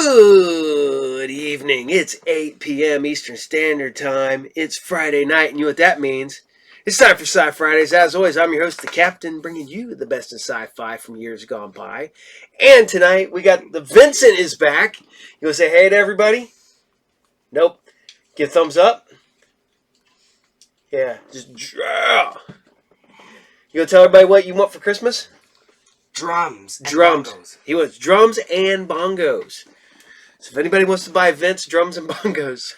Good evening. It's 8 p.m. Eastern Standard Time. It's Friday night, and you know what that means. It's time for SciFridays. As always, I'm your host, the Captain, bringing you the best in sci-fi from years gone by. And tonight, we got the Vincent is back. You want to say hey to everybody? Nope. Give a thumbs up. Yeah, just yeah. You gonna tell everybody what you want for Christmas? Drums. Bongos. He wants drums and bongos. So if anybody wants to buy Vince drums and bongos,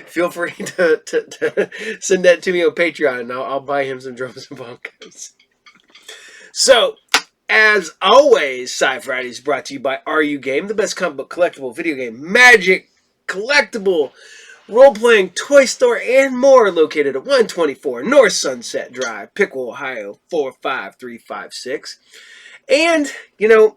feel free to send that to me on Patreon, and I'll buy him some drums and bongos. So, as always, SciFriday is brought to you by RU Game, the best comic book collectible video game, magic, collectible, role-playing toy store, and more, located at 124 North Sunset Drive, Pickle, Ohio, 45356. And, you know,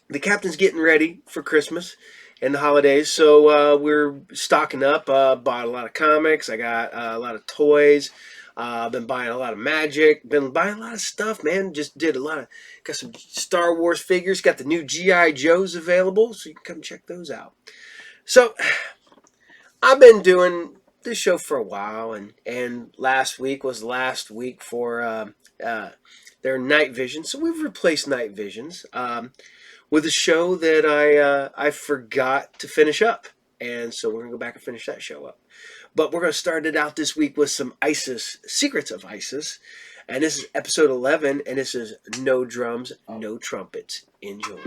the Captain's getting ready for Christmas and the holidays, so we're stocking up. Bought a lot of comics. I got a lot of toys. Been buying a lot of magic. Been buying a lot of stuff, man. Just did a lot of, got some Star Wars figures. Got the new G.I. Joes available, so you can come check those out. So, I've been doing this show for a while, and last week was the last week for their night vision. So we've replaced night visions with a show that I forgot to finish up, and so we're gonna go back and finish that show up. But we're gonna start it out this week with some ISIS, Secrets of ISIS, and this is episode 11, and this is No Drums, No Trumpets. Enjoy.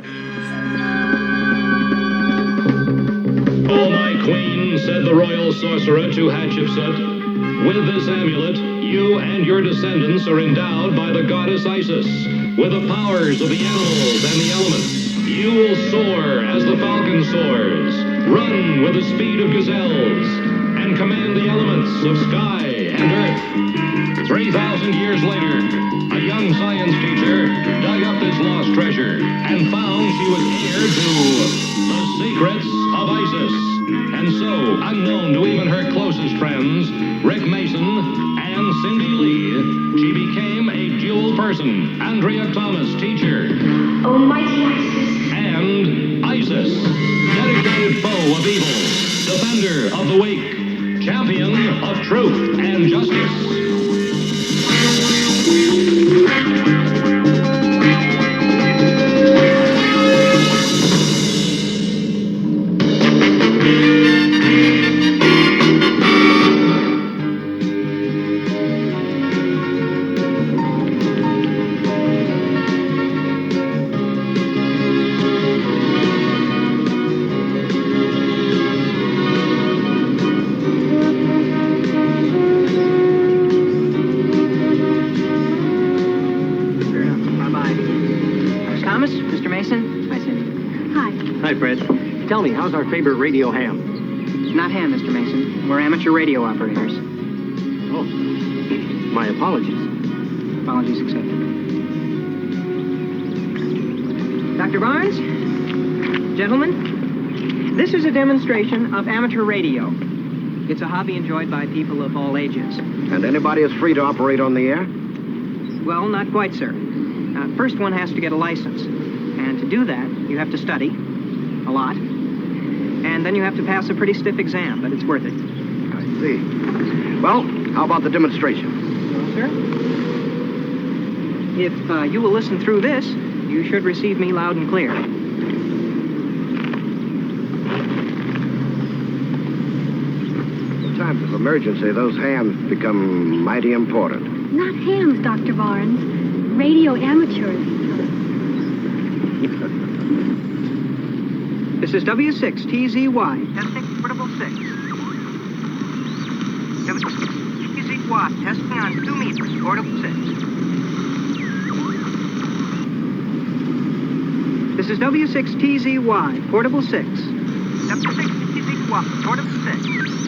"O my queen," said the royal sorcerer to Hatshepsut, "with this amulet, you and your descendants are endowed by the goddess Isis with the powers of the animals and the elements. You will soar as the falcon soars, run with the speed of gazelles, and command the elements of sky and earth." 3,000 years later, a young science teacher dug up this lost treasure and found she was heir to the secrets of Isis. And so, unknown to even her closest friends, Rick Mason and Cindy Lee, she became a dual person, Andrea Thomas, teacher. Almighty Isis. And Isis, dedicated foe of evil, defender of the weak, champion of truth and justice. Tell me, how's our favorite radio ham? It's not ham, Mr. Mason. We're amateur radio operators. Oh, my apologies. Apologies accepted. Dr. Barnes, gentlemen, this is a demonstration of amateur radio. It's a hobby enjoyed by people of all ages. And anybody is free to operate on the air? Well, not quite, sir. First one has to get a license. And to do that, you have to study a lot. And then you have to pass a pretty stiff exam, but it's worth it. I see. Well, how about the demonstration? Well, sir, if you will listen through this, you should receive me loud and clear. In times of emergency, those hams become mighty important. Not hams, Dr. Barnes. Radio amateurs. This is W6TZY. Testing portable 6. W6TZY. Testing on 2 meters. Portable 6. This is W6TZY. Portable 6. W6TZY. Portable 6.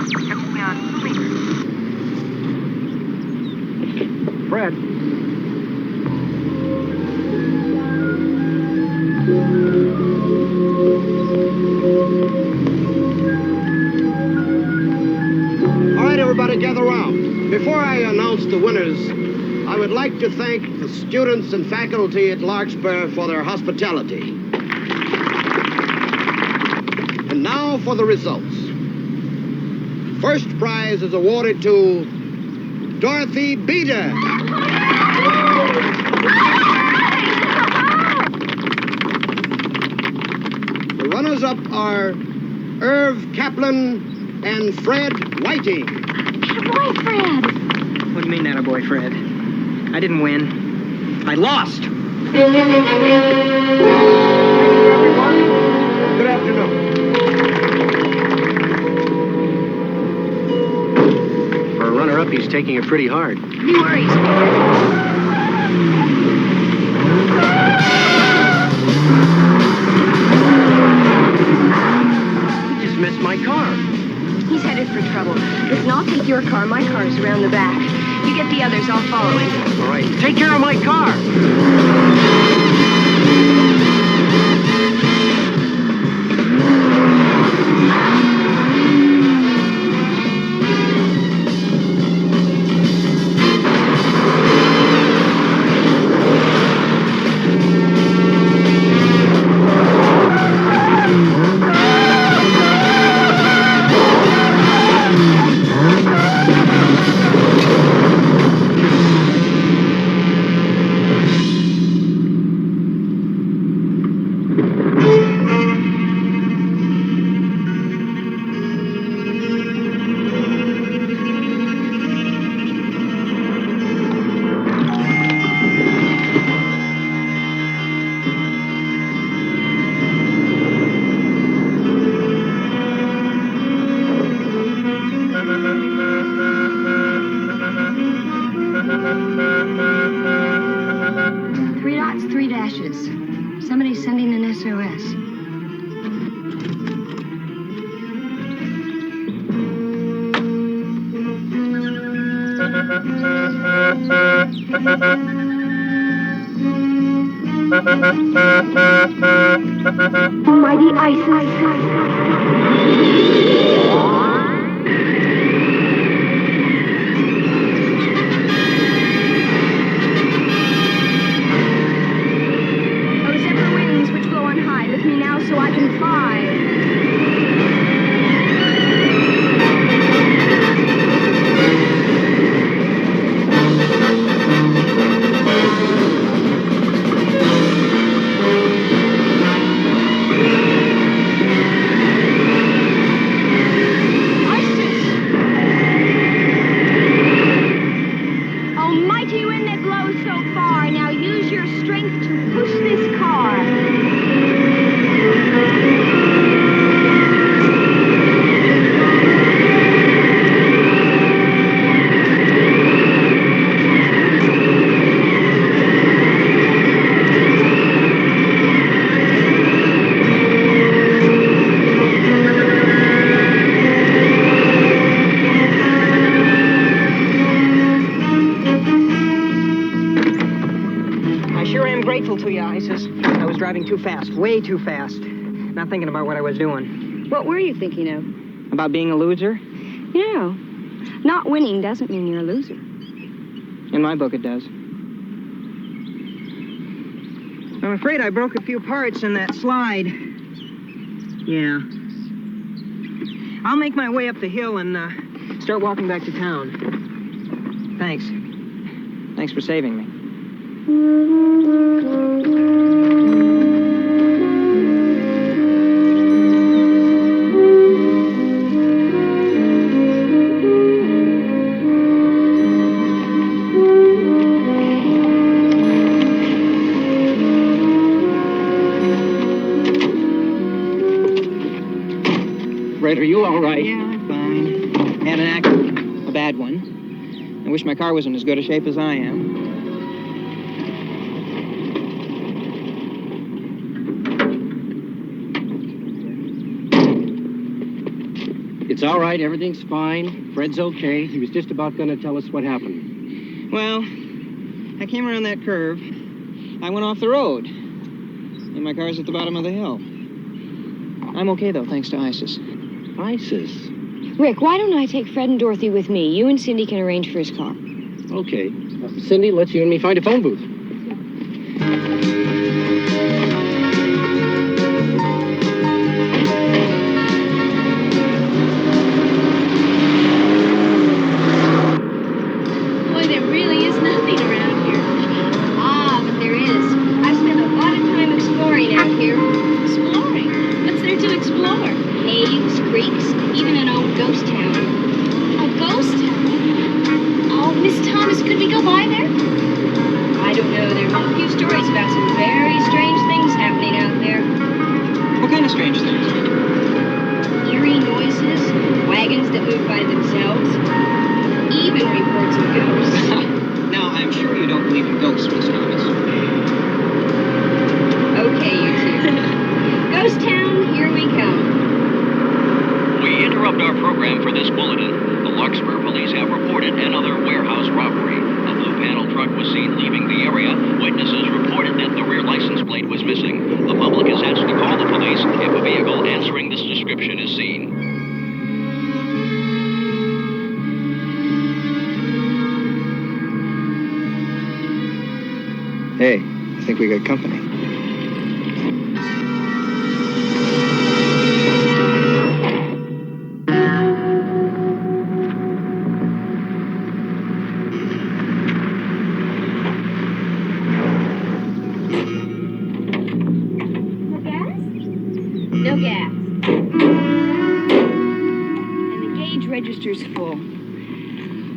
Testing on 2 meters. Fred. All right, everybody, gather around. Before I announce the winners, I would like to thank the students and faculty at Larkspur for their hospitality. for the results. First prize is awarded to Dorothy Beater. The runners-up are Irv Kaplan and Fred Whiting. Boy, Fred. What do you mean, that a boy, Fred? I didn't win. I lost. Good afternoon. For a runner-up, he's taking it pretty hard. No worries. He just missed my car. He's headed for trouble. Listen, I'll take your car. My car's around the back. You get the others, I'll follow him. All right, take care of my car. Three dots, three dashes. Somebody's sending an SOS. Almighty Those ever wings which blow on high, lift me now so I can fly. Almighty wind that blows so far, now use your strength to push this car. I sure am grateful to you, Isis. I was driving too fast, way too fast. Not thinking about what I was doing. What were you thinking of? About being a loser? You know, not winning doesn't mean you're a loser. In my book, it does. I'm afraid I broke a few parts in that slide. Yeah. I'll make my way up the hill and start walking back to town. Thanks. Thanks for saving me. Fred, are you all right? Yeah, I'm fine. Had an accident, a bad one. I wish my car was in as good a shape as I am. It's all right. Everything's fine. Fred's okay. He was just about going to tell us what happened. Well, I came around that curve. I went off the road. And my car's at the bottom of the hill. I'm okay, though, thanks to Isis. Isis. Rick, why don't I take Fred and Dorothy with me? You and Cindy can arrange for his car. Okay. Cindy, let's you and me find a phone booth. freaks, even an old ghost town. A ghost town? Oh, Miss Thomas, could we go by there? I don't know. There have been a few stories about some very strange things happening out there. What kind of strange things? Eerie noises, wagons that move by themselves, even reports of ghosts. Now, I'm sure you don't believe in ghosts, Miss Thomas. Okay, you two. Ghost town, here we come. We interrupt our program for this bulletin. The Larkspur police have reported another warehouse robbery. A blue panel truck was seen leaving the area. Witnesses reported that the rear license plate was missing. The public is asked to call the police if a vehicle answering this description is seen. Hey, I think we got company. No gas. And the gauge register's full.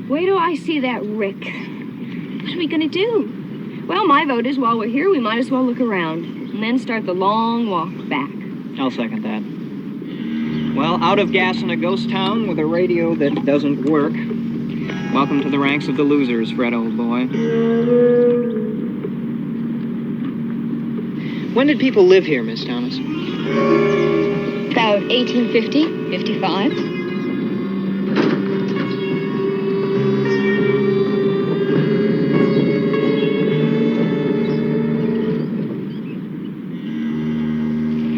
Wait till I see that Rick. What are we gonna do? Well, my vote is while we're here, we might as well look around. And then start the long walk back. I'll second that. Well, out of gas in a ghost town with a radio that doesn't work. Welcome to the ranks of the losers, Fred, old boy. When did people live here, Miss Thomas? About 1850, 55.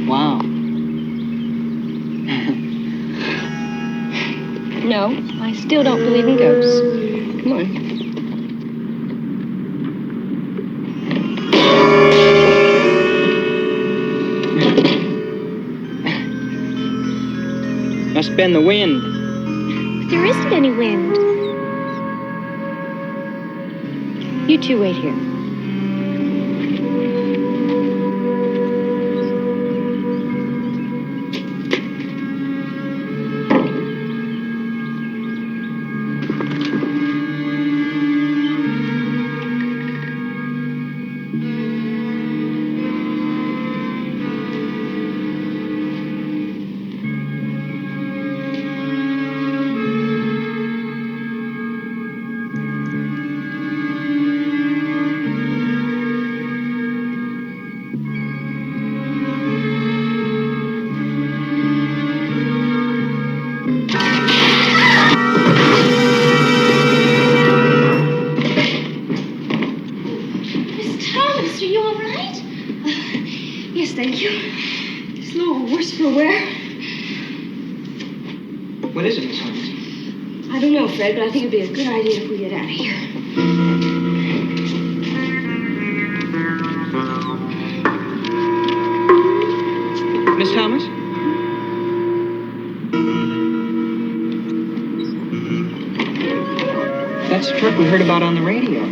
Wow. No, I still don't believe in ghosts. Come on. Must have been the wind. There isn't any wind. You two wait here. Thank you. It's a little worse for wear. What is it, Miss Holmes? I don't know, Fred, but I think it'd be a good idea if we get out of here. Miss Thomas? That's the truck we heard about on the radio.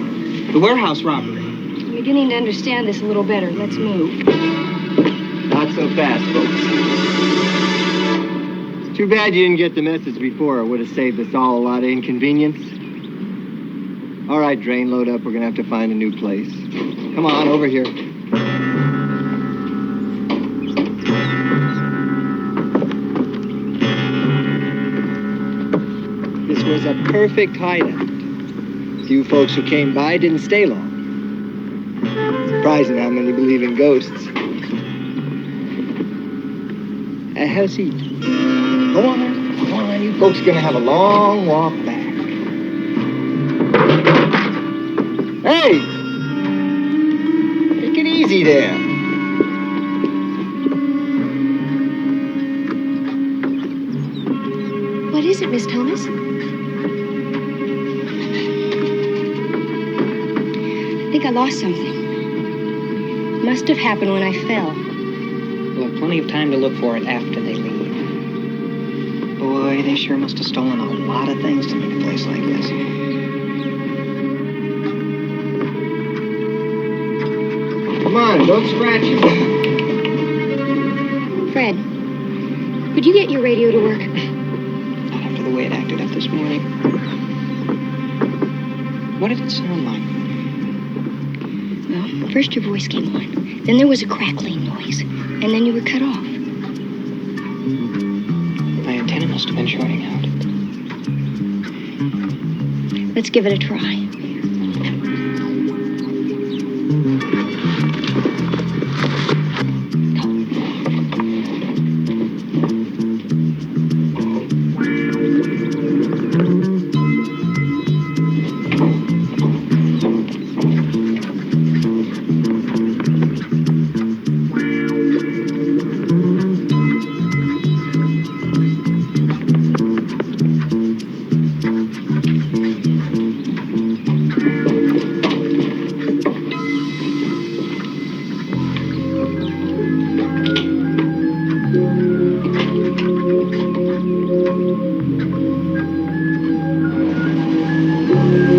The warehouse robbery. I'm beginning to understand this a little better. Let's move. Not so fast, folks. Too bad you didn't get the message before. It would have saved us all a lot of inconvenience. All right, Drain, load up. We're going to have to find a new place. Come on, over here. This was a perfect hideout. Few folks who came by didn't stay long. Surprising how many believe in ghosts. Have a seat. Go on, you folks are gonna have a long walk back. Hey! Take it easy there. What is it, Miss Thomas? I think I lost something. Must have happened when I fell. We'll have plenty of time to look for it after they leave. Boy, they sure must have stolen a lot of things to make a place like this. Come on, don't scratch it. Fred, Could you get your radio to work? Not after the way it acted up this morning. What did it sound like? Well, first your voice came on. Then there was a crackling noise. And then you were cut off. My antenna must have been shorting out. Let's give it a try.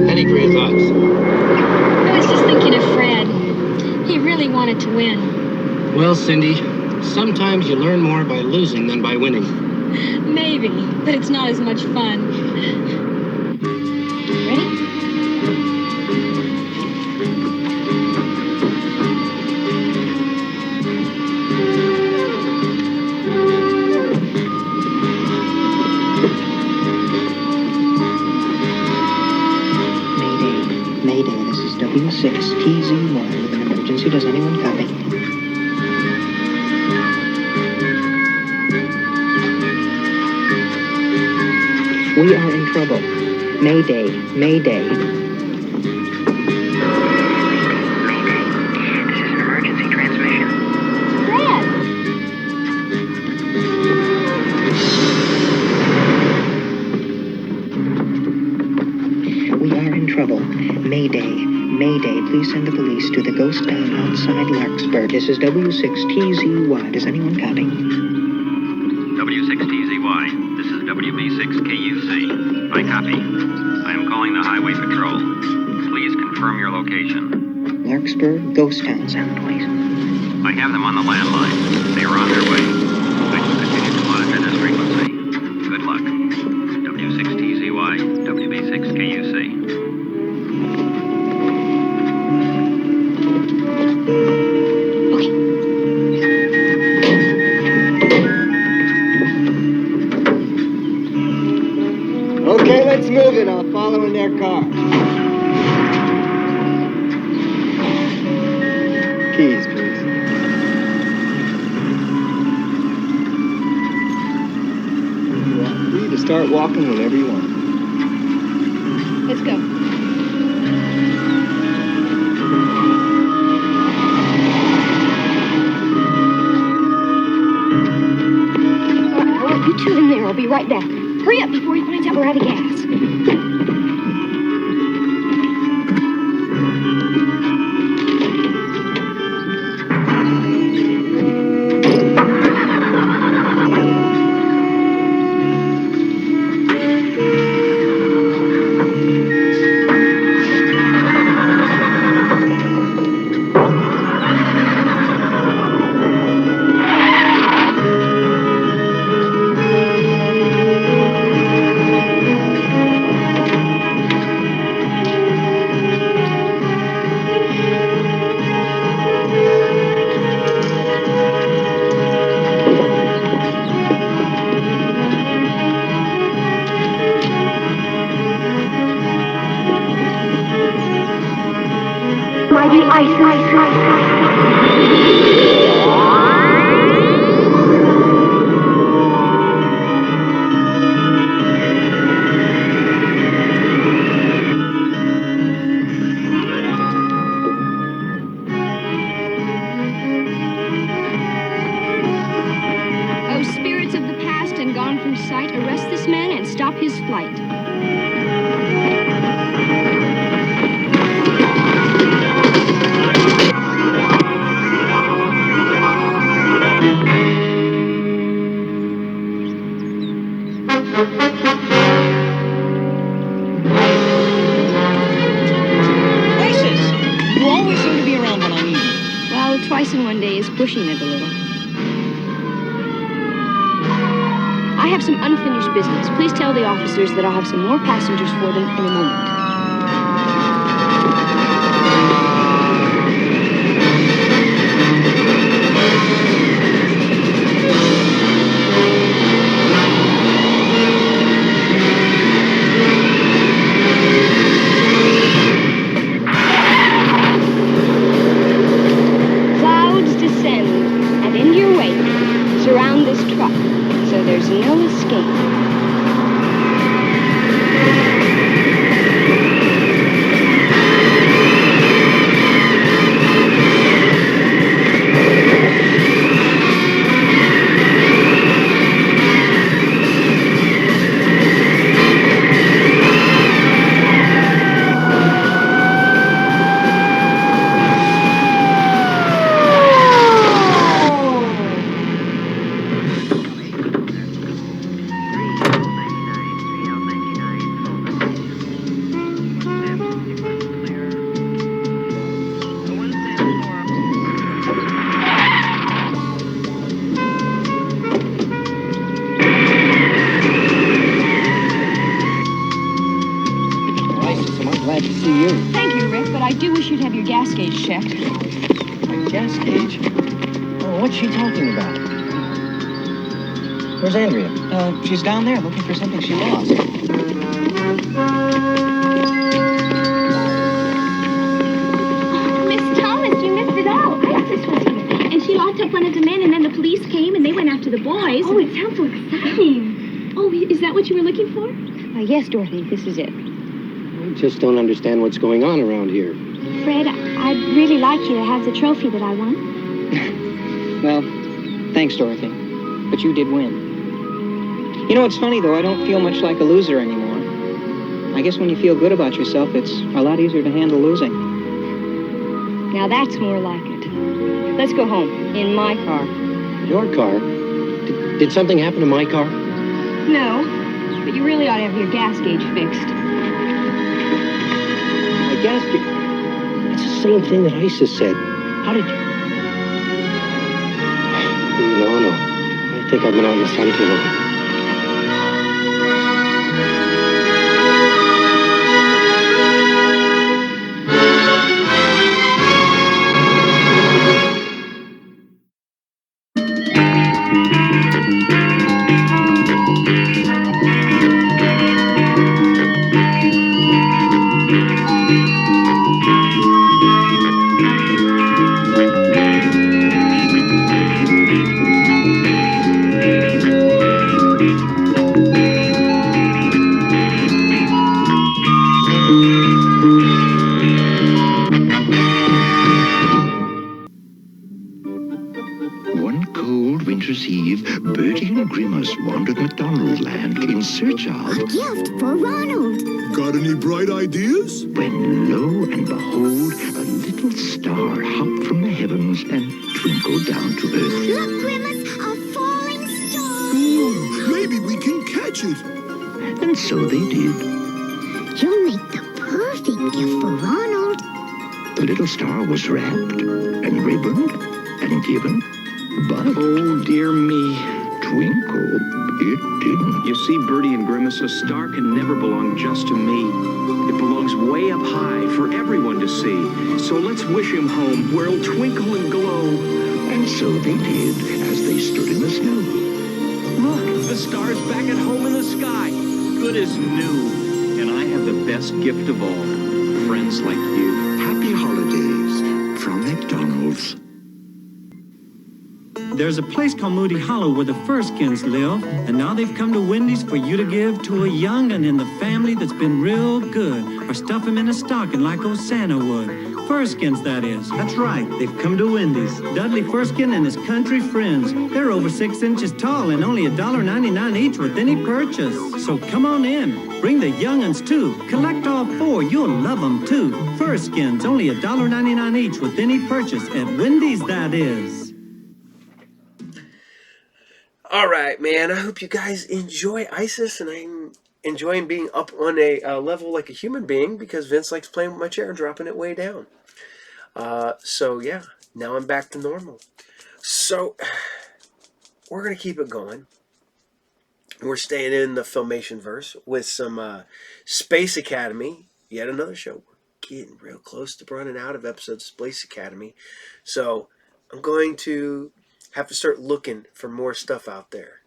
Penny, for your thoughts. I was just thinking of Fred. He really wanted to win. Well, Cindy, sometimes you learn more by losing than by winning. Maybe, but it's not as much fun. Ready? Mayday, this is W6TZ1 with an emergency. Does anyone copy? We are in trouble. Mayday, Mayday. Mayday, this is an emergency transmission. Fred! We are in trouble. Mayday, Mayday, please send the police to the ghost town outside Larkspur. This is W6TZY. Does anyone copy? W6TZY, this is WB6KUC. I copy. I am calling the Highway Patrol. Please confirm your location. Larkspur, ghost town sound, please. I have them on the landline. They are on their way. I will continue to monitor this frequency. Good luck. W6TZY, WB6KUC. Okay, let's move it. I'll follow in their car. Keys, please. You are free to start walking whenever you want. Let's go. All right, you two in there. I'll be right back. Hurry up before he finds out we're out of gas. Mighty Oh, spirits of the past and gone from sight, arrest this man and stop his flight. You always seem to be around when I need you. Well, twice in one day is pushing it a little. I have some unfinished business. Please tell the officers that I'll have some more passengers for them in a moment. Clouds descend, and in your wake, surround this truck, so there's no escape. Isis, am I glad to see you. Thank you, Rick, but I do wish you'd have your gas gauge checked. My gas gauge? Oh, what's she talking about? Where's Andrea? She's down there looking for something she lost. Miss Thomas, you missed it all. Isis was here, and she locked up one of the men, and then the police came, and they went after the boys. Oh, it sounds so exciting. Oh, is that what you were looking for? Yes, Dorothy, this is it. I just don't understand what's going on around here. Fred, I'd really like you to have the trophy that I won. Well, thanks, Dorothy. But you did win. You know, it's funny, though. I don't feel much like a loser anymore. I guess when you feel good about yourself, it's a lot easier to handle losing. Now that's more like it. Let's go home, in my car. Your car? Did something happen to my car? No, but you really ought to have your gas gauge fixed. My gas gauge? It's the same thing that Isis said. How did you... No. I think I've been out in the sun too long. One cold winter's eve, Bertie and Grimace wandered McDonald Land in search of... A gift for Ronald. Got any bright ideas? When lo and behold, a little star hopped from the heavens and twinkled down to earth. Look, Grimace, a falling star. Ooh, maybe we can catch it. And so they did. You'll make the perfect gift for Ronald. The little star was wrapped and ribboned and given, but... Oh, dear me. Twinkle, it didn't. You see, Bertie and Grimace, a star can never belong just to me. It belongs way up high for everyone to see. So let's wish him home where it'll twinkle and glow. And so they did as they stood in the snow. Look, the star's back at home in the sky. Good as new. And I have the best gift of all. Friends like you. Happy holidays from McDonald's. There's a place called Moody Hollow where the Furskins live, and now they've come to Wendy's for you to give to a young'un in the family that's been real good, or stuff him in a stocking like old Santa would. Furskins, that is. That's right, they've come to Wendy's. Dudley Furskin and his country friends. They're over 6 inches tall and only $1.99 each with any purchase. So come on in. Bring the young'uns too. Collect all 4, you'll love them too. Furskins, only $1.99 each with any purchase at Wendy's, that is. All right, man. I hope you guys enjoy Isis, and I'm enjoying being up on a level like a human being because Vince likes playing with my chair and dropping it way down. So, yeah, now I'm back to normal. So, we're going to keep it going. We're staying in the Filmation verse with some Space Academy. Yet another show. We're getting real close to running out of episodes of Space Academy. So I'm going to have to start looking for more stuff out there.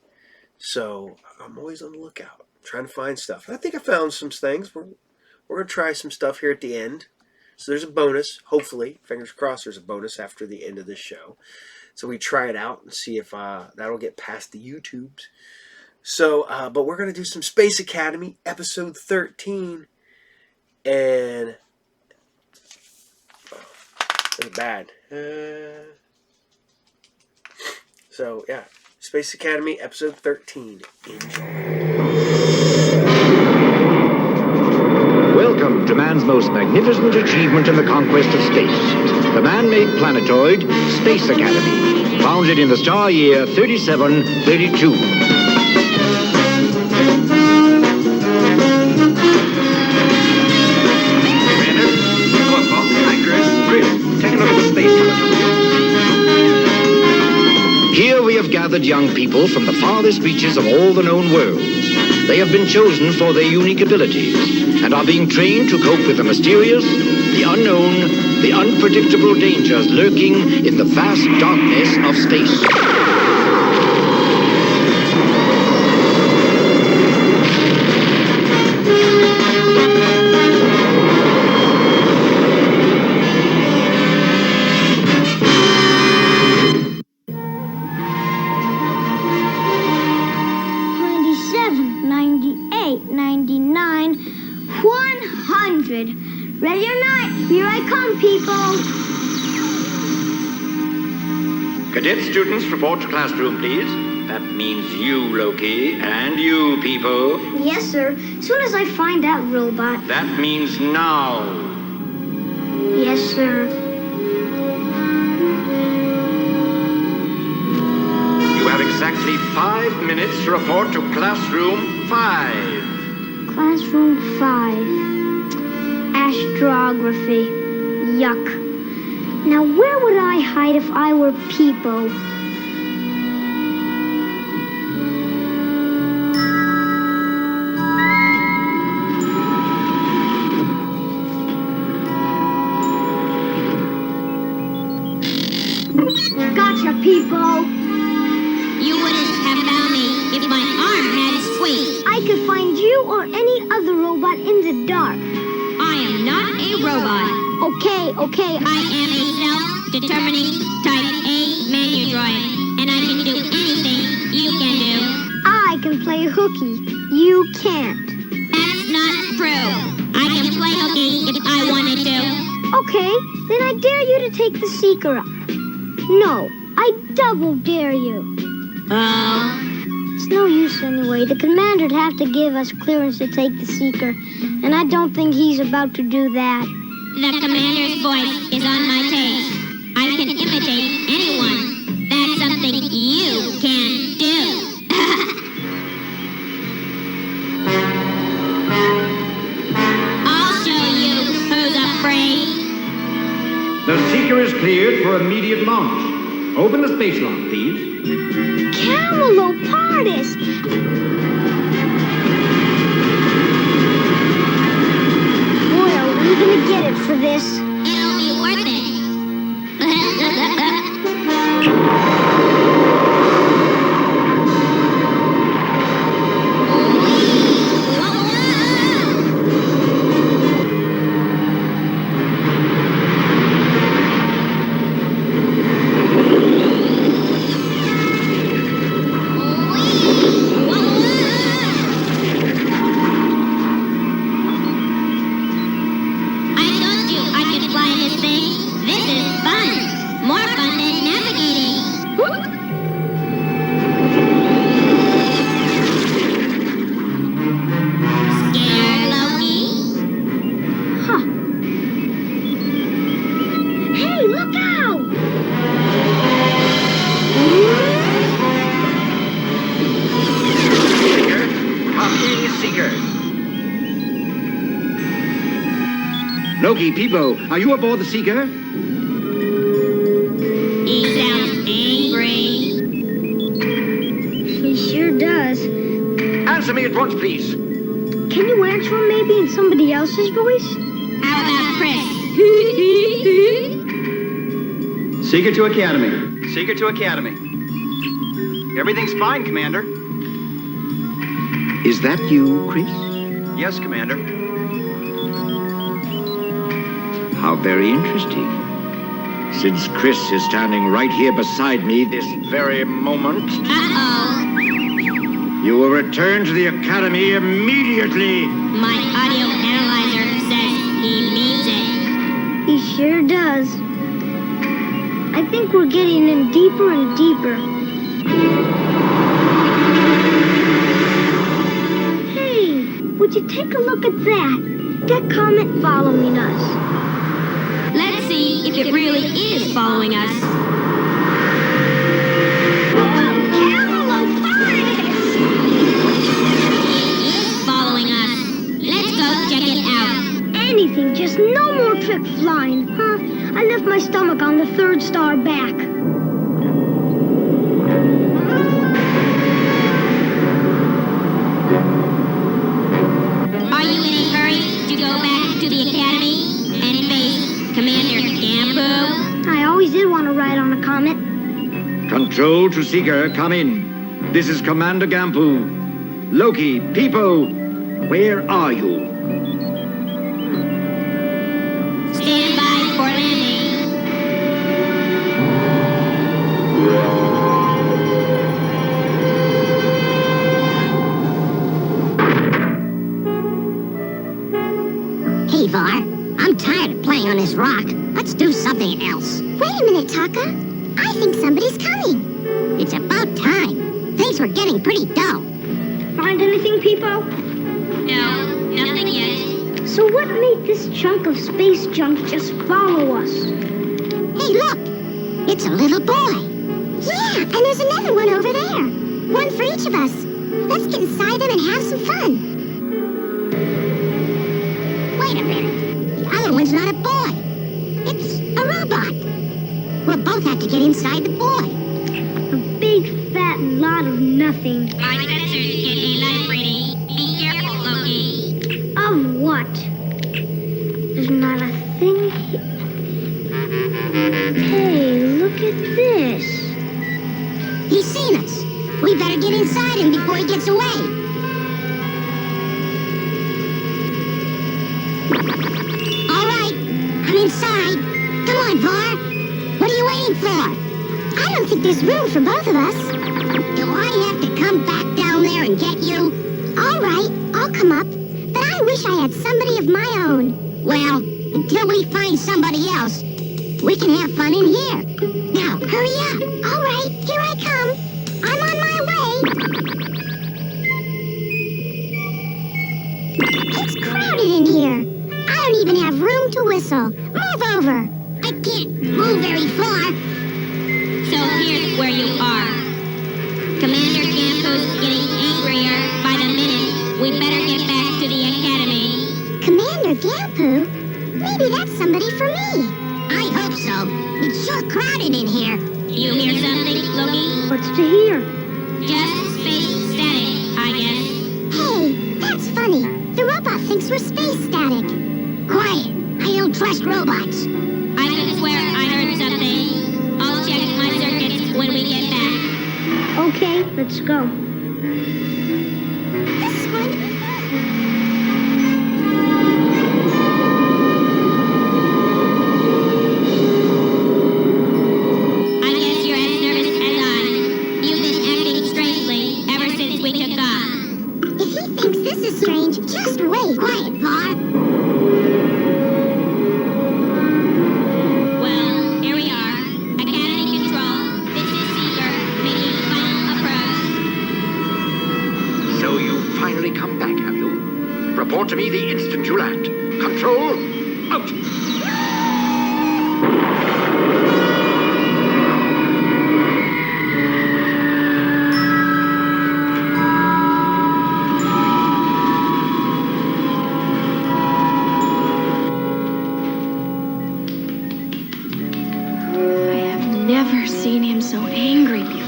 So I'm always on the lookout, trying to find stuff. And I think I found some things. We're going to try some stuff here at the end. So there's a bonus, hopefully. Fingers crossed there's a bonus after the end of this show. So we try it out and see if that'll get past the YouTubes. So, but we're going to do some Space Academy, episode 13. And, it's bad. So, yeah. Space Academy, episode 13. Enjoy. Welcome to man's most magnificent achievement in the conquest of space. The man-made planetoid, Space Academy, founded in the star year 3732. Here we have gathered young people from the farthest reaches of all the known worlds. They have been chosen for their unique abilities and are being trained to cope with the mysterious, the unknown, the unpredictable dangers lurking in the vast darkness of space. Ready or not, here I come, people. Cadet students, report to classroom, please. That means you, Loki, and you, people. Yes, sir. As soon as I find that robot. That means now. Yes, sir. You have exactly 5 minutes to report to classroom 5. Classroom 5. Astrography. Yuck. Now, where would I hide if I were people? Gotcha, people! You wouldn't have found me if my arm had squeaked. I could find you or any other robot in the dark. I am not a robot. Okay. I am a self-determining Type A manudroid, and I can do anything you can do. I can play hooky. You can't. That's not true. I can play hooky if I wanted to. Okay, then I dare you to take the Seeker up. No, I double dare you. Oh. It's no use anyway. The commander'd have to give us clearance to take the Seeker, and I don't think he's about to do that. The commander's voice is on my tape. I can imitate anyone. That's something you can do. I'll show you who's afraid. The Seeker is cleared for immediate launch. Open the space lock, please. Camelopardus! Boy, are we gonna get it for this. It'll be worth it. Loki, Peebo, are you aboard the Seeker? He sounds angry. He sure does. answer me at once, please. Can you answer him maybe in somebody else's voice? How about Chris? Seeker to Academy. Seeker to Academy. Everything's fine, Commander. Is that you, Chris? Yes, Commander. How very interesting. Since Chris is standing right here beside me this very moment, you will return to the Academy immediately. My audio analyzer says he means it. He sure does. I think we're getting in deeper and deeper. Hey, would you take a look at that? That comet following us. Let's see if it really is following us. Following us. Let's go check it out. Anything, just no more trick flying, huh? I left my stomach on the third star back. Are you in a hurry to go back to the Academy and face Commander Gampu? I always did want to ride on a comet. Control to Seeker, come in. This is Commander Gampu. Loki, Peepo, where are you? Stand by for landing. Hey, Var, I'm tired of playing on this rock. Let's do something else. Wait a minute, Taka. I think somebody's coming. It's about time. Things were getting pretty dull. Find anything, Peepo? No, nothing yet. So what made this chunk of space junk just follow us? Hey, look! It's a little boy. Yeah, and there's another one over there. One for each of us. Let's get inside them and have some fun. Wait a minute. The other one's not a boy. It's a robot. We'll both have to get inside the boy. A big, fat lot of nothing. My sensors get a life reading. Be careful, Loki. Of what? There's not a thing here. Hey, look at this. He's seen us. We better get inside him before he gets away. All right, I'm inside. Come on, Var. What are you waiting for? I don't think there's room for both of us. Do I have to come back down there and get you? All right, I'll come up. But I wish I had somebody of my own. Well, until we find somebody else, we can have fun in here. Now, hurry up. All right, here I come. I'm on my way. It's crowded in here. I don't even have room to whistle. Move over. I can't move very far. So here's where you are. Commander Gampu's getting angrier by the minute. We better get back to the Academy. Commander Gampu? Maybe that's somebody for me. I hope so. It's sure crowded in here. You hear something, Loki? What's to hear? Just space static, I guess. Hey, that's funny. The robot thinks we're space static. Quiet. I don't trust robots. I could swear I heard something. I'll check my circuits when we get back. Okay, let's go. This is going to be I guess you're as nervous as I. You've been acting strangely ever since we took off. If he thinks this is strange, just wait. Quiet, Var. Well, here we are. Academy Control. This is Seeker, making final approach. So you've finally come back, have you? Report to me the instant you land. Control, out! I have never seen him so angry before.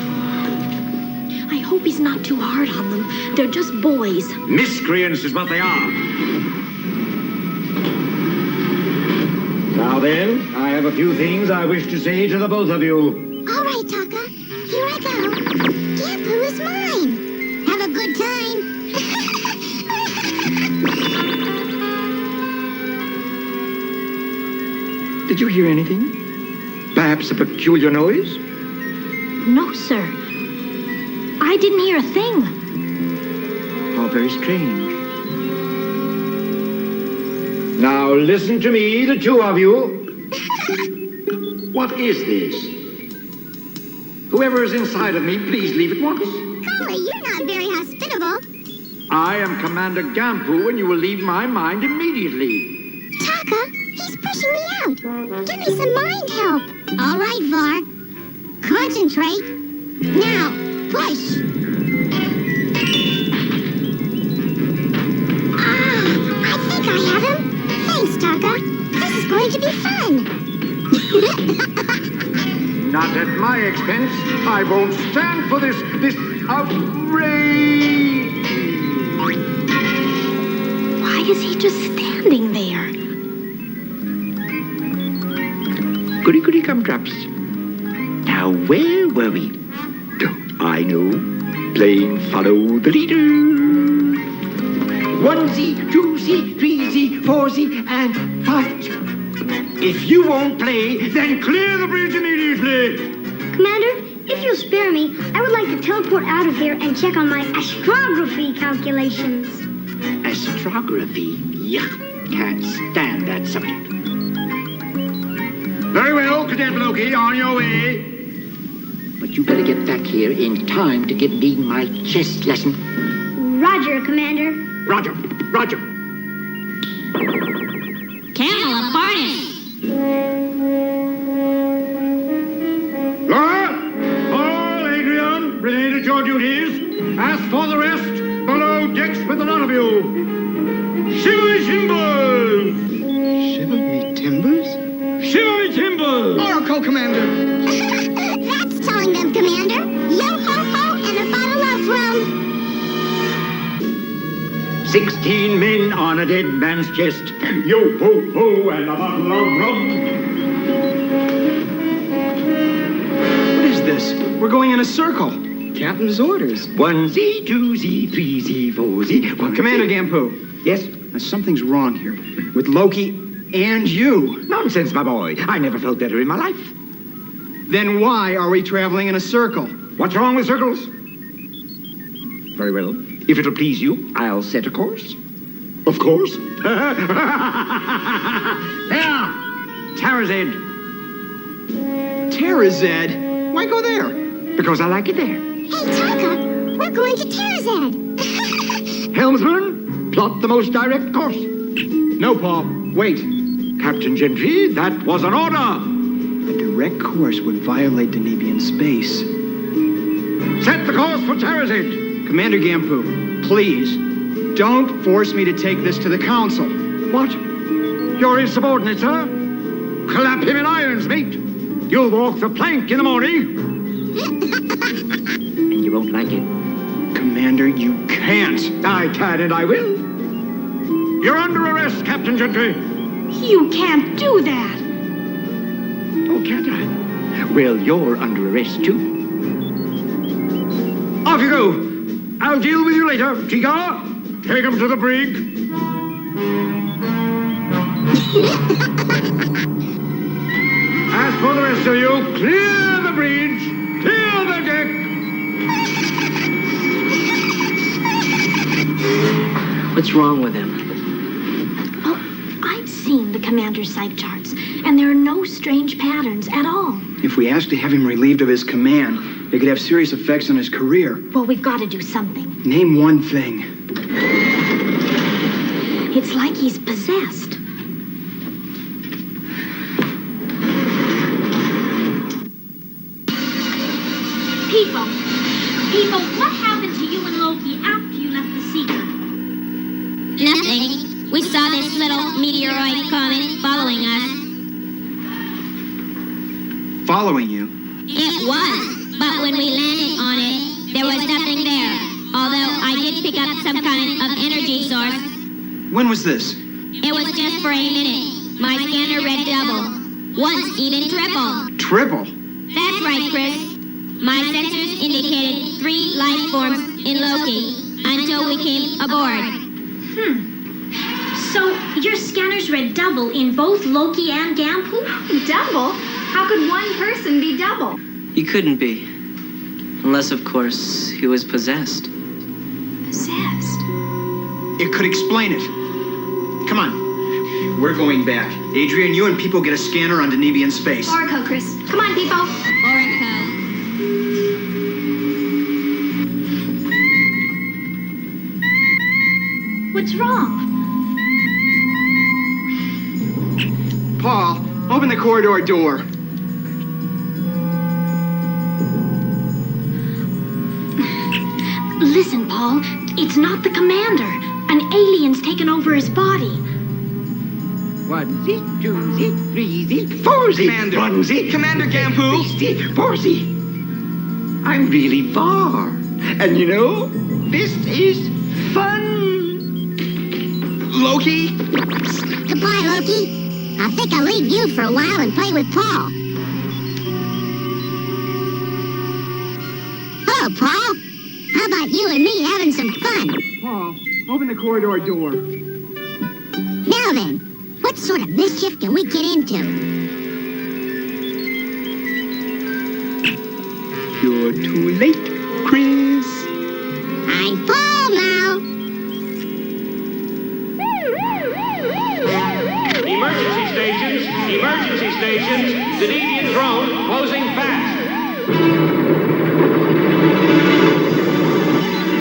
I hope he's not too hard hard on them. They're just boys. Miscreants is what they are. Now then, I have a few things I wish to say to the both of you. All right, Taka. Here I go. Gampu is mine. Have a good time. Did you hear anything? Perhaps a peculiar noise? No, sir. I didn't hear a thing. How very strange. Now listen to me, the two of you. What is this? Whoever is inside of me, please leave at once. Golly, you're not very hospitable. I am Commander Gampu, and you will leave my mind immediately. Taka, he's pushing me out. Give me some mind help. All right, Var. Concentrate. Now, push. Ah, I think I have him. Thanks, Taka. This is going to be fun. Not at my expense. I won't stand for this outrage. Why is he just standing there? Goody goody gumdrops. Now where were we? Oh, I know. Playing follow the leader. 1Z, 2Z, 3Z, 4Z, and 5Z. If you won't play, then clear the bridge immediately. Commander, if you'll spare me, I would like to teleport out of here and check on my astrography calculations. Astrography? Yuck. Can't stand that subject. Very well, Cadet Loki, on your way. But you better get back here in time to give me my chess lesson. Roger, Commander. Roger, Roger. Camel apart. Laura, Paul, Adrian, relate at your duties. As for the rest, below decks with the lot of you. Shiver me timbers! Shiver me timbers? Shiver me timbers! Oracle, Commander. That's telling them, Commander. Yo-ho-ho and a bottle of rum. 16 men on a dead man's chest. Yo-ho-ho and a bottle of rum. What is this? We're going in a circle. Captain's orders. 1Z, 2Z, 3Z, 4Z. Commander Gampu. Yes? Something's wrong here. With Loki and you. Nonsense, my boy. I never felt better in my life. Then why are we traveling in a circle? What's wrong with circles? Very well. If it'll please you, I'll set a course. Of course. There! Tarazed. Tarazed? Why go there? Because I like it there. Hey, Taka, we're going to Tarazed. Helmsman, plot the most direct course. No, Paul. Wait. Captain Gentry, that was an order. A direct course would violate the Nebian space. Set the course for Tarazed. Commander Gampu, please, don't force me to take this to the Council. What? You're his subordinate, sir? Clap him in irons, mate. You'll walk the plank in the morning. And you won't like it. Commander, you can't. I can and I will. You're under arrest, Captain Gentry. You can't do that. Oh, can't I? Well, you're under arrest, too. Off you go. I'll deal with you later. Tika, take him to the brig. As for the rest of you, clear the bridge, clear the deck. What's wrong with him? Well, I've seen the commander's psych charts, and there are no strange patterns at all. If we ask to have him relieved of his command, it could have serious effects on his career. Well, we've got to do something. Name one thing. It's like he's possessed. People, what happened to you and Loki after you left the Seeker? Nothing. We saw this little meteoroid comet following us. Following you? It was, but when we landed on it, there was nothing there. All pick up some kind of energy source. When was this? It was just for a minute. My scanner read double. Once even triple. Triple? That's right, Chris. My sensors indicated 3 life forms in Loki until we came aboard. So, your scanners read double in both Loki and Gampu? Double? How could one person be double? He couldn't be. Unless, of course, he was possessed. Possessed? It could explain it. Come on. We're going back. Adrian, you and people get a scanner on Denevian space. Oracle, Chris. Come on, people. Oracle. What's wrong? Paul, open the corridor door. Listen, Paul. It's not the commander. An alien's taken over his body. 1Z, 2Z, 3Z, 4Z. Commander. 1Z. Commander Gampu. 3Z, 4Z. I'm really Var. And you know, this is fun. Loki? Goodbye, Loki. I think I'll leave you for a while and play with Paul. Hello, Paul. How about you and me having some fun? Paul, open the corridor door. Now then, what sort of mischief can we get into? You're too late, Chris. I'm Paul now. Emergency stations! Emergency stations! Denevian drone closing fast!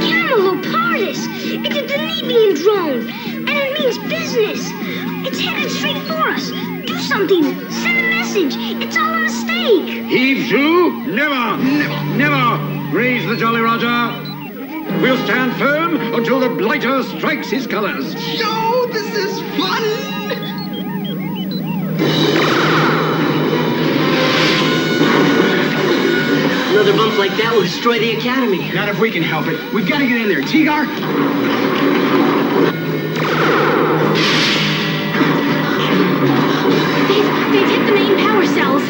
Camelopardus! It's a Denevian drone, and it means business. It's headed straight for us. Do something. Send a message. It's all a mistake. Heave to? Never! Never! Raise the Jolly Roger! We'll stand firm until the blighter strikes his colors. Yo, this is fun! Another bump like that will destroy the Academy. Not if we can help it. We've got to get in there. Tigar? They've hit the main power cells.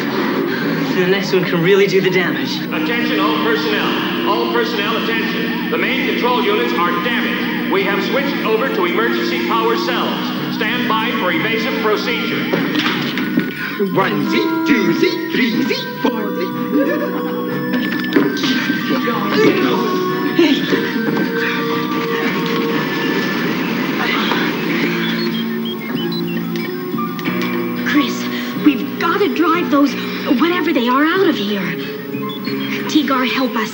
The next one can really do the damage. Attention all personnel. All personnel, attention. The main control units are damaged. We have switched over to emergency power cells. Stand by for evasive procedure. 1Z, 2Z, 3Z, 4Z. Chris, we've got to drive those, whatever they are, out of here. Tigar, help us.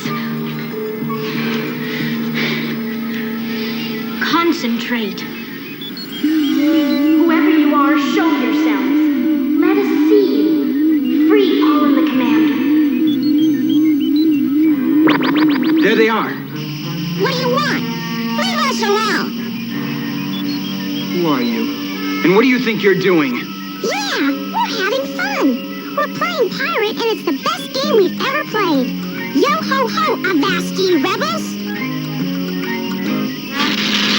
Concentrate. Whoever you are, show yourselves. Let us see you. Free Paul and the commander. There they are. What do you want? Leave us alone. Who are you? And what do you think you're doing? Yeah, we're having fun. We're playing pirate, and it's the best game we've ever played. Yo-ho-ho, Avasti rebels.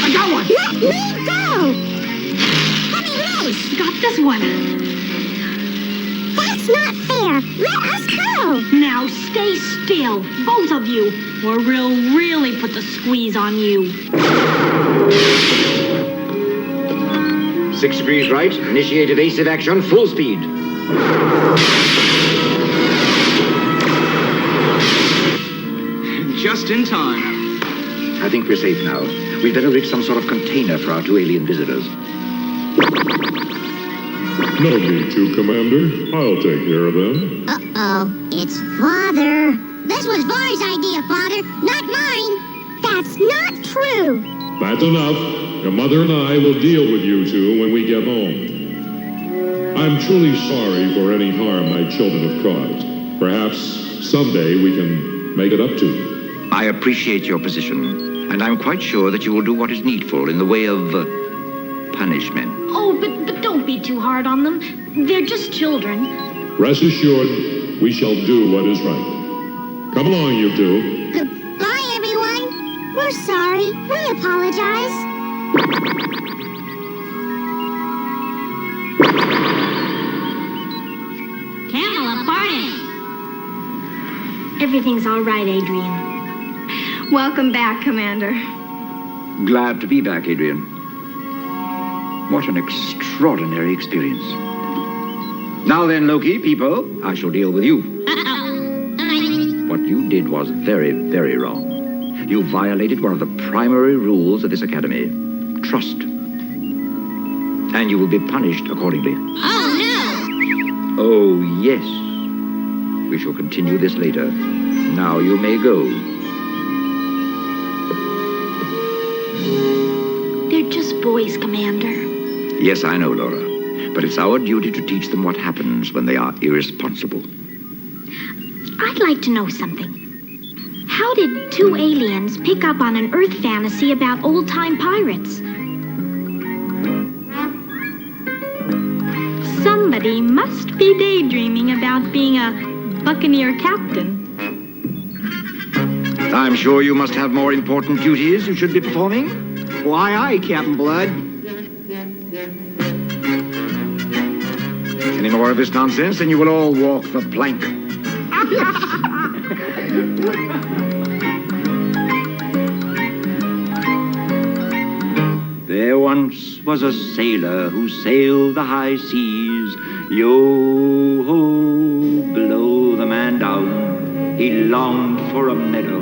I got one. Let me go. Let me loose. Got this one. That's not fair. Let us go. Now stay still, both of you, or we'll really put the squeeze on you. 6 degrees right. Initiate evasive action. Full speed. Just in time. I think we're safe now. We'd better rig some sort of container for our 2 alien visitors. No need to, Commander. I'll take care of them. Uh-oh, it's Father. This was Var's idea, Father, not mine. That's not true. That's enough. Your mother and I will deal with you two when we get home. I'm truly sorry for any harm my children have caused. Perhaps someday we can make it up to you. I appreciate your position, and I'm quite sure that you will do what is needful in the way of punishment. Oh, but don't be too hard on them. They're just children. Rest assured, we shall do what is right. Come along, you two. Goodbye, everyone. We're sorry. We apologize. Camel aborted. Everything's all right, Adrian. Welcome back, Commander. Glad to be back, Adrian. What an extraordinary experience. Now then, Loki, people, I shall deal with you. What you did was very, very wrong. You violated one of the primary rules of this academy. Trust. And you will be punished accordingly. Oh, no! Oh, yes. We shall continue this later. Now you may go. They're just boys, Commander. Yes, I know, Laura. But it's our duty to teach them what happens when they are irresponsible. I'd like to know something. How did two aliens pick up on an Earth fantasy about old-time pirates? Somebody must be daydreaming about being a buccaneer captain. I'm sure you must have more important duties you should be performing. Why, aye, Captain Blood. Any more of this nonsense, and you will all walk the plank. There once was a sailor who sailed the high seas. Yo-ho, below the man down. He longed for a meadow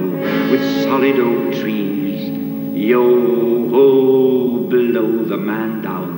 with solid oak trees. Yo-ho, below the man down.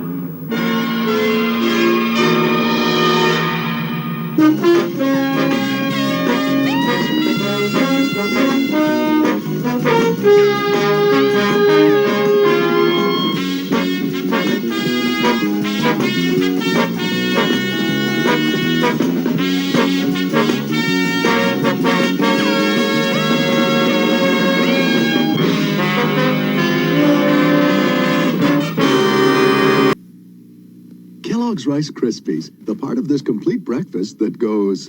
Kellogg's Rice Krispies, the part of this complete breakfast that goes...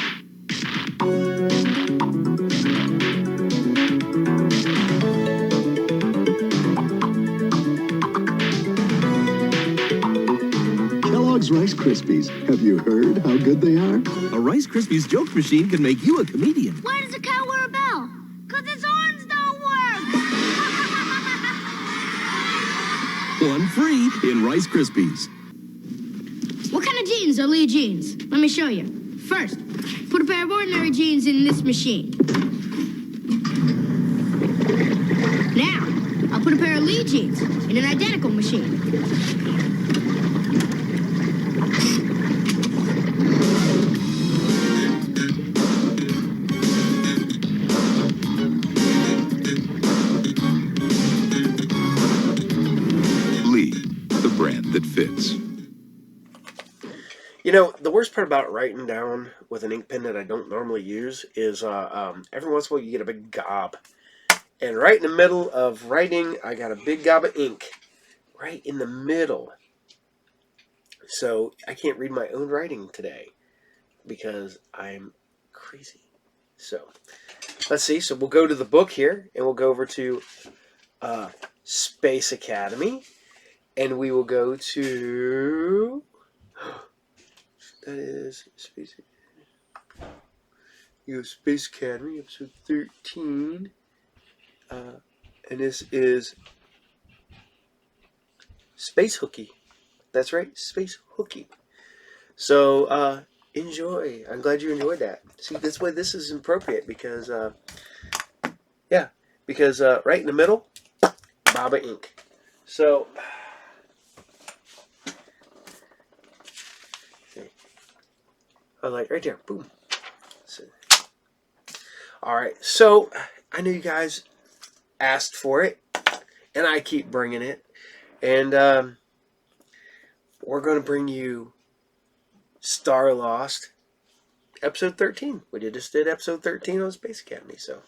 Kellogg's Rice Krispies. Have you heard how good they are? A Rice Krispies joke machine can make you a comedian. Why does a cow wear a bell? 'Cause its horns don't work. One free in Rice Krispies. What kind of jeans are Lee jeans? Let me show you. First, put a pair of ordinary jeans in this machine. Now, I'll put a pair of Lee jeans in an identical machine. Lee, the brand that fits. You know, the worst part about writing down with an ink pen that I don't normally use is every once in a while you get a big gob. And right in the middle of writing, I got a big gob of ink right in the middle. So I can't read my own writing today because I'm crazy. So let's see. So we'll go to the book here and we'll go over to Space Academy. And we will go to... That is Space Academy, episode 13. And this is Space Hooky. That's right, Space Hooky. So, enjoy. I'm glad you enjoyed that. See, this way this is appropriate because, right in the middle, Baba ink. So... I was like, right there, boom. So, all right, so I know you guys asked for it, and I keep bringing it. And we're going to bring you StarLost, episode 13. We just did episode 13 on Space Academy. So,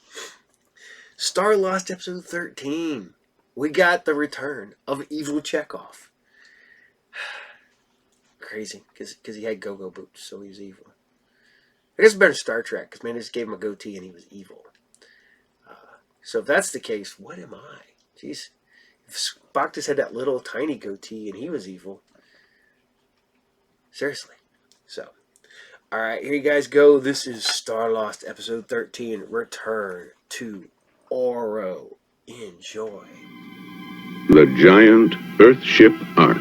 StarLost, episode 13. We got the return of Evil Chekhov. Crazy, because he had go-go boots, so he was evil. I guess it's better Star Trek, because man, they just gave him a goatee and he was evil. So if that's the case, what am I? Jeez. If Spock just had that little tiny goatee and he was evil. Seriously. So, alright, here you guys go. This is StarLost episode 13, Return to Oro. Enjoy. The giant Earthship Ark,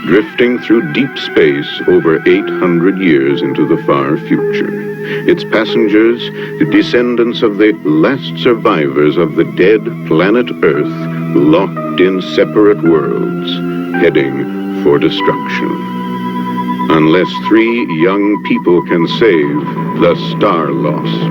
drifting through deep space over 800 years into the far future. Its passengers, the descendants of the last survivors of the dead planet Earth, locked in separate worlds, heading for destruction. Unless 3 young people can save the StarLost.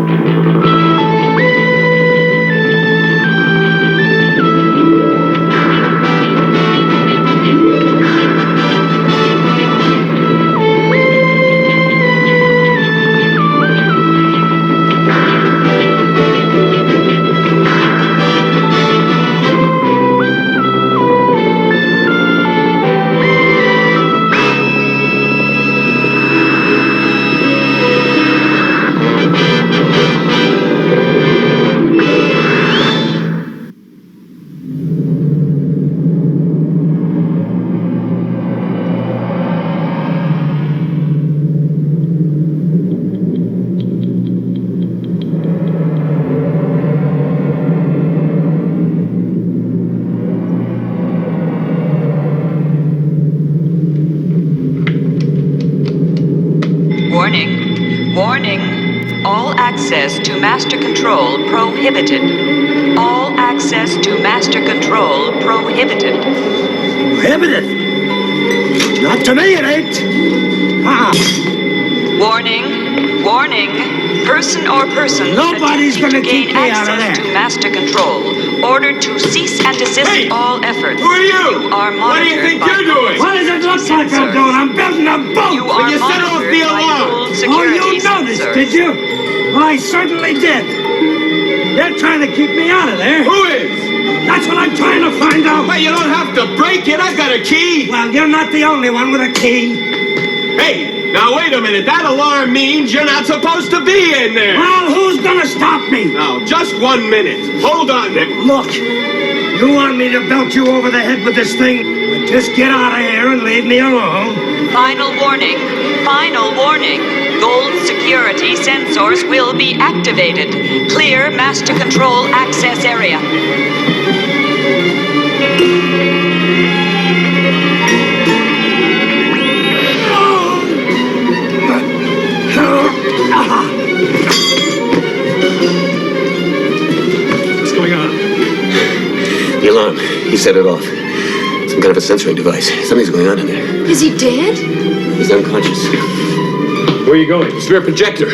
Warning. All access to Master Control prohibited. All access to Master Control prohibited. Prohibited? Not to me, it ain't. Warning. Warning. Person or persons Nobody's gonna keep gain me out of access there. to Master Control. Ordered to cease and desist all efforts. Who are you? You are monitored. What do you think by you're doing? What does it look like I'm doing? I'm building a boat. You are you set off the monitored by alarm. gold Oh, security you noticed, sensors. did you? Well, I certainly did. They're trying to keep me out of there. Who is? That's what I'm trying to find out. Well, you don't have to break it. I got a key. Well, you're not the only one with a key. Hey, now wait a minute. That alarm means you're not supposed to be in there. Well, who's gonna stop me? Now, just 1 minute. Hold on there. Look, you want me to belt you over the head with this thing? Well, just get out of here and leave me alone. Final warning. Final warning. Gold security sensors will be activated. Clear Master Control access area. What's going on? The alarm. He set it off. Some kind of a censoring device. Something's going on in there. Is he dead? He's unconscious. Where are you going? Is there a projector?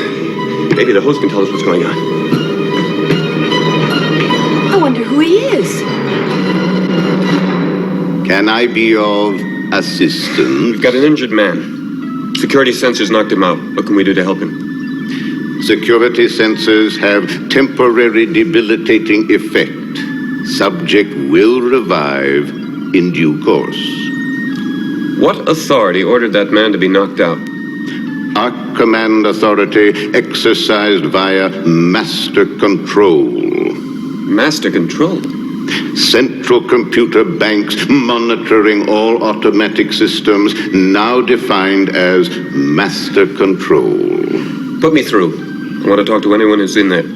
Maybe the host can tell us what's going on. I wonder who he is. Can I be of assistance? We've got an injured man. Security sensors knocked him out. What can we do to help him? Security sensors have temporary debilitating effect. Subject will revive in due course. What authority ordered that man to be knocked out? Ark command authority exercised via Master Control. Master Control? Central computer banks monitoring all automatic systems, now defined as Master Control. Put me through. I want to talk to anyone who's in there.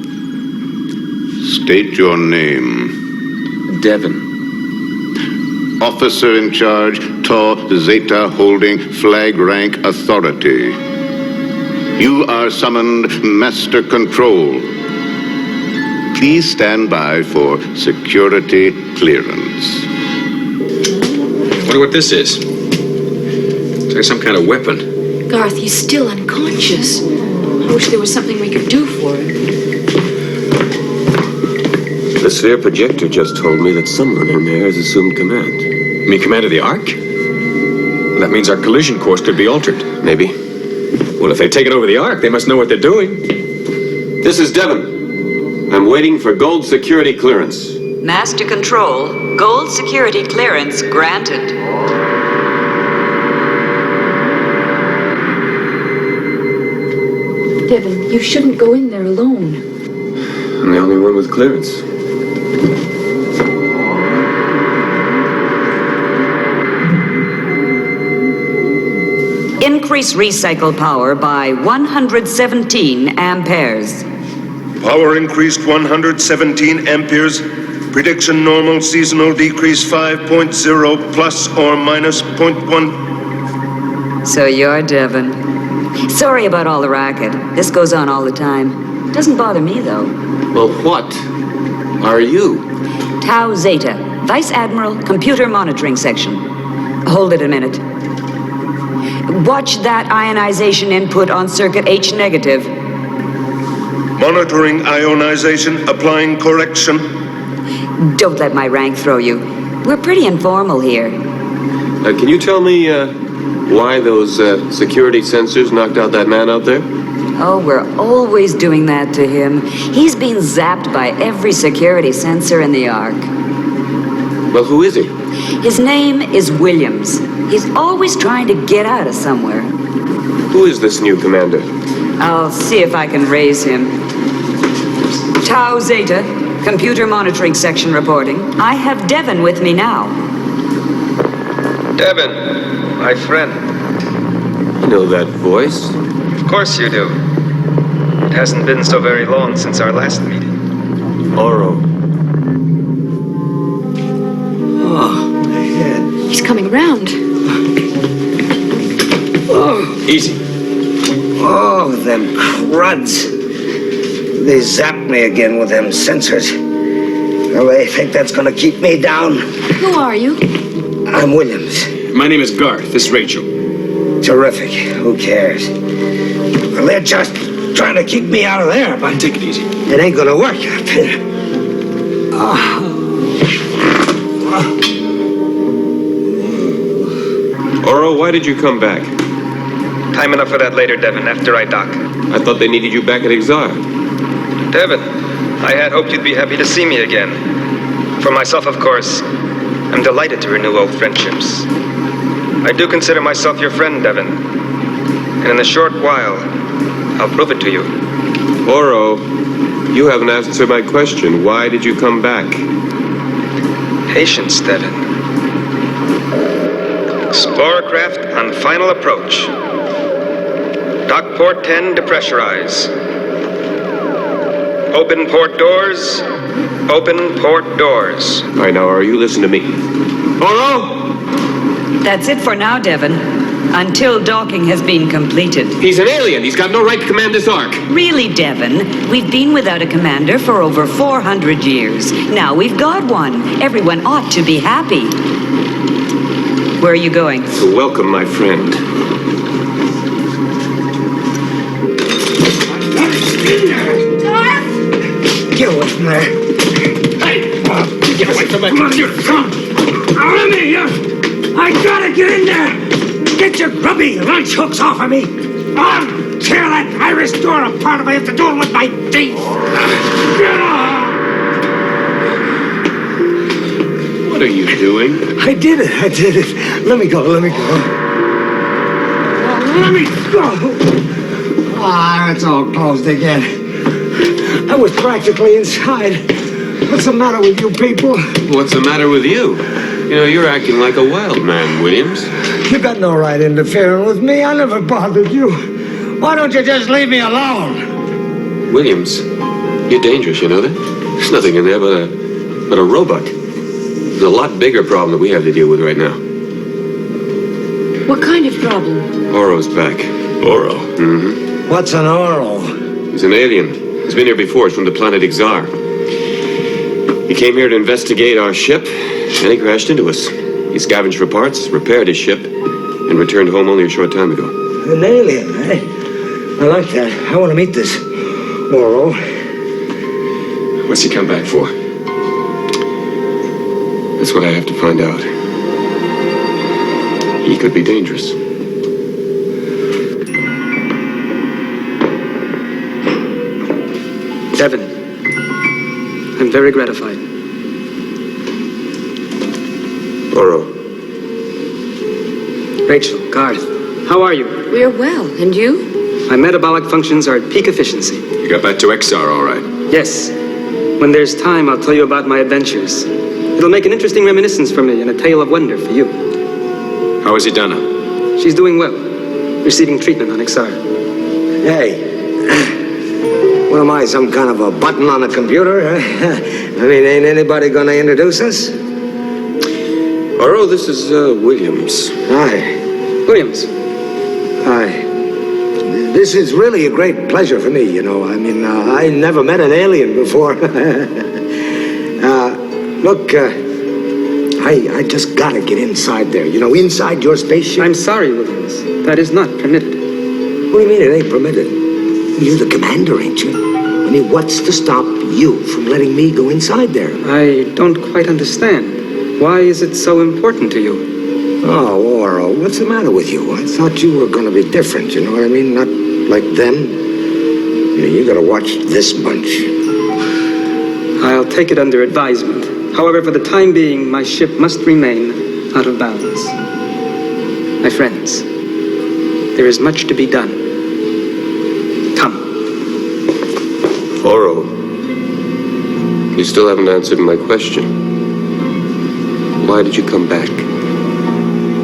State your name. Devon. Officer in charge, Tau Zeta holding flag rank authority. You are summoned Master Control. Please stand by for security clearance. Wonder what this is. It's like some kind of weapon. Garth, he's still unconscious. I wish there was something we could do for him. The sphere projector just told me that someone in there has assumed command. You mean command of the Ark? Well, that means our collision course could be altered. Maybe. Well, if they've taken over the Ark, they must know what they're doing. This is Devon. I'm waiting for gold security clearance. Master Control. Gold security clearance granted. Devon, you shouldn't go in there alone. I'm the only one with clearance. increase recycle power by 117 amperes. Power increased 117 amperes. Prediction normal seasonal decrease 5.0 plus or minus 0.1. So you're Devin. Sorry about all the racket. This goes on all the time. Doesn't bother me, though. Well, what are you? Tau Zeta, Vice Admiral, Computer Monitoring Section. Hold it a minute. Watch that ionization input on circuit H negative. Monitoring ionization, applying correction. Don't let my rank throw you. We're pretty informal here. Can you tell me why those security sensors knocked out that man out there? Oh, we're always doing that to him. He's been zapped by every security sensor in the Ark. Well, who is he? His name is Williams. He's always trying to get out of somewhere. Who is this new commander? I'll see if I can raise him. Tau Zeta, Computer Monitoring Section reporting. I have Devin with me now. Devin, my friend. You know that voice? Of course you do. It hasn't been so very long since our last meeting. Oro. Oh, my head. He's coming around. Oh. Easy. Oh, them cruds. They zapped me again with them sensors. Well, they think that's gonna keep me down. Who are you? I'm Williams. My name is Garth. This is Rachel. Terrific. Who cares? Well, they're just trying to keep me out of there, but take it easy. It ain't gonna work out there. Oro, why did you come back? Time enough for that later, Devin, after I dock. I thought they needed you back at Exar. Devin, I had hoped you'd be happy to see me again. For myself, of course, I'm delighted to renew old friendships. I do consider myself your friend, Devin. And in a short while, I'll prove it to you. Oro, you haven't answered my question. Why did you come back? Patience, Devin. Explorercraft on final approach. Dock port 10, depressurize. Open port doors. Open port doors. All right, now, Oro, you listen to me. Oro! That's it for now, Devin. Until docking has been completed. He's an alien. He's got no right to command this Ark. Really, Devin? We've been without a commander for over 400 years. Now we've got one. Everyone ought to be happy. Where are you going? To welcome my friend. Get away from there. Hey! Get away from that computer! Come on! Let me! I gotta get in there! Get your grubby lunch hooks off of me! I'll tear that iris door apart if I have to do it with my teeth! Get off! What are you doing? I did it. Let me go. Let me go! Ah, it's all closed again. I was practically inside. What's the matter with you people? What's the matter with you? You know, you're acting like a wild man, Williams. You got no right interfering with me. I never bothered you. Why don't you just leave me alone? Williams, you're dangerous, you know that? There's nothing in there but a robot. There's a lot bigger problem that we have to deal with right now. What kind of problem? Oro's back. Oro? Mm-hmm. What's an Oro? He's an alien. He's been here before. He's from the planet Exar. He came here to investigate our ship, and he crashed into us. He scavenged for parts, repaired his ship, and returned home only a short time ago. An alien, eh? I like that. I want to meet this Oro. What's he come back for? That's what I have to find out. He could be dangerous. Devin, I'm very gratified. Oro. Rachel, Garth, how are you? We're well, and you? My metabolic functions are at peak efficiency. You got back to Exar, all right? Yes. When there's time, I'll tell you about my adventures. It'll make an interesting reminiscence for me and a tale of wonder for you. How is Idana? She's doing well. receiving treatment on XR. Hey, what am I, some kind of a button on a computer? I mean, ain't anybody gonna introduce us? Oro, this is Williams. Hi. Williams. Hi. This is really a great pleasure for me, you know. I mean, I never met an alien before. Look, I just gotta get inside there, you know, inside your spaceship. I'm sorry, Williams. That is not permitted. What do you mean it ain't permitted? You're the commander, ain't you? I mean, what's to stop you from letting me go inside there? I don't quite understand. Why is it so important to you? Oh, Oro, what's the matter with you? I thought you were gonna be different, you know what I mean? Not like them. You gotta watch this bunch. I'll take it under advisement. However, for the time being, my ship must remain out of bounds. My friends, there is much to be done. Come. Oro, you still haven't answered my question. Why did you come back?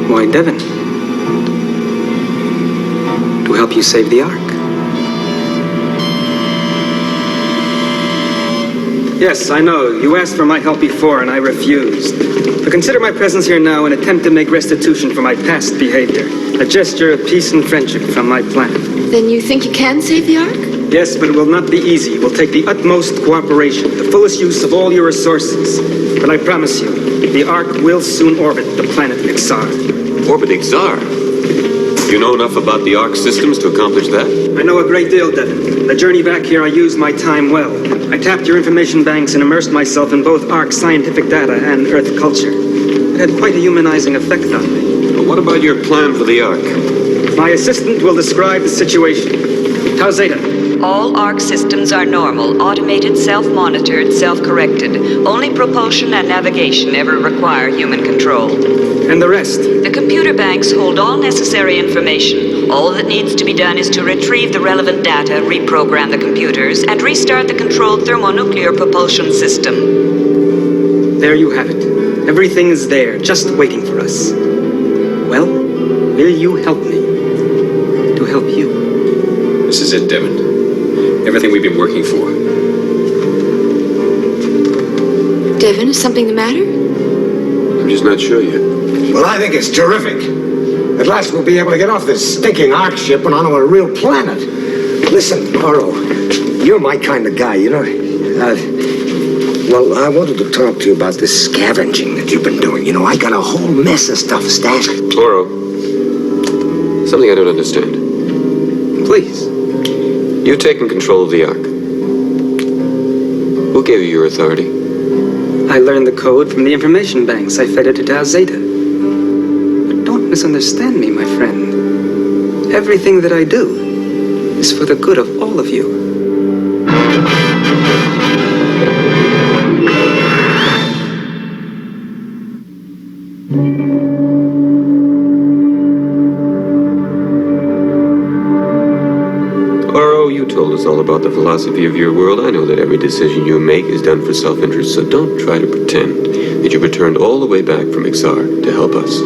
Why, Devin? To help you save the Ark. Yes, I know. You asked for my help before, and I refused. But consider my presence here now an attempt to make restitution for my past behavior. A gesture of peace and friendship from my planet. Then you think you can save the Ark? Yes, but it will not be easy. It will take the utmost cooperation, the fullest use of all your resources. But I promise you, the Ark will soon orbit the planet Ixar. Orbit Ixar? You know enough about the Ark systems to accomplish that? I know a great deal, Devin. The journey back here, I used my time well. I tapped your information banks and immersed myself in both Ark scientific data and Earth culture. It had quite a humanizing effect on me. But what about your plan for the Ark? My assistant will describe the situation. Tau Zeta. All ARC systems are normal, automated, self-monitored, self-corrected. Only propulsion and navigation ever require human control. And the rest? The computer banks hold all necessary information. All that needs to be done is to retrieve the relevant data, reprogram the computers, and restart the controlled thermonuclear propulsion system. There you have it. Everything is there, just waiting for us. Well, will you help me to help you? This is it, Devin. Everything we've been working for. Devin, is something the matter? I'm just not sure yet. Well, I think it's terrific. At last we'll be able to get off this stinking Ark ship and onto a real planet. Listen, Oro, you're my kind of guy, you know. Well, I wanted to talk to you about this scavenging that you've been doing. You know, I got a whole mess of stuff stashed. Oro, something I don't understand. Please. You've taken control of the Ark. Who gave you your authority? I learned the code from the information banks I fed it to Tau Zeta. But don't misunderstand me, my friend. Everything that I do is for the good of all of you. You told us all about the philosophy of your world. I know that every decision you make is done for self-interest, so don't try to pretend that you've returned all the way back from Ixar to help us.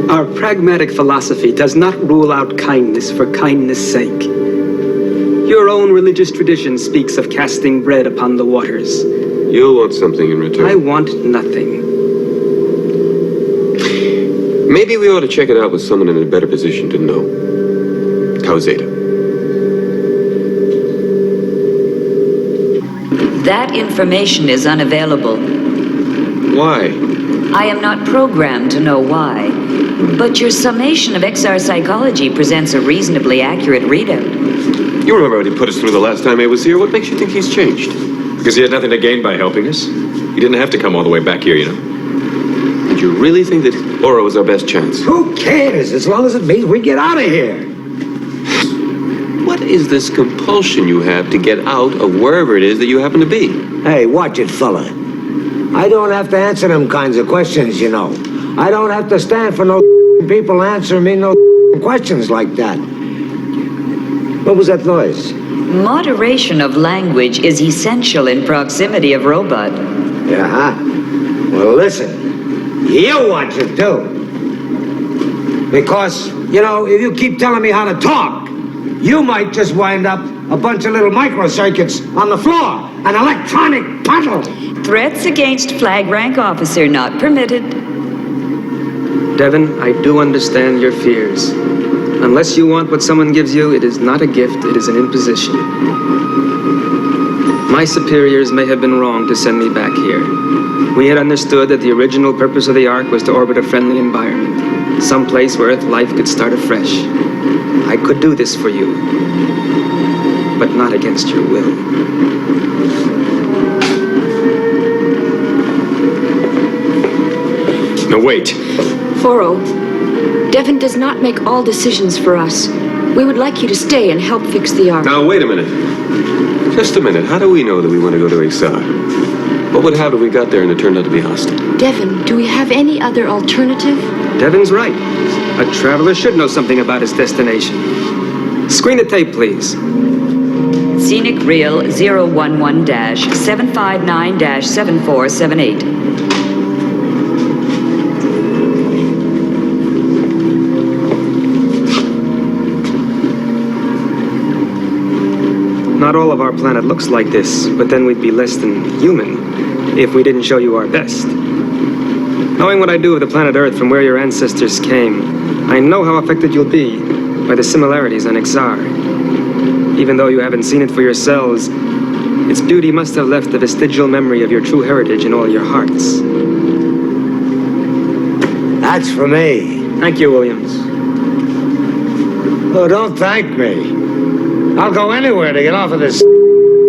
Our pragmatic philosophy does not rule out kindness for kindness' sake. Your own religious tradition speaks of casting bread upon the waters. You'll want something in return. I want nothing. Maybe we ought to check it out with someone in a better position to know. Tau Zeta. That information is unavailable. Why? I am not programmed to know why, but your summation of XR psychology presents a reasonably accurate readout. You remember what he put us through the last time he was here? What makes you think he's changed? Because he had nothing to gain by helping us. He didn't have to come all the way back here, you know. Did you really think that Oro was our best chance? Who cares, as long as it means we get out of here? What is this compulsion you have to get out of wherever it is that you happen to be? Hey, watch it, fella. I don't have to answer them kinds of questions, you know. I don't have to stand for no people answering me no questions like that. What was that noise? Moderation of language is essential in proximity of robot. Yeah, huh? Well, listen. You watch it, too. Because, you know, if you keep telling me how to talk, you might just wind up a bunch of little microcircuits on the floor, an electronic puddle. Threats against flag rank officer not permitted. Devin, I do understand your fears. Unless you want what someone gives you, it is not a gift, it is an imposition. My superiors may have been wrong to send me back here. We had understood that the original purpose of the Ark was to orbit a friendly environment, someplace where Earth life could start afresh. I could do this for you, but not against your will. No, wait. Foro, Devin does not make all decisions for us. We would like you to stay and help fix the Ark. Now, wait a minute. Just a minute. How do we know that we want to go to Ixar? What would happen if we got there and it turned out to be hostile? Devin, do we have any other alternative? Devin's right. A traveler should know something about his destination. Screen the tape, please. Scenic Reel 011-759-7478. Not all of our planet looks like this, but then we'd be less than human if we didn't show you our best. Knowing what I do with the planet Earth from where your ancestors came, I know how affected you'll be by the similarities on Ixar. Even though you haven't seen it for yourselves, its beauty must have left a vestigial memory of your true heritage in all your hearts. That's for me. Thank you, Williams. Oh, don't thank me. I'll go anywhere to get off of this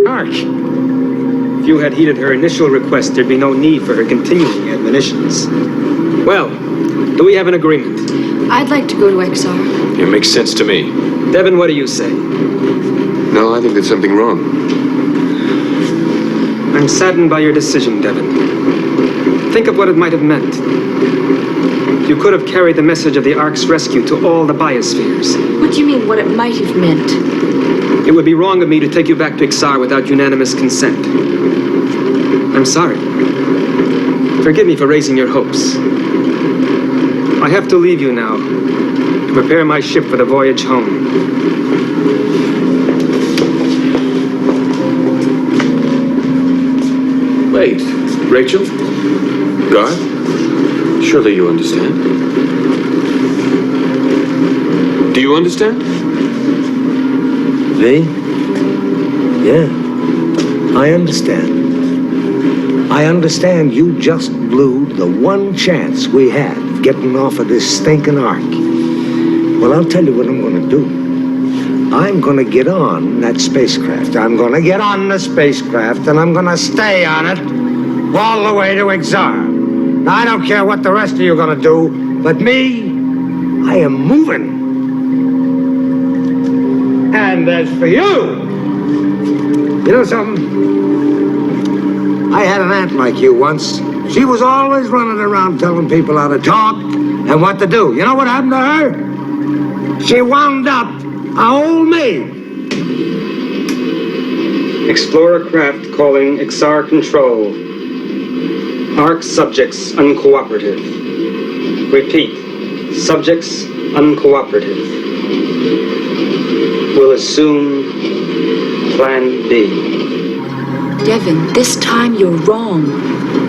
Ark. If you had heeded her initial request, there'd be no need for her continuing admonitions. Well, do we have an agreement? I'd like to go to Exar. It makes sense to me. Devin, what do you say? No, I think there's something wrong. I'm saddened by your decision, Devin. Think of what it might have meant. You could have carried the message of the Ark's rescue to all the biospheres. What do you mean, what it might have meant? It would be wrong of me to take you back to Ixar without unanimous consent. I'm sorry. Forgive me for raising your hopes. I have to leave you now to prepare my ship for the voyage home. Wait, Rachel? Garth? Surely you understand. Do you understand? Me? Yeah, I understand. I understand you just blew the one chance we had of getting off of this stinking Ark. Well, I'll tell you what I'm going to do. I'm going to get on that spacecraft. I'm going to get on the spacecraft, and I'm going to stay on it all the way to Ixar. Now, I don't care what the rest of you are going to do, but me, I am moving. And as for you, you know something? I had an aunt like you once. She was always running around telling people how to talk and what to do. You know what happened to her? She wound up a old maid. Explorer craft calling Ixar Control. Ark subjects uncooperative. Repeat, subjects uncooperative. Will assume Plan B. Devin, this time you're wrong.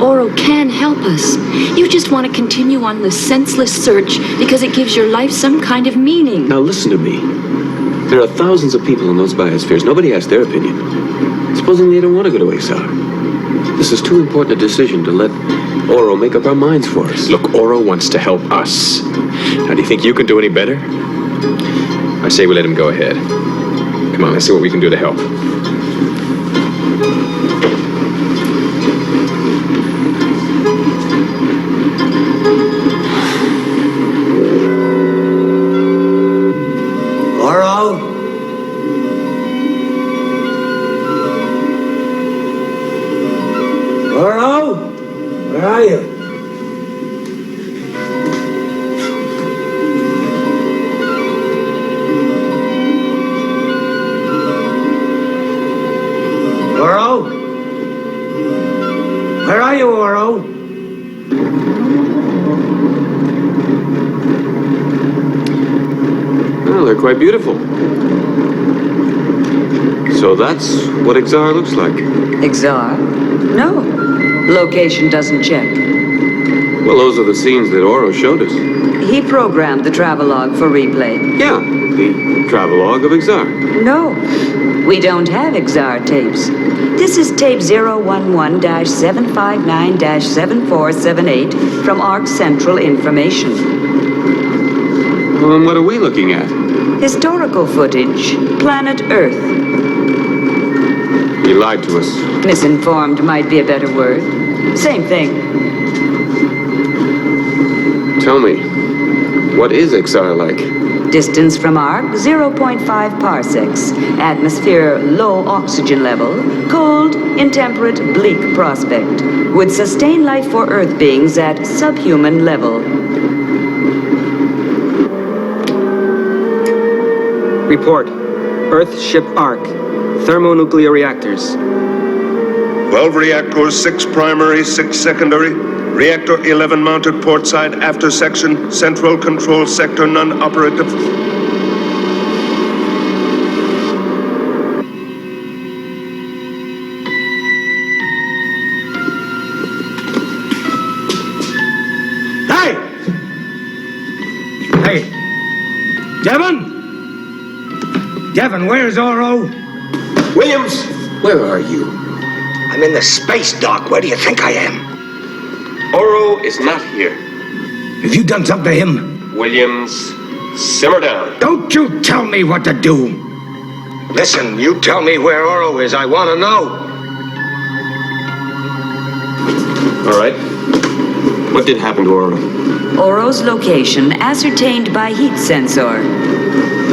Oro can help us. You just want to continue on this senseless search because it gives your life some kind of meaning. Now listen to me. There are thousands of people in those biospheres. Nobody has their opinion. Supposing they don't want to go to Ixar. This is too important a decision to let Oro make up our minds for us. Look, Oro wants to help us. Now, do you think you can do any better? I say we let him go ahead. Come on, let's see what we can do to help. Oro? Oro? Where are you? quite beautiful. So that's what Exar looks like. Exar? No. Location doesn't check. Well, those are the scenes that Oro showed us. He programmed the travelogue for replay. Yeah, the travelogue of Exar. No, we don't have Exar tapes. This is tape 011-759-7478 from ARC Central Information. Well, and what are we looking at? Historical footage. Planet Earth. He lied to us. Misinformed might be a better word. Same thing. Tell me, what is Exar like? Distance from Arc, 0.5 parsecs. Atmosphere, low oxygen level. Cold, intemperate, bleak prospect. Would sustain life for Earth beings at subhuman level. Report. Earth ship Arc. Thermonuclear reactors. 12 reactors, 6 primary, 6 secondary. Reactor 11 mounted port side after section. Central control sector non-operative. Hey! Hey! Devon? Devon, where's Oro? Williams, where are you? I'm in the space dock. Where do you think I am? Oro is not here. Have you done something to him? Williams, simmer down. Don't you tell me what to do. Listen, you tell me where Oro is. I want to know. All right. What did happen to Oro? Oro's location ascertained by heat sensor.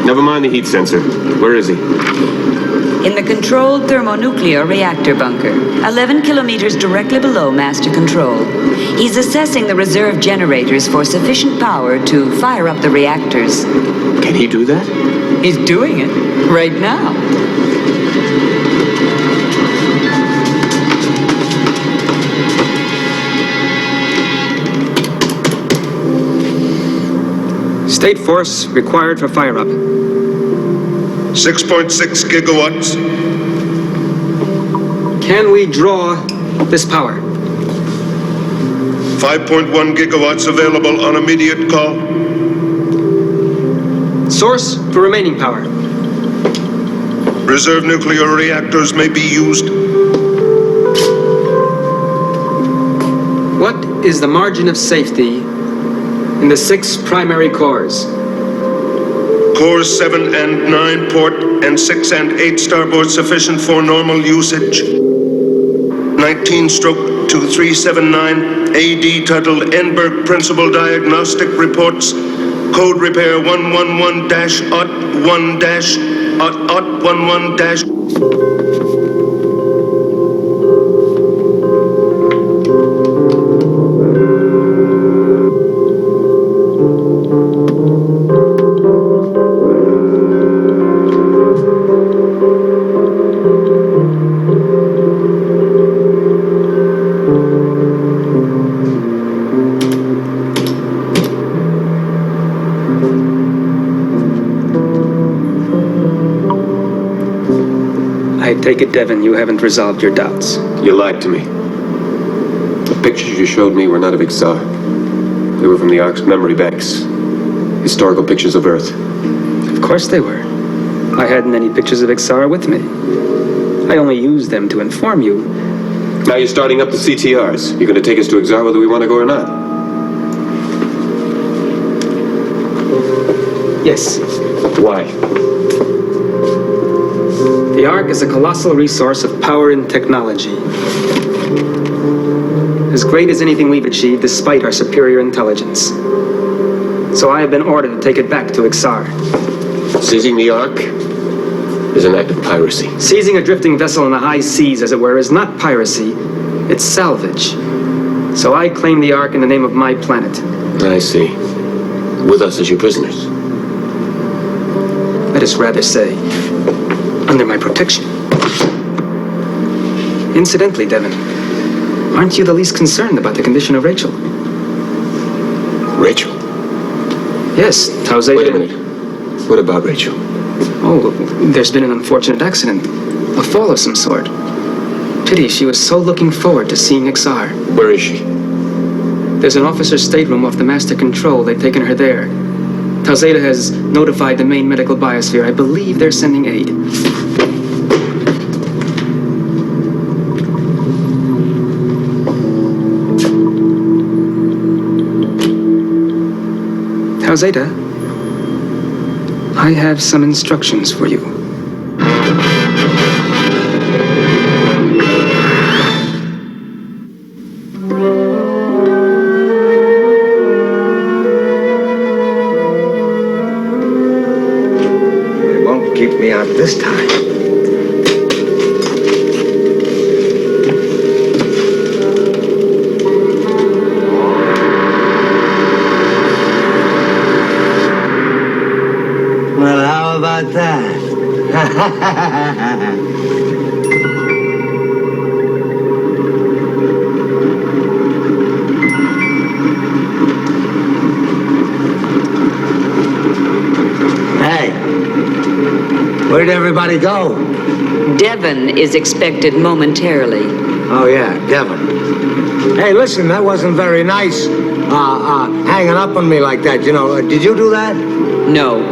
Never mind the heat sensor. Where is he? In the controlled thermonuclear reactor bunker, 11 kilometers directly below master control. He's assessing the reserve generators for sufficient power to fire up the reactors. Can he do that? He's doing it right now. State force required for fire-up. 6.6 gigawatts. Can we draw this power? 5.1 gigawatts available on immediate call. Source for remaining power. Reserve nuclear reactors may be used. What is the margin of safety in the 6 primary cores? Cores 7 and 9 port and 6 and 8 starboard sufficient for normal usage. 19/2379 AD titled Enberg Principal Diagnostic Reports. Code repair 111-1-11-. I take it, Devon, you haven't resolved your doubts. You lied to me. The pictures you showed me were not of Exar. They were from the Ark's memory banks. Historical pictures of Earth. Of course they were. I hadn't any pictures of Exar with me. I only used them to inform you. Now you're starting up the CTRs. You're going to take us to Exar whether we want to go or not. Yes. Why? The Ark is a colossal resource of power and technology. As great as anything we've achieved despite our superior intelligence. So I have been ordered to take it back to Exar. Seizing the Ark is an act of piracy. Seizing a drifting vessel in the high seas, as it were, is not piracy. It's salvage. So I claim the Ark in the name of my planet. I see. With us as your prisoners. Let us rather say, under my protection. Incidentally, Devon, aren't you the least concerned about the condition of Rachel? Rachel? Yes, how's Wait a Adrian? minute. What about Rachel? Oh, there's been an unfortunate accident. A fall of some sort. Pity, she was so looking forward to seeing Ixar. Where is she? There's an officer's stateroom off the master control. They've taken her there. Talzeda has notified the main medical biosphere. I believe they're sending aid. Talzeda, I have some instructions for you. Keep me out this time. Well, how about that? Where'd everybody go? Devon is expected momentarily. Oh, yeah, Devon. Hey, listen, that wasn't very nice, hanging up on me like that, you know. Did you do that? No.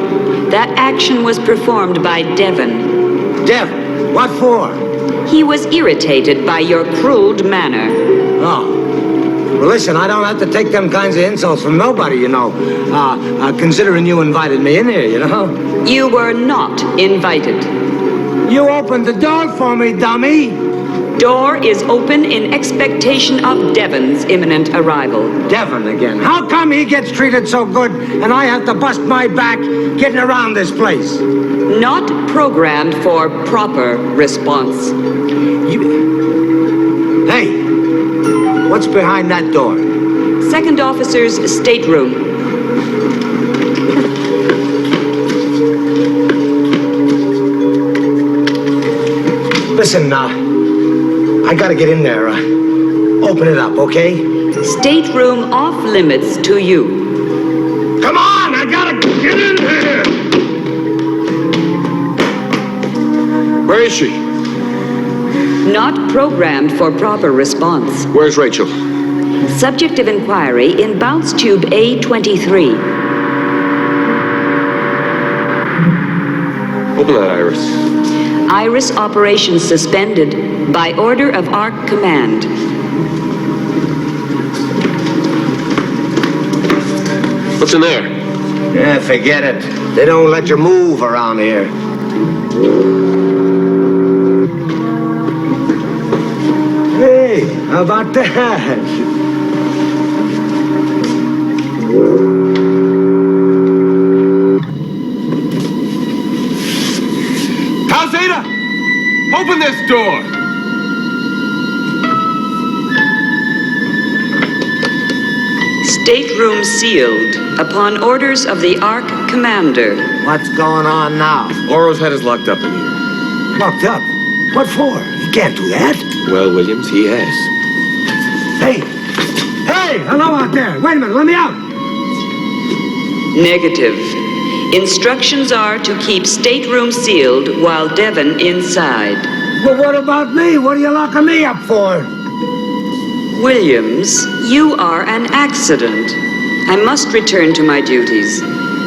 That action was performed by Devon. Devon? What for? He was irritated by your crude manner. Oh. Well, listen, I don't have to take them kinds of insults from nobody, you know. Considering you invited me in here, you know. You were not invited. You opened the door for me, dummy. Door is open in expectation of Devon's imminent arrival. Devon again. How come he gets treated so good and I have to bust my back getting around this place? Not programmed for proper response. Hey, what's behind that door? Second officer's stateroom. Listen, I gotta get in there. Open it up, okay? Stateroom off limits to you. Come on, I gotta get in there! Where is she? Not programmed for proper response. Where's Rachel? Subject of inquiry in bounce tube A23. Open that, Iris. Iris operations suspended by order of ARC Command. What's in there? Yeah, forget it. They don't let you move around here. Hey, how about that? Talzeda! Open this door! Stateroom sealed upon orders of the ARC Commander. What's going on now? Oro's head is locked up in here. Locked up? What for? You can't do that. Well, Williams, he has. Hey! Hey! Hello out there! Wait a minute, let me out! Negative. Instructions are to keep stateroom sealed while Devon inside. Well, what about me? What are you locking me up for? Williams, you are an accident. I must return to my duties.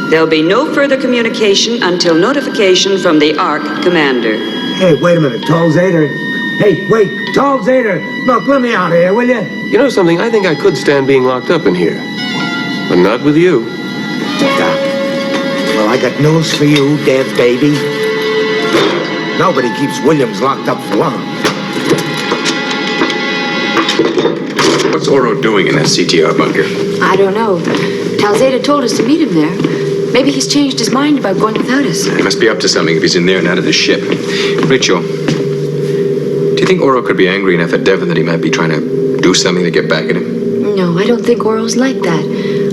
There'll be no further communication until notification from the ARC Commander. Hey, wait a minute, Talzeda. Hey, wait, Talzeda. Look, let me out of here, will you? You know something? I think I could stand being locked up in here. But not with you. Doc, well, I got news for you, dead baby. Nobody keeps Williams locked up for long. What's Oro doing in that CTR bunker? I don't know. Talzeda told us to meet him there. Maybe he's changed his mind about going without us. He must be up to something if he's in there and out of the ship. Rachel, do you think Oro could be angry enough at Devon that he might be trying to do something to get back at him? No, I don't think Oro's like that.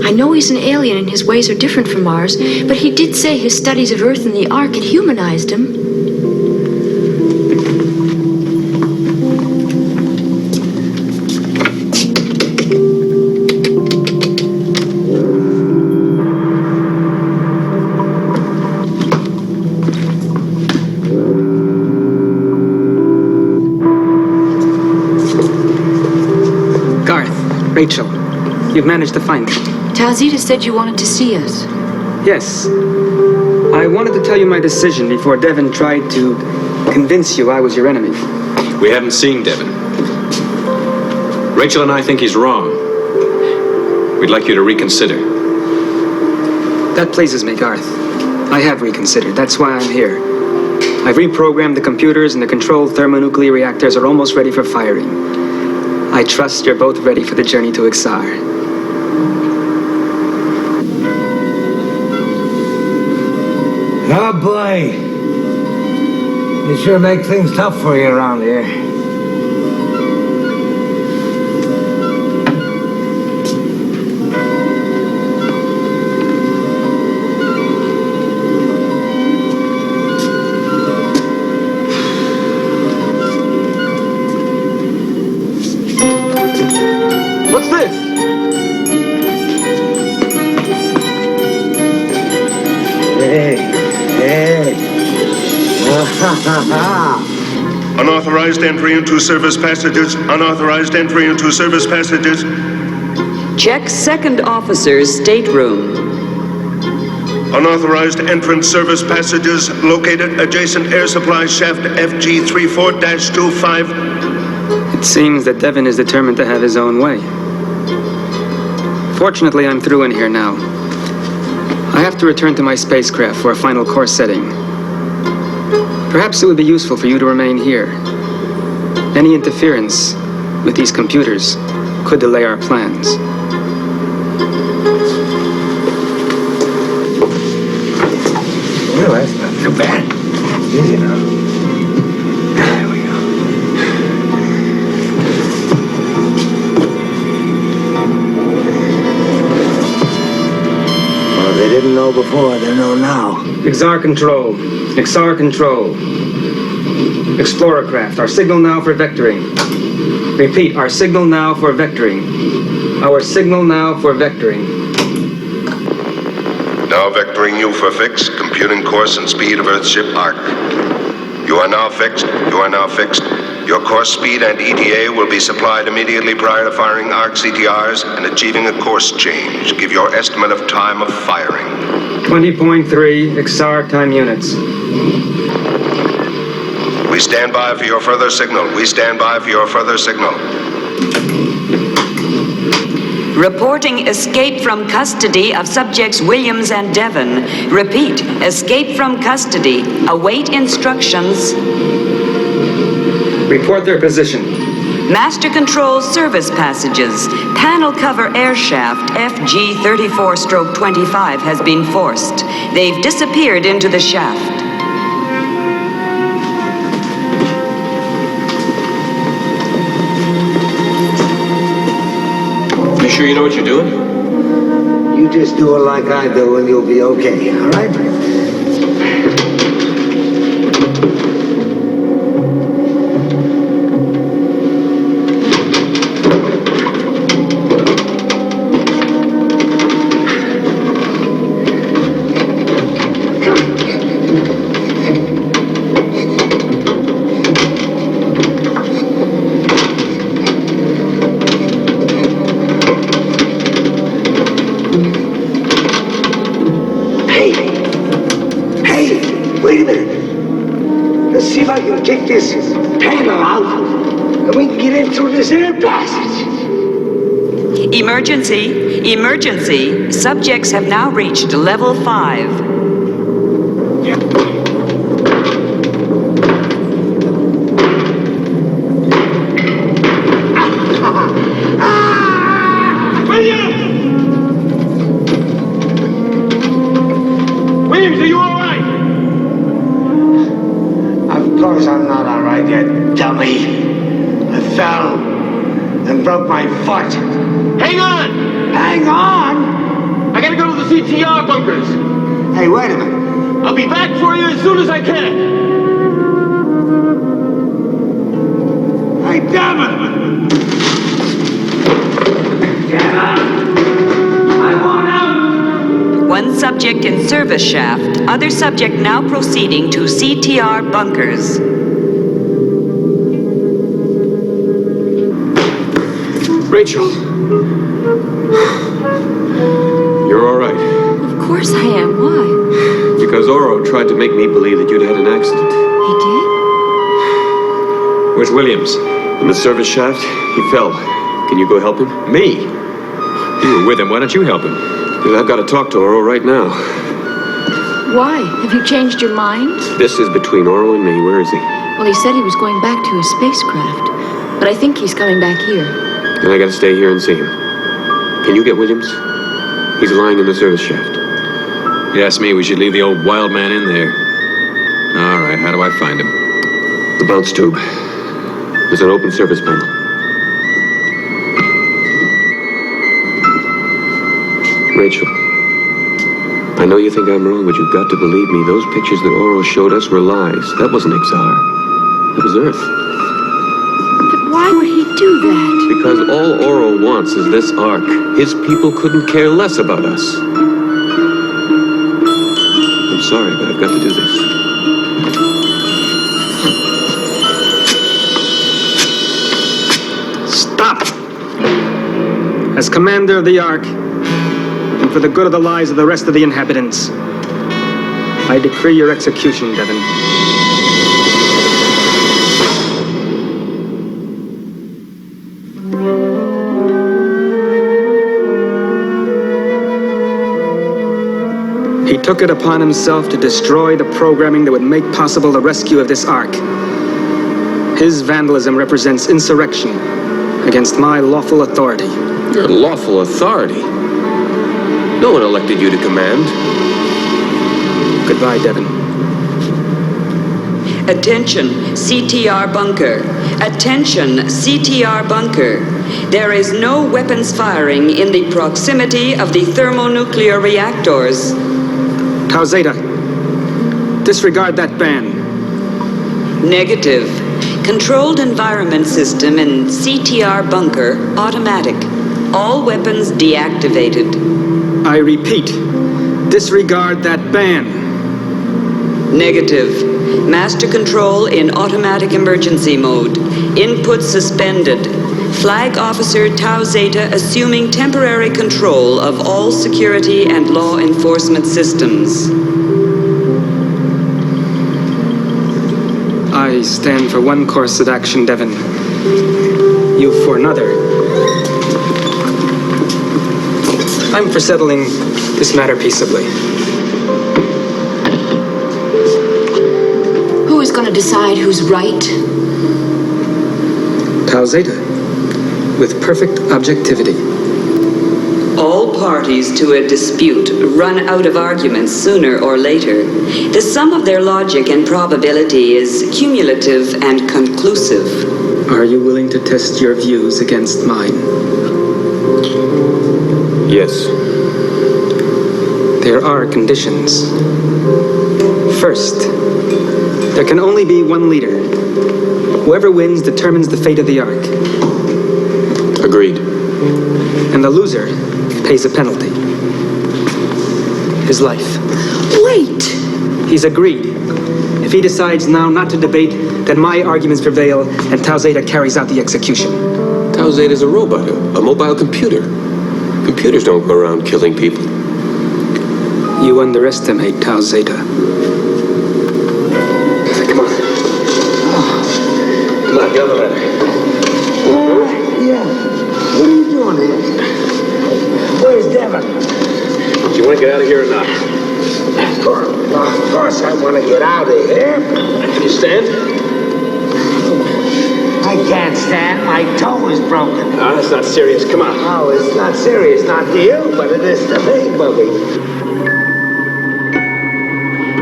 I know he's an alien and his ways are different from ours, but he did say his studies of Earth and the Ark had humanized him. You've managed to find it. Talzita said you wanted to see us. Yes. I wanted to tell you my decision before Devin tried to convince you I was your enemy. We haven't seen Devin. Rachel and I think he's wrong. We'd like you to reconsider. That pleases me, Garth. I have reconsidered. That's why I'm here. I've reprogrammed the computers and the controlled thermonuclear reactors are almost ready for firing. I trust you're both ready for the journey to Ixar. Oh boy. They sure make things tough for you around here. What's this? Unauthorized entry into service passages. Unauthorized entry into service passages. Check second officer's stateroom. Unauthorized entrance service passages located adjacent air supply shaft FG34-25. It seems that Devin is determined to have his own way. Fortunately, I'm through in here now. I have to return to my spacecraft for a final course setting. Perhaps it would be useful for you to remain here. Any interference with these computers could delay our plans. Well, that's not too bad. You know. There we go. Well, they didn't know before, they know now. Ixar control. Ixar control. Explorer craft, our signal now for vectoring. Repeat, our signal now for vectoring. Our signal now for vectoring. Now vectoring you for fix, computing course and speed of Earthship Arc. You are now fixed. You are now fixed. Your course speed and ETA will be supplied immediately prior to firing Arc CTRs and achieving a course change. Give your estimate of time of firing. 20.3 Ixar time units. We stand by for your further signal. We stand by for your further signal. Reporting escape from custody of subjects Williams and Devon. Repeat, escape from custody. Await instructions. Report their position. Master control service passages. Panel cover air shaft FG34-25 has been forced. They've disappeared into the shaft. You sure you know what you're doing? You just do it like I do and you'll be okay, all right? Wait a minute. Let's see if I can take this panel out and we can get in through this air passage. Emergency! Emergency! Subjects have now reached level 5. Williams, are you all right? Of course I'm not all right yet, dummy. I fell and broke my foot. Hang on! Hang on? I gotta go to the CTR bunkers. Hey, wait a minute. I'll be back for you as soon as I can. Hey, damn it! One subject in service shaft. Other subject now proceeding to CTR bunkers. Rachel. course I am. Why? Because Oro tried to make me believe that you'd had an accident. He did? Where's Williams? In the service shaft, he fell. Can you go help him? Me? You were with him. Why don't you help him? Because I've got to talk to Oro right now. Why? Have you changed your mind? This is between Oro and me. Where is he? Well, he said he was going back to his spacecraft. But I think he's coming back here. Then I got to stay here and see him. Can you get Williams? He's lying in the service shaft. You ask me, we should leave the old wild man in there. All right, how do I find him? The bounce tube. There's an open service panel. Rachel, I know you think I'm wrong, but you've got to believe me. Those pictures that Oro showed us were lies. That wasn't Exar. That was Earth. But why would he do that? Because all Oro wants is this Ark. His people couldn't care less about us. I'm sorry, but I've got to do this. Stop! As commander of the Ark, and for the good of the lives of the rest of the inhabitants, I decree your execution, Devon. He took it upon himself to destroy the programming that would make possible the rescue of this Ark. His vandalism represents insurrection against my lawful authority. Your lawful authority? No one elected you to command. Goodbye, Devon. Attention, CTR bunker. Attention, CTR bunker. There is no weapons firing in the proximity of the thermonuclear reactors. Tau Zeta, disregard that ban. Negative. Controlled environment system in CTR bunker automatic. All weapons deactivated. I repeat, disregard that ban. Negative. Master control in automatic emergency mode. Input suspended. Flag Officer Tau Zeta assuming temporary control of all security and law enforcement systems. I stand for one course of action, Devon. You for another. I'm for settling this matter peaceably. Who is going to decide who's right? Tau Zeta, with perfect objectivity. All parties to a dispute run out of arguments sooner or later. The sum of their logic and probability is cumulative and conclusive. Are you willing to test your views against mine? Yes. There are conditions. First, there can only be one leader. Whoever wins determines the fate of the Ark. Agreed. And the loser pays a penalty. His life. Wait! He's agreed. If he decides now not to debate, then my arguments prevail and Tau Zeta carries out the execution. Tau Zeta's a robot, a mobile computer. Computers don't go around killing people. You underestimate Tau Zeta. Come on. Come on, get on the ladder. Yeah. What are you doing here? Where's Devon? Do you want to get out of here or not? Of course I want to get out of here. Can you stand? I can't stand. My toe is broken. No, that's not serious. Come on. Oh, it's not serious. Not to you, but it is to me, Boogie.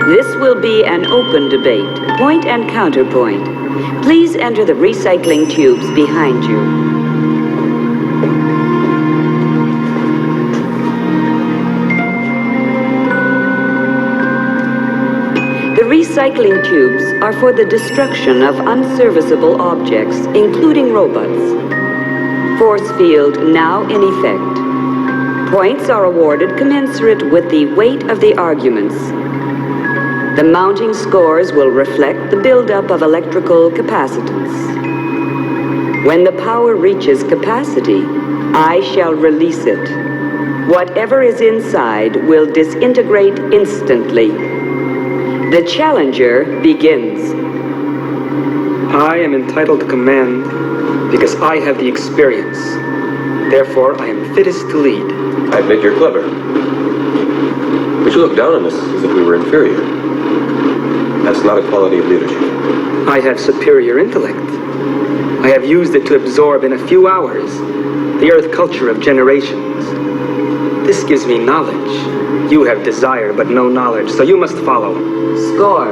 This will be an open debate, point and counterpoint. Please enter the recycling tubes behind you. The recycling tubes are for the destruction of unserviceable objects, including robots. Force field now in effect. Points are awarded commensurate with the weight of the arguments. The mounting scores will reflect the buildup of electrical capacitance. When the power reaches capacity, I shall release it. Whatever is inside will disintegrate instantly. The Challenger begins. I am entitled to command because I have the experience. Therefore, I am fittest to lead. I admit you're clever. But you look down on us as if we were inferior. That's not a quality of leadership. I have superior intellect. I have used it to absorb in a few hours the Earth culture of generations. This gives me knowledge. You have desire but no knowledge, so you must follow. Score,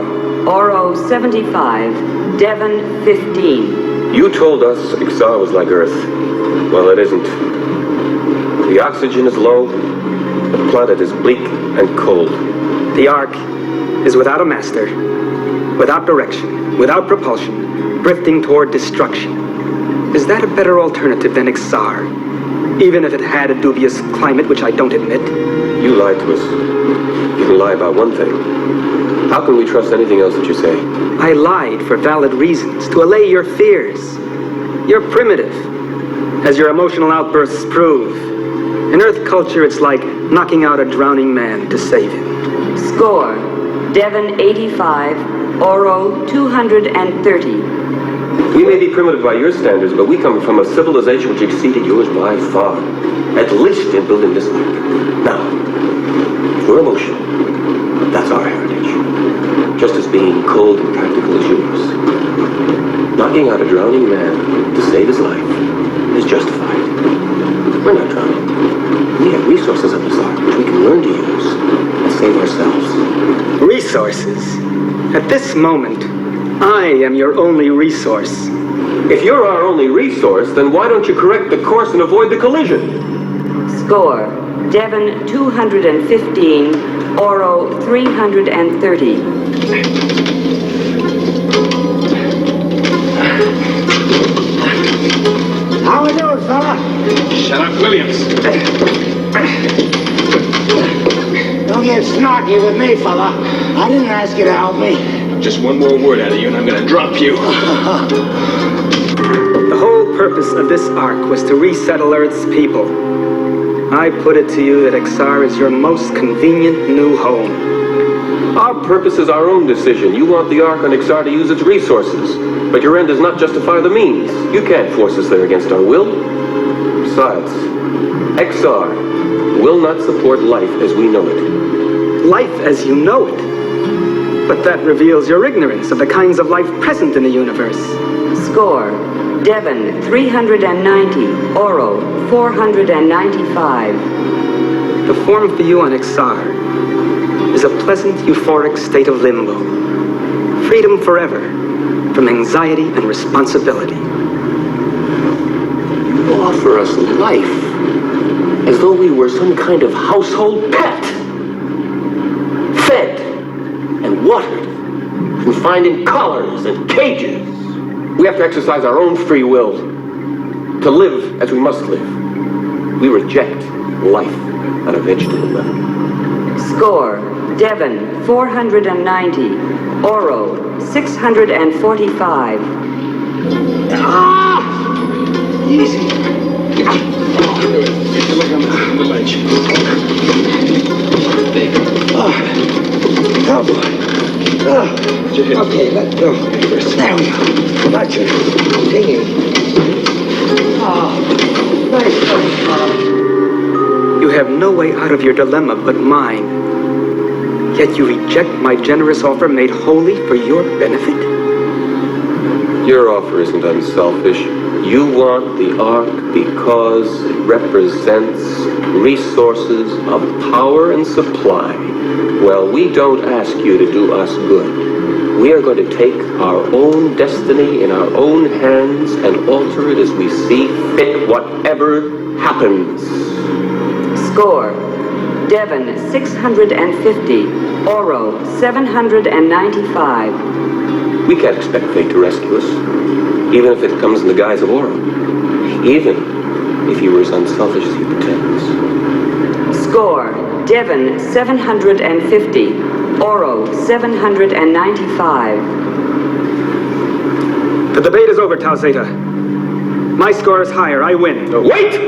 Oro 75, Devon 15. You told us Ixar was like Earth. Well, it isn't. The oxygen is low, the planet is bleak and cold. The Ark is without a master, without direction, without propulsion, drifting toward destruction. Is that a better alternative than Ixar? Even if it had a dubious climate, which I don't admit. You lied to us. You can lie about one thing. How can we trust anything else that you say? I lied for valid reasons, to allay your fears. You're primitive, as your emotional outbursts prove. In Earth culture, it's like knocking out a drowning man to save him. Score, Devon 85, Oro 230. We may be primitive by your standards, but we come from a civilization which exceeded yours by far. At least in building this ark. Now, we're emotional. That's our heritage. Just as being cold and practical is yours. Knocking out a drowning man to save his life is justified. We're not drowning. We have resources on this ark which we can learn to use and save ourselves. Resources? At this moment, I am your only resource. If you're our only resource, then why don't you correct the course and avoid the collision? Score, Devon 215, Oro 330. How we doing, fella? Shut up, Williams. Don't get snarky with me, fella. I didn't ask you to help me. Just one more word out of you and I'm gonna drop you. The whole purpose of this ark was to resettle Earth's people. I put it to you that Ixar is your most convenient new home. Our purpose is our own decision. You want the Ark on Ixar to use its resources, but your end does not justify the means. You can't force us there against our will. Besides, Ixar will not support life as we know it. Life as you know it? But that reveals your ignorance of the kinds of life present in the universe. Score, Devon 390, Oro 495. The form for you on Ixar is a pleasant, euphoric state of limbo. Freedom forever from anxiety and responsibility. You offer us life as though we were some kind of household pet. Fed and watered, confined in collars and cages. We have to exercise our own free will to live as we must live. We reject life at a vegetable level. Score, Devon 490, Oro 645. Easy. Look on the ledge. Oh, boy. Okay, let's go. There we go. Gotcha. Dinging. Oh, nice one, fella. You have no way out of your dilemma but mine. Yet you reject my generous offer made wholly for your benefit? Your offer isn't unselfish. You want the Ark because it represents resources of power and supply. Well, we don't ask you to do us good. We are going to take our own destiny in our own hands and alter it as we see fit, whatever happens. Score, Devon 650, Oro 795. We can't expect fate to rescue us, even if it comes in the guise of Oro. Even if he were as unselfish as he pretends. Score, Devon 750, Oro 795. The debate is over, Tau Zeta. My score is higher. I win. Wait!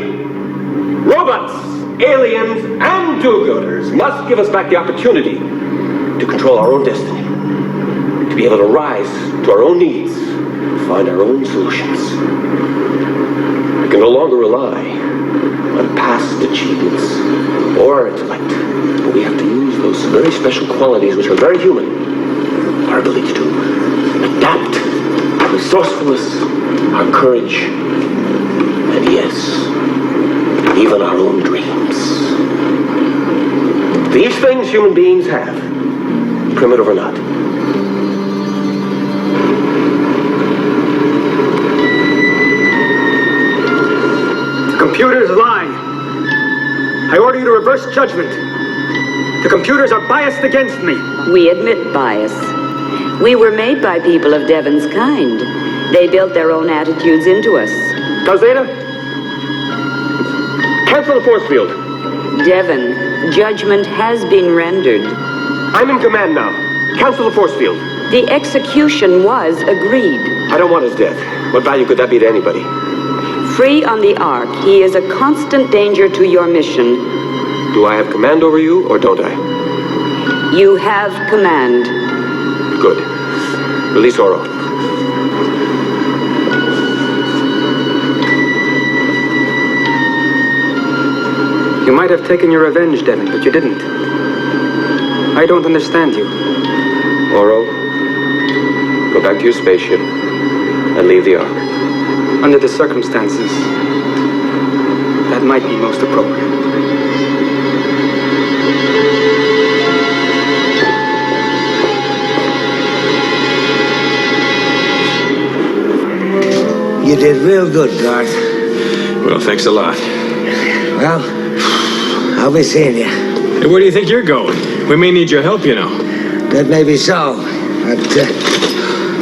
Robots! aliens and do-gooders must give us back the opportunity to control our own destiny, to be able to rise to our own needs, find our own solutions. We can no longer rely on past achievements or our intellect, but we have to use those very special qualities which are very human, our ability to adapt, our resourcefulness, our courage, and yes, even our own dreams. These things human beings have, primitive or not. The computers lie. I order you to reverse judgment. The computers are biased against me. We admit bias. We were made by people of Devon's kind. They built their own attitudes into us. Zeta, cancel the force field. Devon, judgment has been rendered. I'm in command now. Cancel the force field. The execution was agreed. I don't want his death. What value could that be to anybody? Free on the Ark, he is a constant danger to your mission. Do I have command over you, or don't I? You have command. Good. Release Oro. You might have taken your revenge, Devon, but you didn't. I don't understand you. Oro, go back to your spaceship and leave the Ark. Under the circumstances, that might be most appropriate. You did real good, Garth. Well, thanks a lot. Well, I'll be seeing you. Hey, where do you think you're going? We may need your help, you know. That may be so, but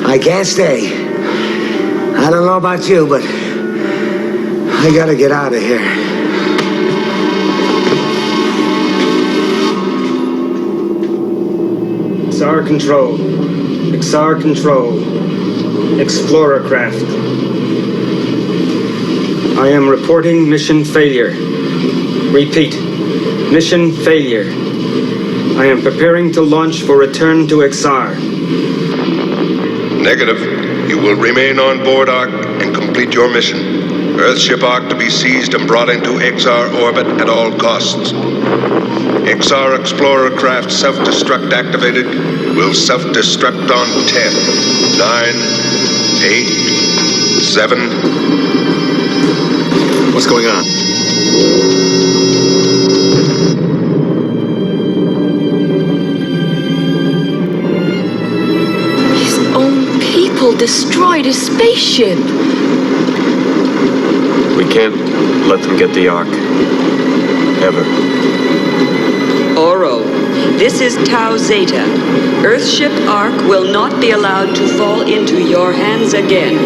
I can't stay. I don't know about you, but I gotta get out of here. XR control. XR control. Explorer craft. I am reporting mission failure. Repeat. Mission failure. I am preparing to launch for return to XR. Negative. You will remain on board Ark and complete your mission. Earthship Ark to be seized and brought into XR orbit at all costs. XR Explorer craft self-destruct activated. Will self-destruct on 10, 9, 8, 7. What's going on? His own people destroyed his spaceship. We can't let them get the Ark. Ever. Oro, this is Tau Zeta. Earthship Ark will not be allowed to fall into your hands again.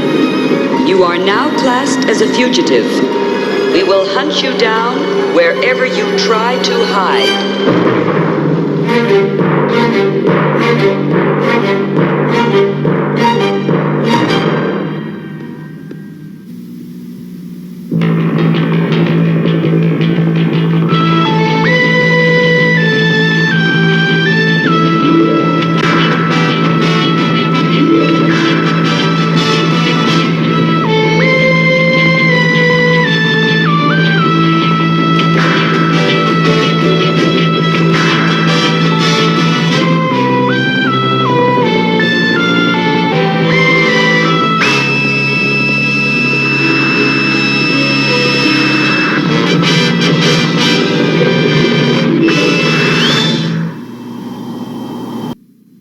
You are now classed as a fugitive. We will hunt you down wherever you try to hide.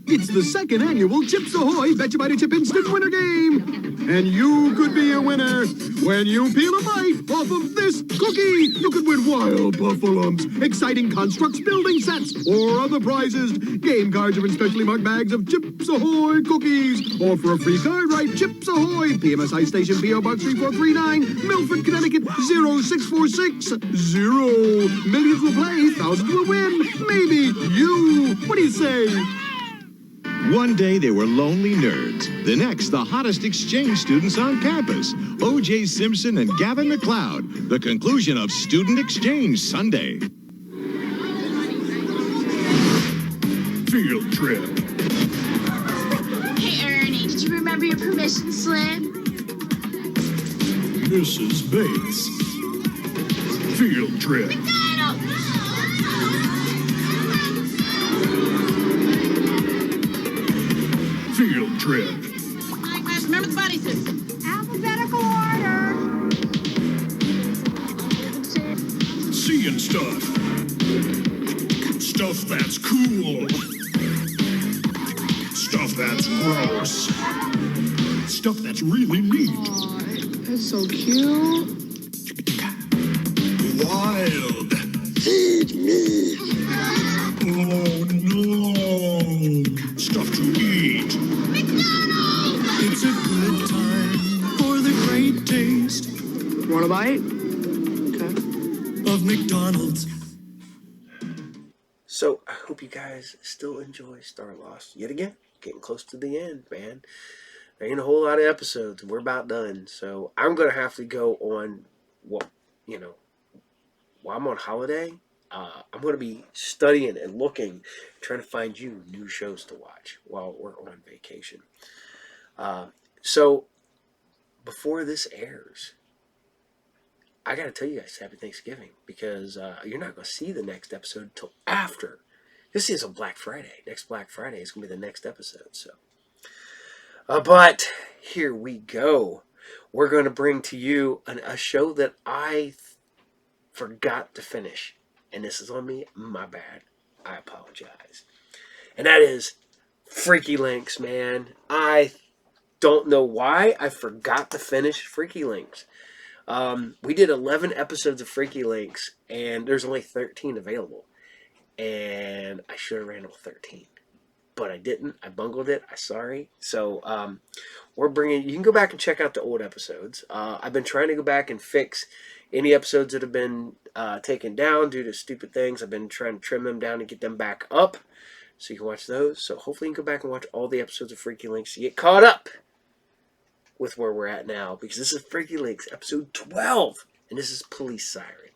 It's the second annual Chips Ahoy Bet Your Bite Chip Instant Winner Game. And you could be a winner. When you peel a bite off of this cookie, you could win wild buffalums, exciting constructs building sets, or other prizes. Game cards are in specially marked bags of Chips Ahoy cookies. Or for a free card, write Chips Ahoy, PMSI Station, P.O. Box 3439, Milford, Connecticut, 06460. Millions will play, thousands will win. Maybe you. What do you say? One day they were lonely nerds. The next, the hottest exchange students on campus. O.J. Simpson and Gavin McLeod. The conclusion of Student Exchange Sunday. Field trip. Hey, Ernie, did you remember your permission slip? Mrs. Bates. Field trip. Field trip. Hi, class. Remember the buddy system. Alphabetical order. Seeing stuff. Stuff that's cool. Stuff that's gross. Stuff that's really neat. That's so cute. Wild. Feed me. Oh no. Stuff to eat. McDonald's! It's a good time for the great taste. Want a bite? Okay. Of McDonald's. So, I hope you guys still enjoy StarLost. Yet again, getting close to the end, man. There ain't a whole lot of episodes. We're about done. So, I'm going to have to go on, while I'm on holiday, I'm going to be studying and looking, trying to find you new shows to watch while we're on vacation. So, before this airs, I got to tell you guys Happy Thanksgiving, because you're not going to see the next episode until after. This is on Black Friday. Next Black Friday is going to be the next episode. So, but here we go. We're going to bring to you a show that I forgot to finish. And this is on me. My bad. I apologize. And that is Freaky Links, man. I don't know why I forgot to finish Freaky Links. We did 11 episodes of Freaky Links, and there's only 13 available. And I should have ran all 13. But I didn't. I bungled it. I'm sorry. So, we're bringing... You can go back and check out the old episodes. I've been trying to go back and fix any episodes that have been taken down due to stupid things. I've been trying to trim them down and get them back up so you can watch those. So, hopefully you can go back and watch all the episodes of Freaky Links to get caught up with where we're at now, because this is Freaky Links episode 12, and this is Police Siren.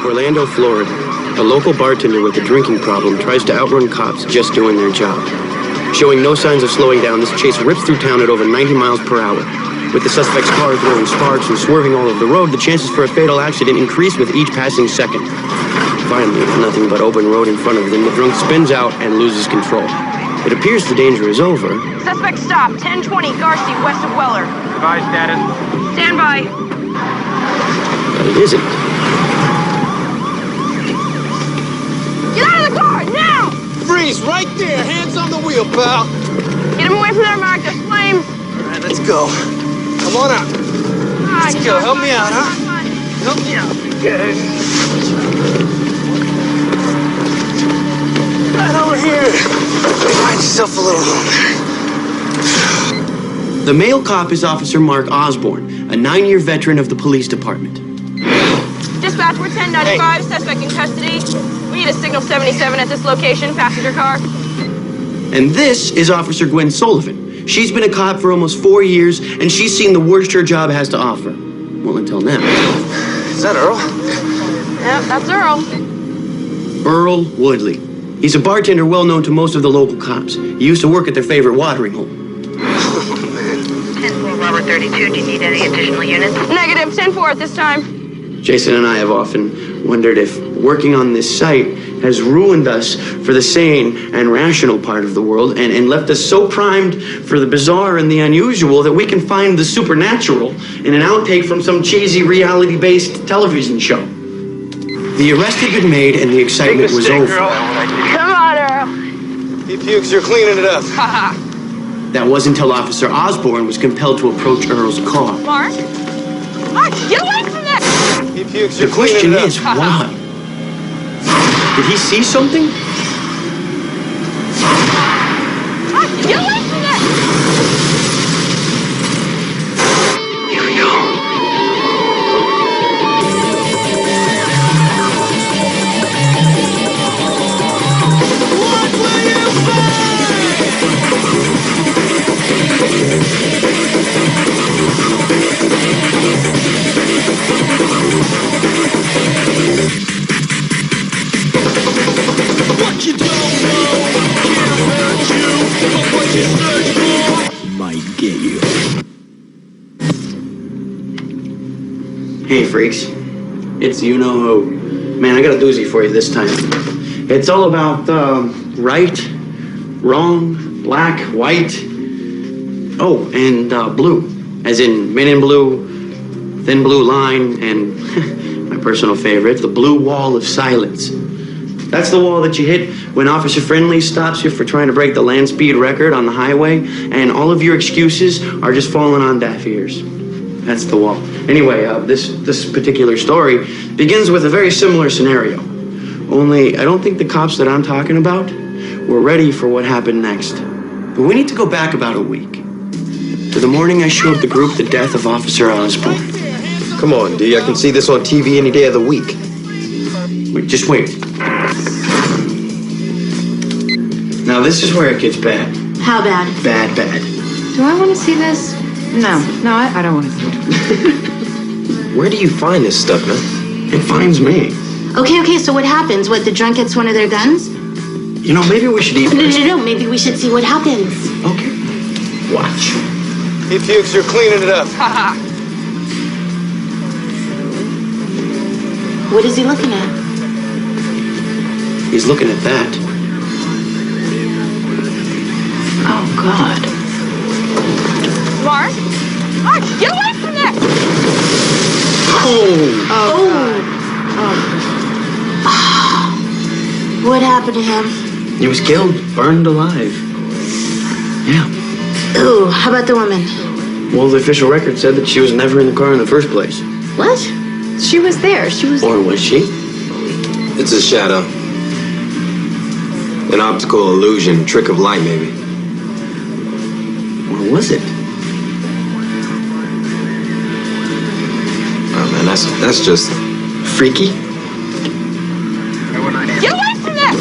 Orlando, Florida. A local bartender with a drinking problem tries to outrun cops just doing their job. Showing no signs of slowing down, this chase rips through town at over 90 miles per hour. With the suspect's car throwing sparks and swerving all over the road, the chances for a fatal accident increase with each passing second. Finally, with nothing but open road in front of them, the drunk spins out and loses control. It appears the danger is over. Suspect stopped, 1020 Garcia, west of Weller. Advise status. Stand by. But it isn't. Get out of the car, now! Freeze, right there! Hands on the wheel, pal! Get him away from that mark, there's flames! Alright, let's go. Come on out. Let's go, help me out, huh? Help me out. Okay. Right over here. Find yourself a little room there. The male cop is Officer Mark Osborne, a 9-year veteran of the police department. Dispatch, we're 1095, suspect in custody. We need a signal 77 at this location, passenger car. And this is Officer Gwen Sullivan. She's been a cop for almost 4 years, and she's seen the worst her job has to offer. Well, until now. Is that Earl? Yep, that's Earl. Earl Woodley. He's a bartender well known to most of the local cops. He used to work at their favorite watering hole. 10-4, Robert 32. Do you need any additional units? Negative, 10-4 at this time. Jason and I have often wondered if working on this site has ruined us for the sane and rational part of the world and left us so primed for the bizarre and the unusual that we can find the supernatural in an outtake from some cheesy reality-based television show. The arrest had been made and the excitement was over. Come on, Earl. He pukes, you're cleaning it up. That was until Officer Osborne was compelled to approach Earl's car. Mark? Mark, get away from that! He pukes, The you're cleaning question it up. is, why? Did he see something? Mark, get away from that! Here we go. What will you find? what you don't know can't hurt you, but what you search for might get you. Hey, freaks. It's you-know-who. Man, I got a doozy for you this time. It's all about right, wrong, black, white. Oh, and blue. As in Men in Blue, Thin Blue Line, and my personal favorite, the blue wall of silence. That's the wall that you hit when Officer Friendly stops you for trying to break the land speed record on the highway, and all of your excuses are just falling on deaf ears. That's the wall. Anyway, this particular story begins with a very similar scenario. Only I don't think the cops that I'm talking about were ready for what happened next. But we need to go back about a week. To the morning I showed the group the death of Officer Osborne. Come on, D. I can see this on TV any day of the week. Wait, just wait. Now this is where it gets bad. How bad? Bad. Do I want to see this? No, I don't want to see it. Where do you find this stuff, man? It finds me. Okay, so what happens? What, the drunk gets one of their guns? You know, maybe we should eat first. No, maybe we should see what happens. Okay. Watch. He pukes, you're cleaning it up. What is he looking at? He's looking at that. Oh, God. Mark, get away from there! What happened to him? He was killed, burned alive. Yeah. Ooh, how about the woman? Well, the official record said that she was never in the car in the first place. What? She was there. Or was she? It's a shadow. An optical illusion, trick of light, maybe. Or was it? Oh, man, that's just freaky. Get away from there!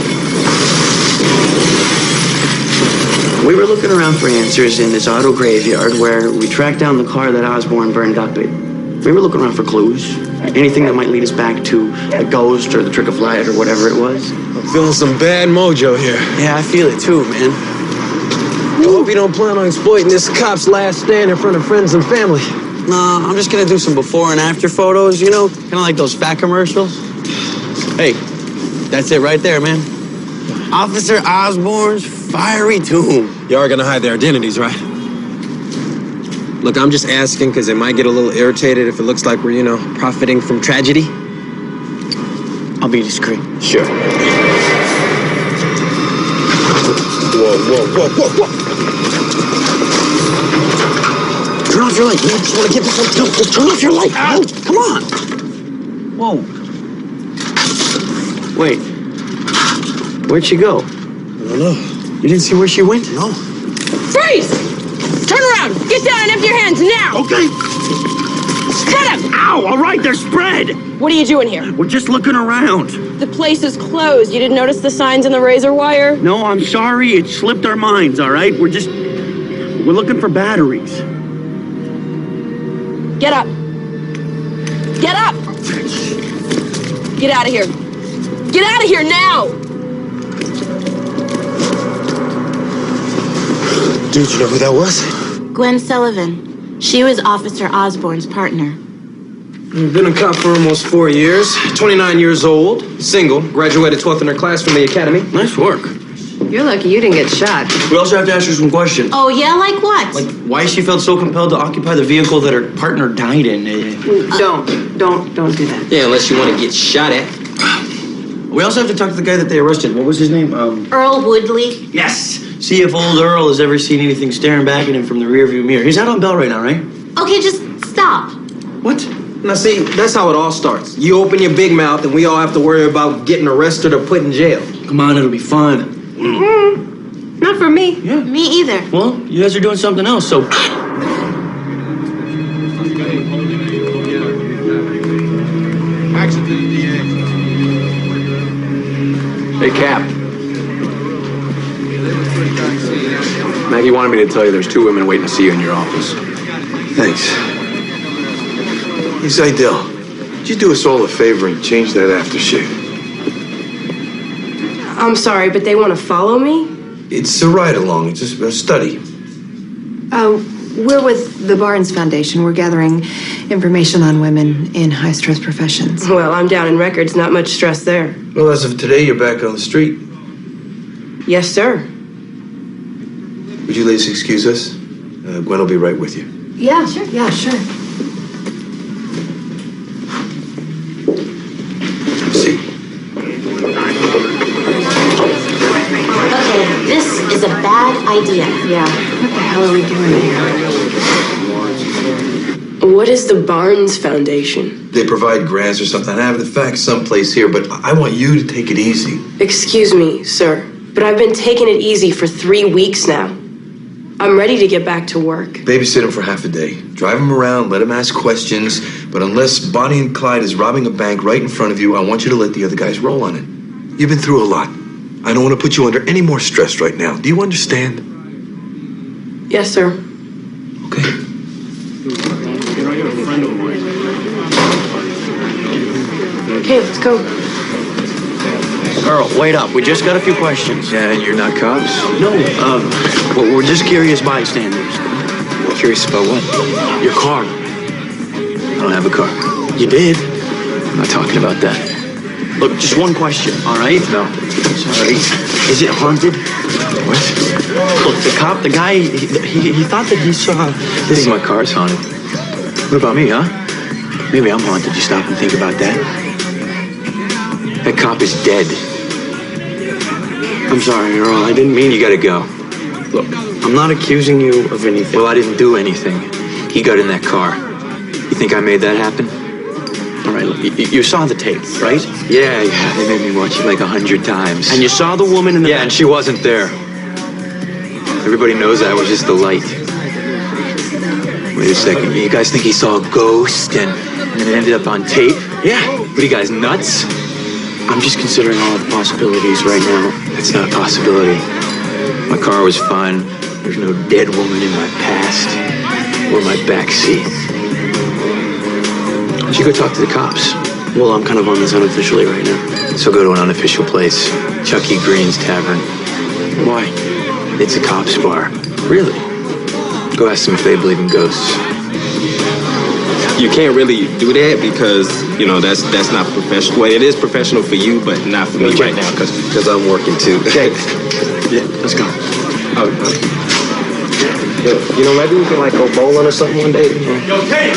We were looking around for answers in this auto graveyard where we tracked down the car that Osborne burned up in. We were looking around for clues. Anything that might lead us back to a ghost or the trick of light or whatever it was. I'm feeling some bad mojo here. Yeah, I feel it too, man. I hope you don't plan on exploiting this cop's last stand in front of friends and family. Nah, I'm just gonna do some before and after photos, you know? Kind of like those fat commercials. Hey, that's it right there, man. Officer Osborne's fiery tomb. You are gonna hide their identities, right? Look, I'm just asking because they might get a little irritated if it looks like we're, profiting from tragedy. I'll be discreet. Sure. Whoa. Turn off your light, man. Just want to get this on film. Just turn off your light. Ow. Come on. Whoa. Wait. Where'd she go? I don't know. You didn't see where she went? No. Freeze! Turn around! Get down and empty your hands now! Okay. Get him! Ow, all right, they're spread. What are you doing here? We're just looking around. The place is closed. You didn't notice the signs in the razor wire? No, I'm sorry. It slipped our minds, all right? We're looking for batteries. Get up! Get up! Get out of here! Get out of here now! Dude, you know who that was? Gwen Sullivan. She was Officer Osborne's partner. I've been a cop for almost 4 years. 29 years old. Single. Graduated 12th in her class from the academy. Nice work. You're lucky you didn't get shot. We also have to ask her some questions. Oh, yeah? Like what? Like why she felt so compelled to occupy the vehicle that her partner died in. Don't do that. Yeah, unless you want to get shot at. We also have to talk to the guy that they arrested. What was his name? Earl Woodley. Yes. See if old Earl has ever seen anything staring back at him from the rearview mirror. He's out on bail right now, right? Okay, just stop. What? Now, see, that's how it all starts. You open your big mouth, and we all have to worry about getting arrested or put in jail. Come on, it'll be fun. Mm-hmm. Not for me. Yeah. Me either. Well, you guys are doing something else, so... Hey, Cap. Maggie wanted me to tell you there's 2 women waiting to see you in your office. Thanks. Hey, Zaidel, could you do us all a favor and change that aftershave? I'm sorry, but they want to follow me? It's a ride-along. It's just a study. We're with the Barnes Foundation. We're gathering information on women in high-stress professions. Well, I'm down in records. Not much stress there. Well, as of today, you're back on the street. Yes, sir. Would you ladies excuse us? Gwen will be right with you. Yeah, sure. Yeah, sure. See. Okay, this is a bad idea. Yeah. What the hell are we doing here? What is the Barnes Foundation? They provide grants or something. I have the facts someplace here, but I want you to take it easy. Excuse me, sir, but I've been taking it easy for 3 weeks now. I'm ready to get back to work. Babysit him for half a day. Drive him around, let him ask questions, but unless Bonnie and Clyde is robbing a bank right in front of you, I want you to let the other guys roll on it. You've been through a lot. I don't want to put you under any more stress right now. Do you understand? Yes, sir. Okay. Okay, let's go. Earl, wait up. We just got a few questions. Yeah, you're not cops? No, well, we're just curious bystanders. Curious about what? Your car. I don't have a car. You did. I'm not talking about that. Look, just one question, all right? No. Sorry. Is it haunted? What? Look, the guy, he thought that he saw I this. think my car's haunted. What about me, huh? Maybe I'm haunted. You stop and think about that. That cop is dead. I'm sorry, Earl. I didn't mean You gotta go. Look, I'm not accusing you of anything. Well, I didn't do anything. He got in that car. You think I made that happen? All right, look, you saw the tape, right? Yeah, they made me watch it like 100 times. And you saw the woman in the... Yeah, and she wasn't there. Everybody knows I was just the light. Wait a second. You guys think he saw a ghost and then it ended up on tape? Yeah. What are you guys, nuts? I'm just considering all the possibilities right now. That's not a possibility. My car was fine. There's no dead woman in my past or my backseat. You should go talk to the cops. Well, I'm kind of on this unofficially right now. So go to an unofficial place. Chucky Green's Tavern. Why? It's a cop's bar. Really? Go ask them if they believe in ghosts. You can't really do that because, you know, that's not professional. Well, it is professional for you, but not for me right now because I'm working too. Okay. Yeah, let's go. Oh, you know, maybe we can like go bowling or something one day. Okay.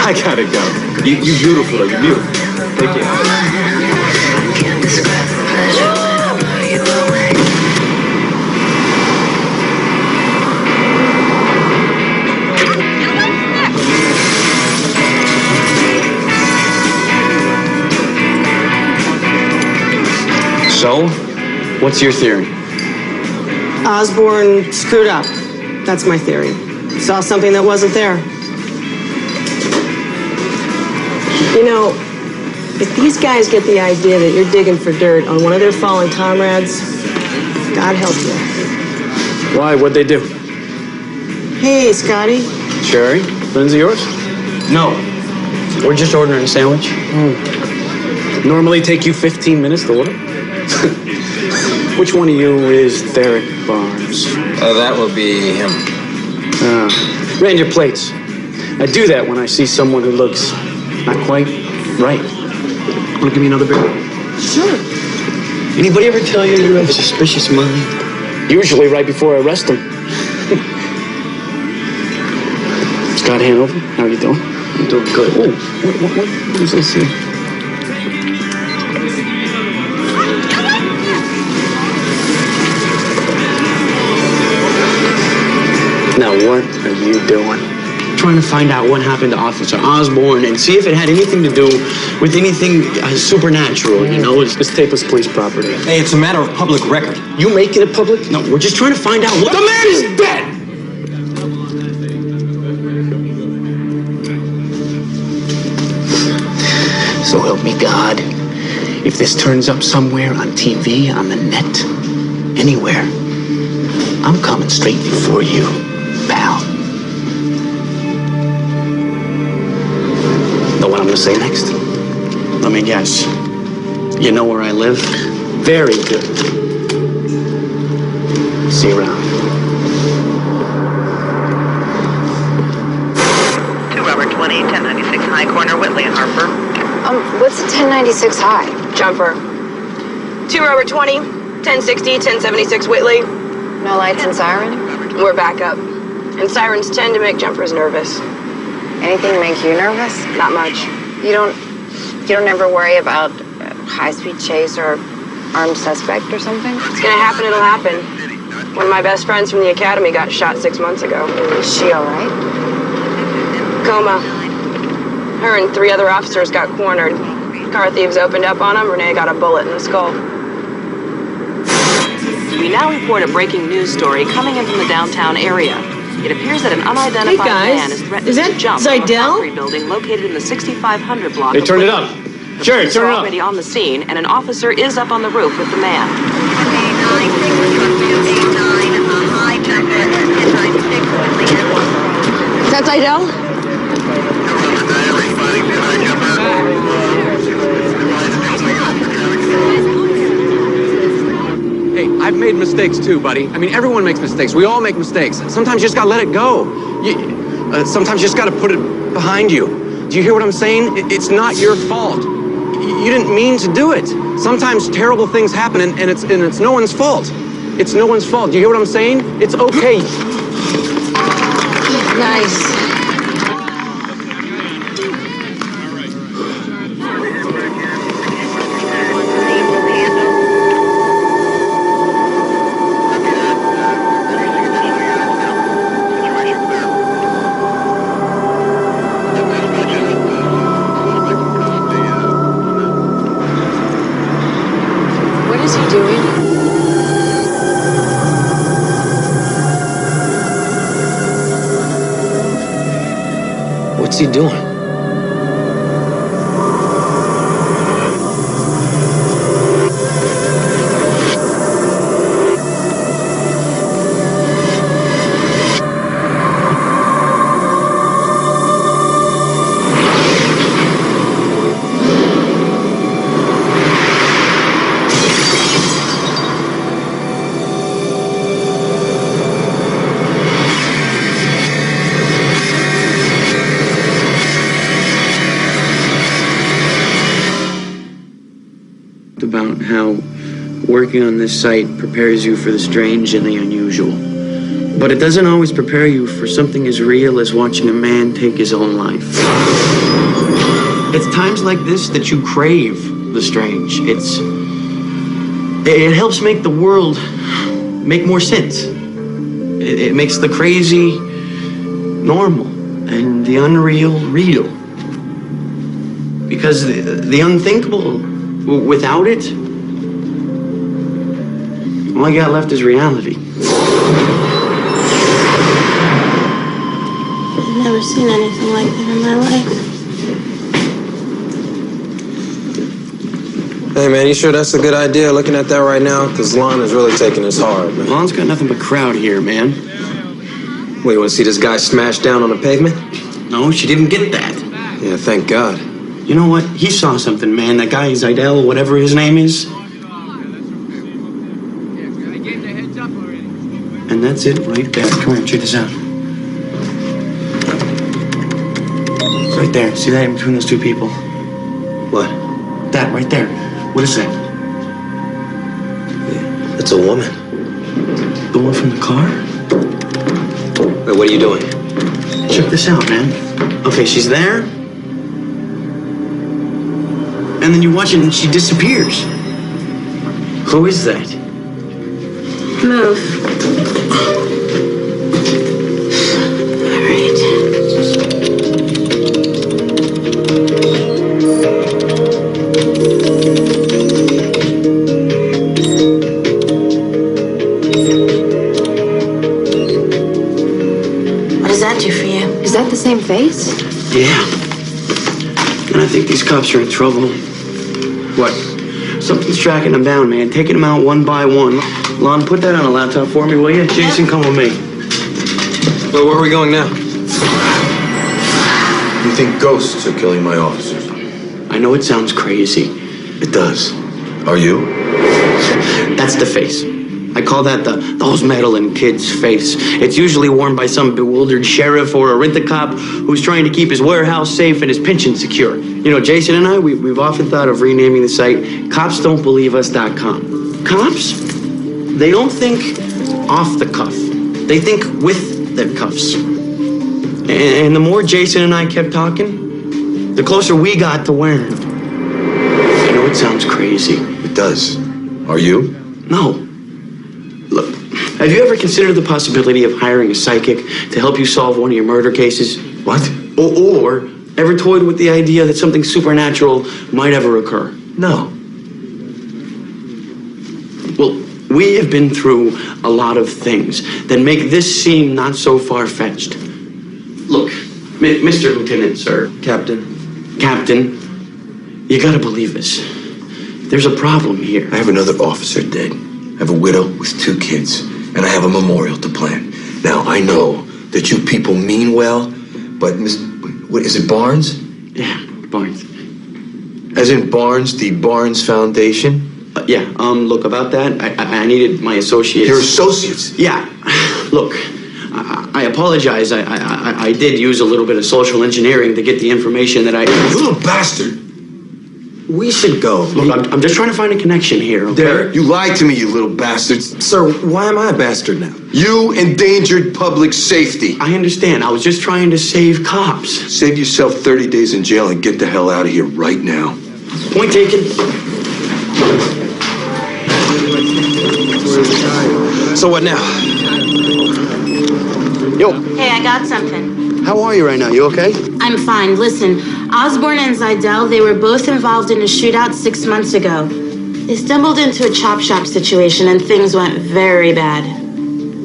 I gotta go. You beautiful though. You beautiful. Take care. So, what's your theory? Osborne screwed up. That's my theory. Saw something that wasn't there. You know, if these guys get the idea that you're digging for dirt on one of their fallen comrades, God help you. Why? What'd they do? Hey, Scotty. Sherry? Friends of yours? No. We're just ordering a sandwich. Normally take you 15 minutes to order? Which one of you is Derek Barnes? That will be him. Ran your plates. I do that when I see someone who looks not quite right. Want to give me another beer? Sure. Anybody ever tell you you have a suspicious mind? Usually right before I arrest them. Scott Hanover, how are you doing? I'm doing good. Oh, what is this here? Now, what are you doing? Trying to find out what happened to Officer Osborne and see if it had anything to do with anything supernatural, you know? This tape is police property. Hey, it's a matter of public record. You make it a public? No, we're just trying to find out what... The man is dead! So help me God. If this turns up somewhere on TV, on the net, anywhere, I'm coming straight before you, pal. Know what I'm gonna say next? Let me guess. You know where I live? Very good. See you around. 2 Robert 20, 1096 High Corner, Whitley and Harper. What's 1096 high? Jumper. 2 Robert 20, 1060, 1076 Whitley. No lights and siren? We're back up. And sirens tend to make jumpers nervous. Anything make you nervous? Not much. You don't ever worry about a high-speed chase or armed suspect or something? It's gonna happen, it'll happen. One of my best friends from the academy got shot 6 months ago. Is she all right? Coma. Her and 3 other officers got cornered. Car thieves opened up on them. Renee got a bullet in the skull. We now report a breaking news story coming in from the downtown area. It appears that an unidentified man is threatening to jump from a concrete building located in the 6500 block. They turned it up. Sure, Police turn are it up. already on the scene, and an officer is up on the roof with the man. Is that Seidel? Hey, I've made mistakes too, buddy. I mean, everyone makes mistakes. We all make mistakes. Sometimes you just gotta let it go. Sometimes you just gotta put it behind you. Do you hear what I'm saying? It's not your fault. You didn't mean to do it. Sometimes terrible things happen, and it's no one's fault. It's no one's fault. Do you hear what I'm saying? It's okay. Nice. What is he doing? What's he doing? About how working on this site prepares you for the strange and the unusual. But it doesn't always prepare you for something as real as watching a man take his own life. It's times like this that you crave the strange. It helps make the world make more sense. It makes the crazy normal and the unreal real. Because the unthinkable, without it, all I got left is reality. I've never seen anything like that in my life. Hey, man, you sure that's a good idea looking at that right now? Because Lon is really taking this hard, man. Lon's got nothing but crowd here, man. Wait, you want to see this guy smash down on the pavement? No, she didn't get that. Yeah, thank God. You know what? He saw something, man. That guy, Seidel, whatever his name is. And that's it right there. Come here, check this out. Right there. See that in between those two people? What? That right there. What is that? That's a woman. The one from the car? Wait, what are you doing? Check this out, man. Okay, she's there. And then you watch it and she disappears. Who is that? Move. What does that do for you? Is that the same face? Yeah. And I think these cops are in trouble. What? Something's tracking them down, man. Taking them out one by one. Lon, put that on a laptop for me, will you? Jason, come with me. Well, where are we going now? You think ghosts are killing my officers? I know it sounds crazy. It does. Are you? That's the face. I call that those meddling kids' face. It's usually worn by some bewildered sheriff or a rent-a-cop who's trying to keep his warehouse safe and his pension secure. You know, Jason and I, we've often thought of renaming the site CopsDon'tBelieveUs.com. Cops? They don't think off the cuff. They think with their cuffs. And the more Jason and I kept talking, the closer we got to wearing them. I know it sounds crazy. It does. Are you? No. Look, have you ever considered the possibility of hiring a psychic to help you solve one of your murder cases? What? Or ever toyed with the idea that something supernatural might ever occur? No. Well, we have been through a lot of things that make this seem not so far-fetched. Look, Mr. Lieutenant, sir. Captain, you gotta believe this. There's a problem here. I have another officer dead. I have a widow with 2 kids. And I have a memorial to plan. Now, I know that you people mean well, but what is it, Barnes? Yeah, Barnes. As in Barnes, the Barnes Foundation? Look, about that, I needed my associates. Your associates? Yeah. Look, I apologize. I did use a little bit of social engineering to get the information that I... You little bastard! We should go. Look, I'm just trying to find a connection here, okay? Derek, you lied to me, you little bastards. Sir, why am I a bastard now? You endangered public safety. I understand. I was just trying to save cops. Save yourself 30 days in jail and get the hell out of here right now. Point taken. So what now? Yo. Hey, I got something. How are you right now? You okay? I'm fine. Listen, Osborne and Zidell, they were both involved in a shootout 6 months ago. They stumbled into a chop shop situation and things went very bad.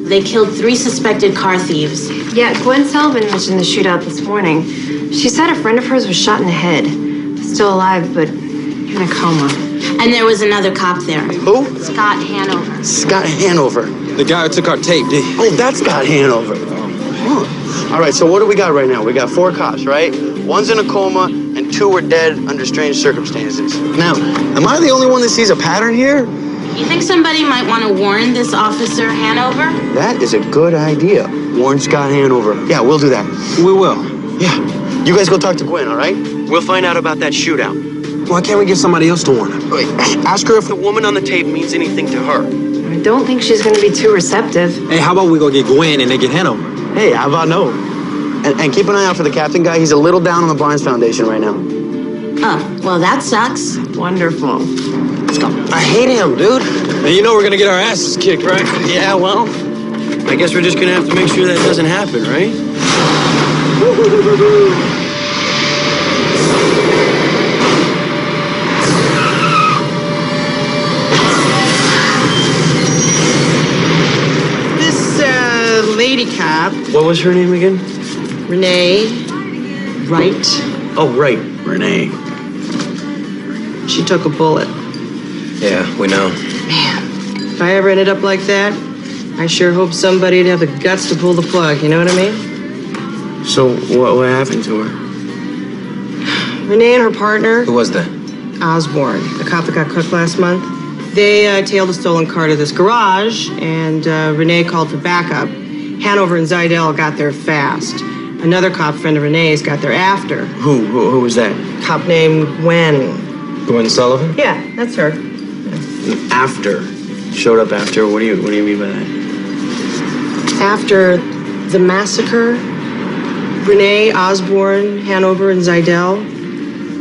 They killed 3 suspected car thieves. Yeah, Gwen Sullivan mentioned the shootout this morning. She said a friend of hers was shot in the head. Still alive, but in a coma. And there was another cop there. Who? Scott Hanover. Scott Hanover. The guy who took our tape, did he? Oh, that's Scott Hanover. Huh. All right, so what do we got right now? We got 4 cops, right? 1's in a coma, and 2 were dead under strange circumstances. Now, am I the only one that sees a pattern here? You think somebody might want to warn this officer Hanover? That is a good idea. Warn Scott Hanover. Yeah, we'll do that. We will. Yeah. You guys go talk to Gwen, all right? We'll find out about that shootout. Why can't we get somebody else to warn her? Wait, ask her if the woman on the tape means anything to her. I don't think she's going to be too receptive. Hey, how about we go get Gwen and then get Hanover? Hey, how about no? And keep an eye out for the captain guy. He's a little down on the Barnes Foundation right now. Oh, well, that sucks. Wonderful. Let's go. I hate him, dude. And you know we're gonna get our asses kicked, right? Yeah, well, I guess we're just gonna have to make sure that doesn't happen, right? This lady cop, What was her name again? Renee Wright, Oh, right, Renee. she took a bullet. Yeah, we know. If I ever ended up like that, I sure hope somebody'd have the guts to pull the plug, you know what I mean? So, what happened to her? Renee and her partner, Who was that? Osborne, the cop that got cooked last month, they tailed a stolen car to this garage, and Renee called for backup. Hanover and Zidell got there fast. Another cop friend of Renee's got there after. Who was that? Cop named Gwen. Gwen Sullivan? Yeah, that's her. After. Showed up after. What do you mean by that? After the massacre, Renee, Osborne, Hanover, and Zidell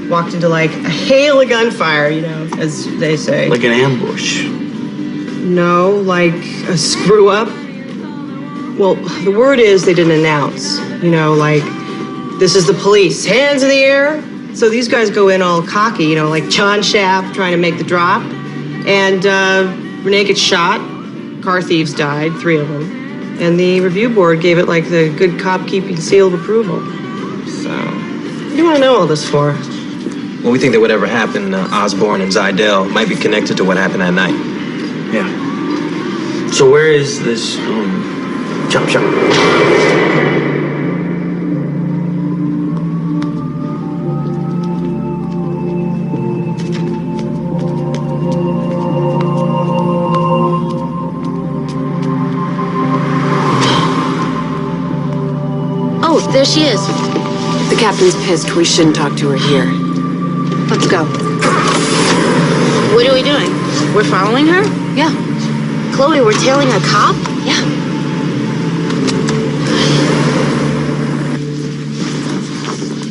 walked into like a hail of gunfire, you know, as they say. Like an ambush. No, like a screw up. Well, the word is they didn't announce, you know, like, this is the police, hands in the air. So these guys go in all cocky, you know, like John Shaft trying to make the drop. And Renee gets shot. Car thieves died, 3 of them. And the review board gave it like the good cop keeping seal of approval. So, what do you want to know all this for? Well, we think that whatever happened to Osborne and Zidell might be connected to what happened that night. Yeah. So where is this, chop shop? she is. The captain's pissed. We shouldn't talk to her here. Let's go. What are we doing? We're following her? Yeah. Chloe, we're tailing a cop? Yeah.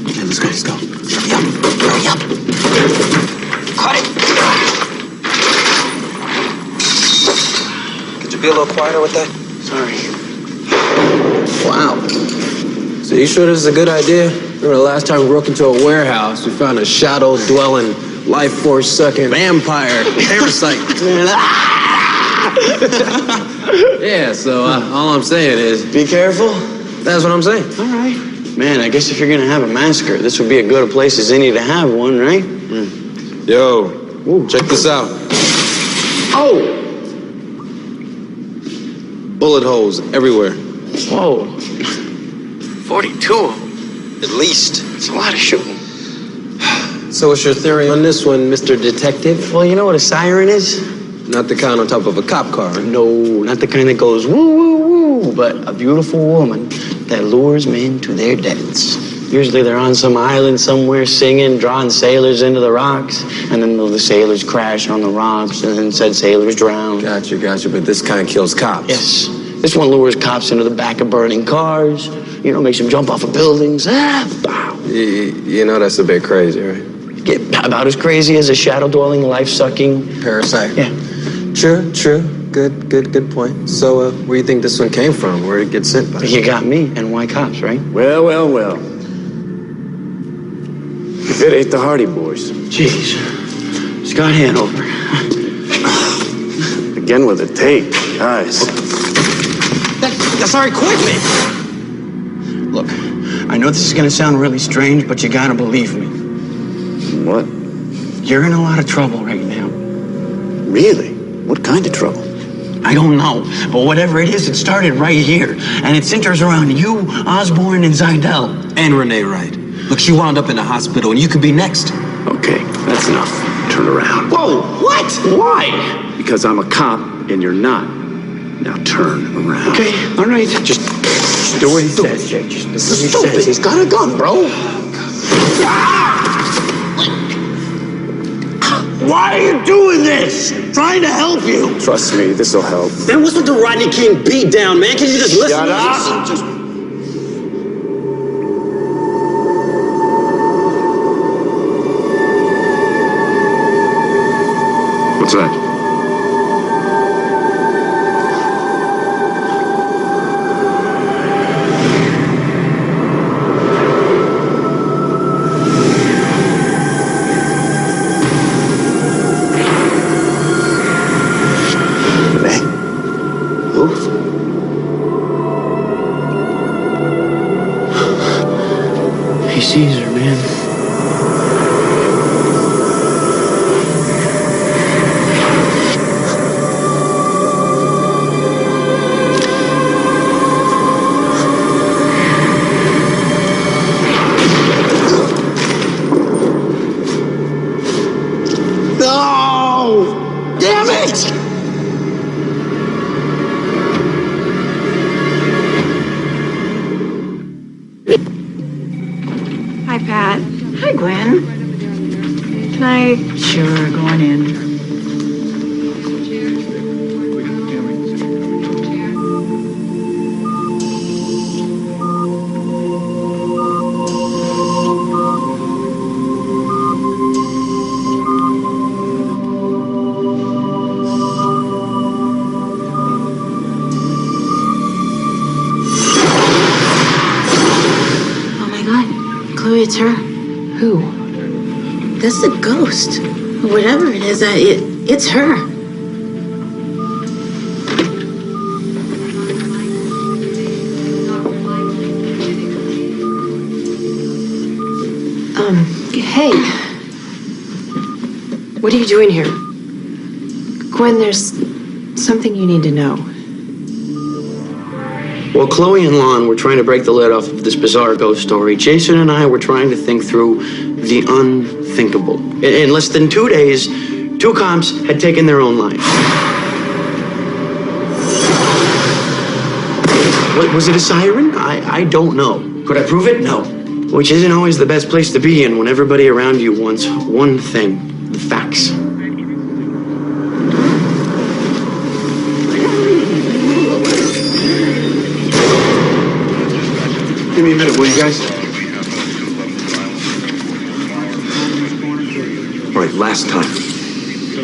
Okay, let's go, let's go. Hurry up. Cut it. Could you be a little quieter with that? Sorry. Wow. So you sure this is a good idea? Remember the last time we broke into a warehouse, we found a shadow-dwelling, life-force-sucking vampire parasite. Yeah, so all I'm saying is... Be careful? That's what I'm saying. All right. Man, I guess if you're gonna have a massacre, this would be a good place as any to have one, right? Yo, check this out. Oh! Bullet holes everywhere. Whoa. 42 of them. At least. It's a lot of shooting. So what's your theory on this one, Mr. Detective? Well, you know what a siren is? Not the kind on top of a cop car. No, not the kind that goes woo, woo, woo, but a beautiful woman that lures men to their deaths. Usually they're on some island somewhere singing, drawing sailors into the rocks, and then the sailors crash on the rocks, and then said sailors drown. Gotcha, but this kind kills cops. Yes. This one lures cops into the back of burning cars, you know, makes them jump off of buildings. Bow. You know that's a bit crazy, right? Get about as crazy as a shadow-dwelling, life-sucking parasite. Yeah. True. Good point. So, where do you think this one came from? Where did it get sent by? You got me, and why cops, right? Well. If it ain't the Hardy Boys. Jeez. Scott Hanover. Again with the tape, guys. That's our equipment! Look, I know this is gonna sound really strange, but you gotta believe me. What? You're in a lot of trouble right now. Really? What kind of trouble? I don't know, but whatever it is, it started right here. And it centers around you, Osborne, and Zidell. And Renee Wright. Look, she wound up in the hospital, and you could be next. Okay, that's enough. Turn around. Whoa, what? Why? Because I'm a cop, and you're not. Now turn around. Okay, all right. Just do what he says, Jake. Just do what he says. He's got a gun, bro. Why are you doing this? Trying to help you. Trust me, this'll help. Man, what's with the Rodney King beat down, man? Can you just listen? Shut up. What's that? He sees her, man. No! Damn it! Hi, Pat. Hi, Gwen. Can I? Sure, go on in. Oh my God. Chloe, it's her. Who? That's the ghost. Whatever it is, it's her. Hey. What are you doing here? Gwen, there's something you need to know. While Chloe and Lon were trying to break the lid off of this bizarre ghost story, Jason and I were trying to think through the unthinkable. In less than 2 days, 2 cops had taken their own lives. Was it a siren? I don't know. Could I prove it? No. Which isn't always the best place to be in when everybody around you wants one thing, the facts. Give me a minute, will you guys? All right, last time.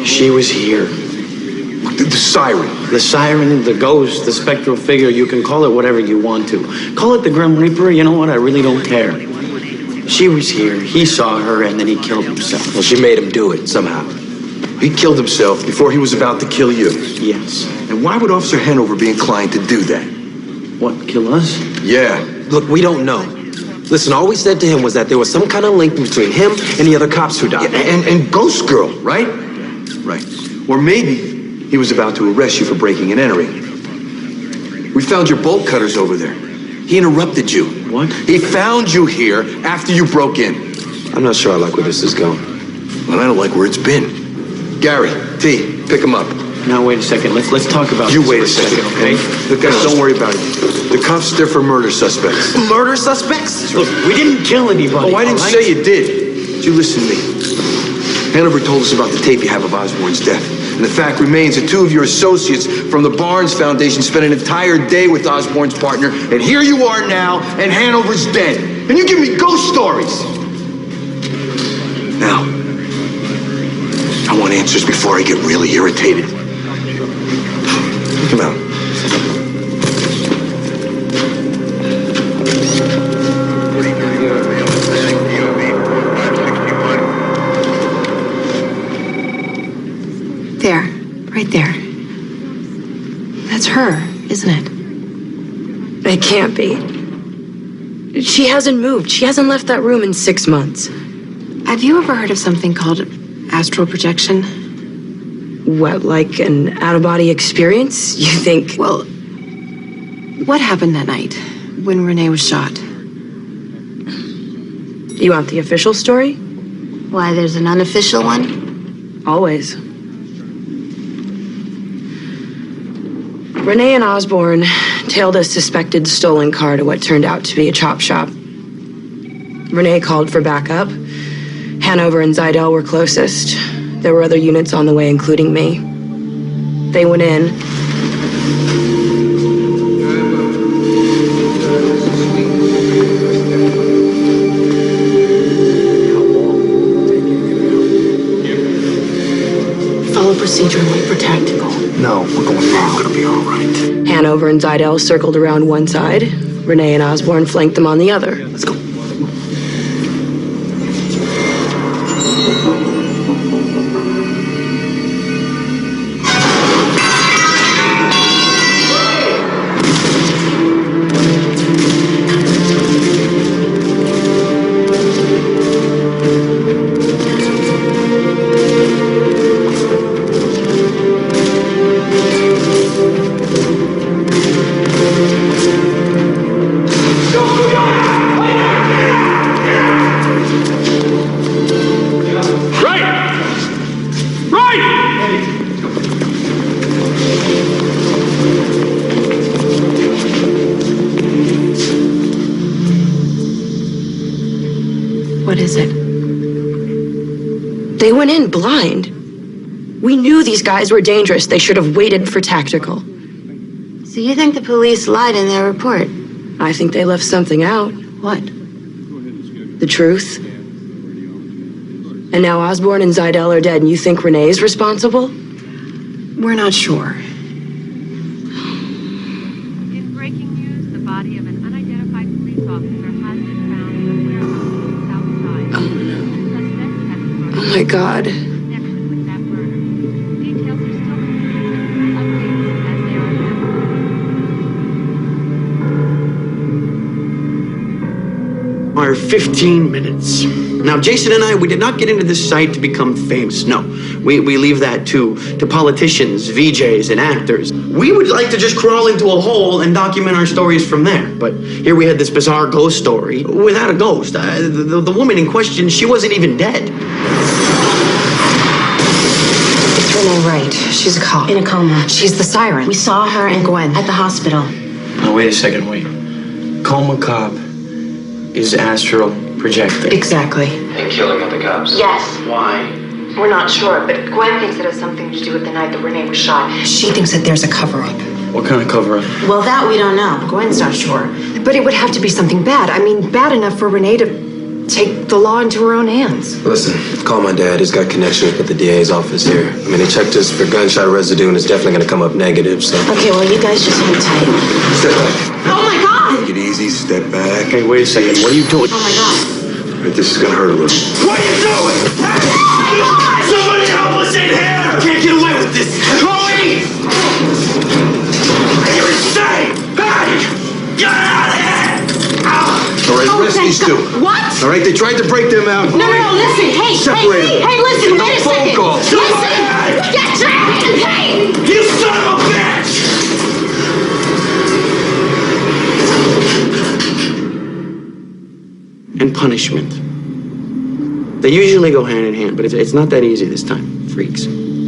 She was here. The siren. The siren, the ghost, the spectral figure, you can call it whatever you want to. Call it the Grim Reaper, you know what, I really don't care. She was here, he saw her, and then he killed himself. Well, she made him do it, somehow. He killed himself before he was about to kill you. Yes. And why would Officer Hanover be inclined to do that? What, kill us? Yeah. Look, we don't know. Listen, all we said to him was that there was some kind of link between him and the other cops who died. Yeah, and Ghost Girl, right? Right. Or maybe he was about to arrest you for breaking and entering. We found your bolt cutters over there. He interrupted you. What? He found you here after you broke in. I'm not sure I like where this is going. Well, I don't like where it's been. Gary, T, pick him up. Now, wait a second. Let's talk about You this wait for a second, okay? Look, guys, don't worry about it. The cuffs, they're for murder suspects. Murder suspects? Look, we didn't kill anybody. Oh, I didn't all right? say you did. But you listen to me. Hanover told us about the tape you have of Osborne's death. And the fact remains that two of your associates from the Barnes Foundation spent an entire day with Osborne's partner, and here you are now, and Hanover's dead. And you give me ghost stories. Now, I want answers before I get really irritated. Come out. There, right there. That's her, isn't it? It can't be. She hasn't moved. She hasn't left that room in 6 months. Have you ever heard of something called astral projection? What, like an out-of-body experience? You think... Well, what happened that night when Renee was shot? You want the official story? Why, there's an unofficial one? Always. Renee and Osborne tailed a suspected stolen car to what turned out to be a chop shop. Renee called for backup. Hanover and Zidell were closest. There were other units on the way, including me. They went in. Follow procedure and wait for tactical. No, we're going now. We're gonna be all right. Hanover and Zidell circled around one side. Renee and Osborne flanked them on the other. Let's go. What is it? They went in blind. We knew these guys were dangerous. They should have waited for tactical. So you think the police lied in their report? I think they left something out. What? The truth. And now Osborne and Zidell are dead, and you think Renee's responsible? We're not sure. In breaking news, the body of an unidentified police officer has been found in a warehouse outside. Oh no. Oh my God. Connection with that murder. Details are still confusing. Updates as they are available. Our 15 minutes. Now, Jason and I, we did not get into this site to become famous. No, we leave that to politicians, VJs, and actors. We would like to just crawl into a hole and document our stories from there. But here we had this bizarre ghost story without a ghost. The woman in question, she wasn't even dead. It's Renee Wright. She's a cop. In a coma. She's the siren. We saw her and Gwen at the hospital. Now, wait a second, wait. Coma cop, is astral projecting. Exactly. And killing other cops. Yes. Why? We're not sure, but Gwen thinks it has something to do with the night that Renee was shot. She thinks that there's a cover-up. What kind of cover-up? Well, that we don't know. Gwen's not sure. But it would have to be something bad. I mean, bad enough for Renee to take the law into her own hands. Listen, call my dad. He's got connections with the DA's office here. I mean, they checked us for gunshot residue, and it's definitely going to come up negative, so... Okay, well, you guys just hang tight. Step back. Oh, my God! Take it easy, step back. Okay, wait a second. What are you doing? Oh, my God. Right, this is gonna hurt a little. What are you doing? Somebody help us in here! Can't get away with this! Chloe! You're insane! Hey! Get out of here! All right, rest these two. What? All right, they tried to break them out. No, listen. Hey, Separate them. hey, listen, No wait a phone second. calls. Listen! Get your hand! Hey! You son of a bitch! And punishment. They usually go hand in hand, but it's not that easy this time, freaks.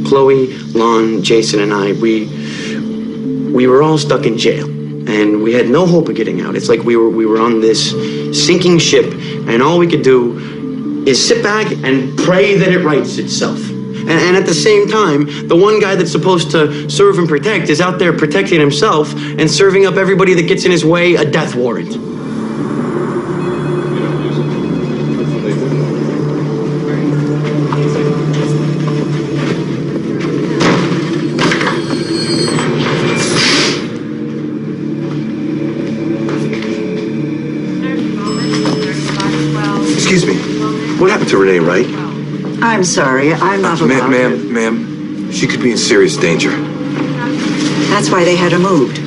Chloe, Lon, Jason, and I, we were all stuck in jail, and we had no hope of getting out. It's like we were on this sinking ship, and all we could do is sit back and pray that it rights itself. And at the same time, the one guy that's supposed to serve and protect is out there protecting himself and serving up everybody that gets in his way a death warrant. Excuse me. What happened to Renee, right? I'm sorry, I'm not allowed. Ma'am, she could be in serious danger. That's why they had her moved.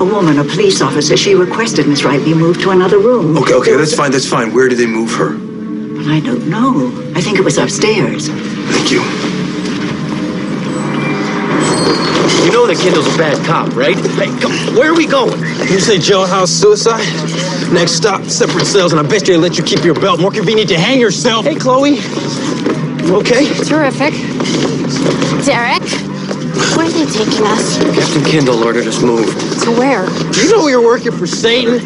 A woman, a police officer, she requested Miss Wright be moved to another room. Okay, that's fine. Where did they move her? But I don't know. I think it was upstairs. Thank you. You know that Kendall's a bad cop, right? Hey, come, where are we going? You say jailhouse suicide? Next stop, separate cells, and I bet you they let you keep your belt. More convenient to hang yourself. Hey, Chloe. You okay? Terrific. Derek, where are they taking us? Captain Kendall ordered us moved. To where? Do you know you're working for Satan?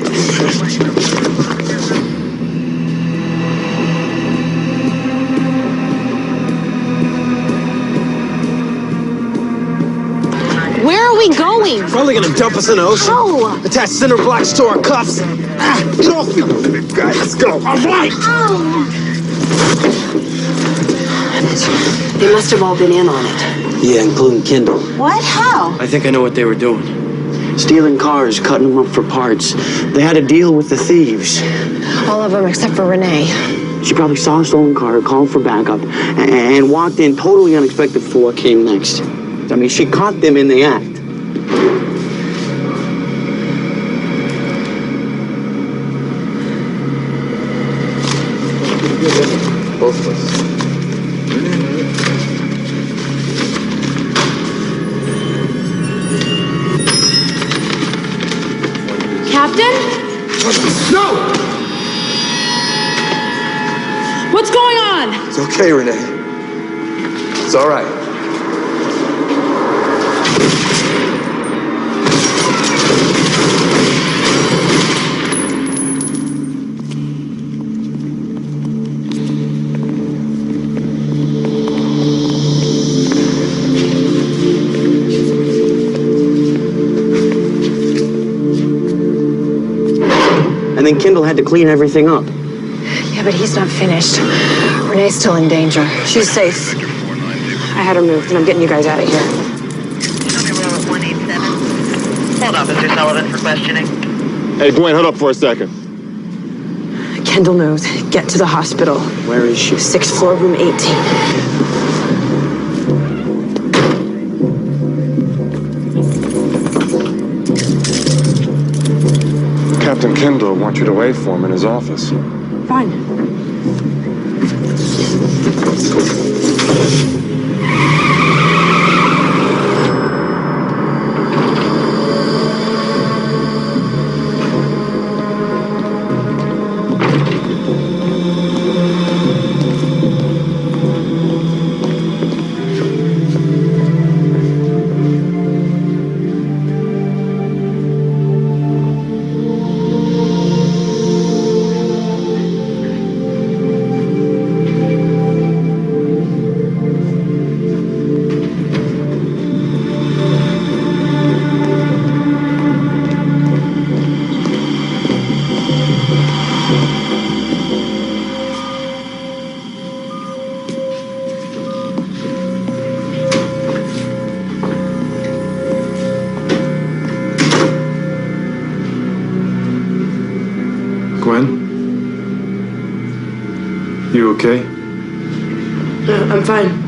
Where are we going? Probably gonna dump us in the ocean. No! Attach cinder blocks to our cuffs. Get off me, big guy. Let's go. All right. They must have all been in on it. Yeah, including Kendall. What? How? I think I know what they were doing. Stealing cars, cutting them up for parts. They had a deal with the thieves. All of them except for Renee. She probably saw a stolen car, called for backup, and walked in totally unexpected for what came next. I mean, she caught them in the act. Both of us. Captain? No! What's going on? It's okay, Renee. It's all right. And then Kendall had to clean everything up. Yeah, but he's not finished. Renee's still in danger. She's safe. I had her moved, and I'm getting you guys out of here. Hold Officer Sullivan for questioning. Hey, Gwen, hold up for a second. Kendall knows. Get to the hospital. Where is she? 6th floor, room 18. Captain Kendall wants you to wait for him in his office. Fine. Gwen? You okay? I'm fine.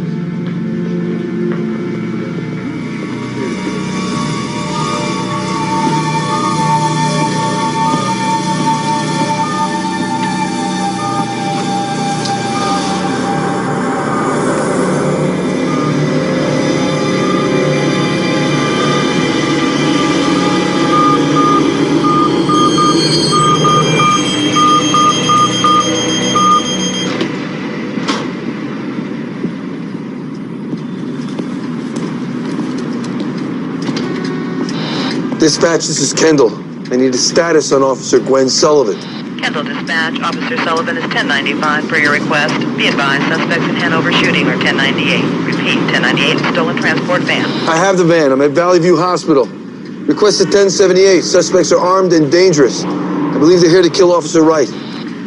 Dispatch, this is Kendall. I need a status on Officer Gwen Sullivan. Kendall Dispatch, Officer Sullivan is 1095 per your request. Be advised, suspects in Hanover shooting are 1098. Repeat, 1098, stolen transport van. I have the van. I'm at Valley View Hospital. Request at 1078. Suspects are armed and dangerous. I believe they're here to kill Officer Wright.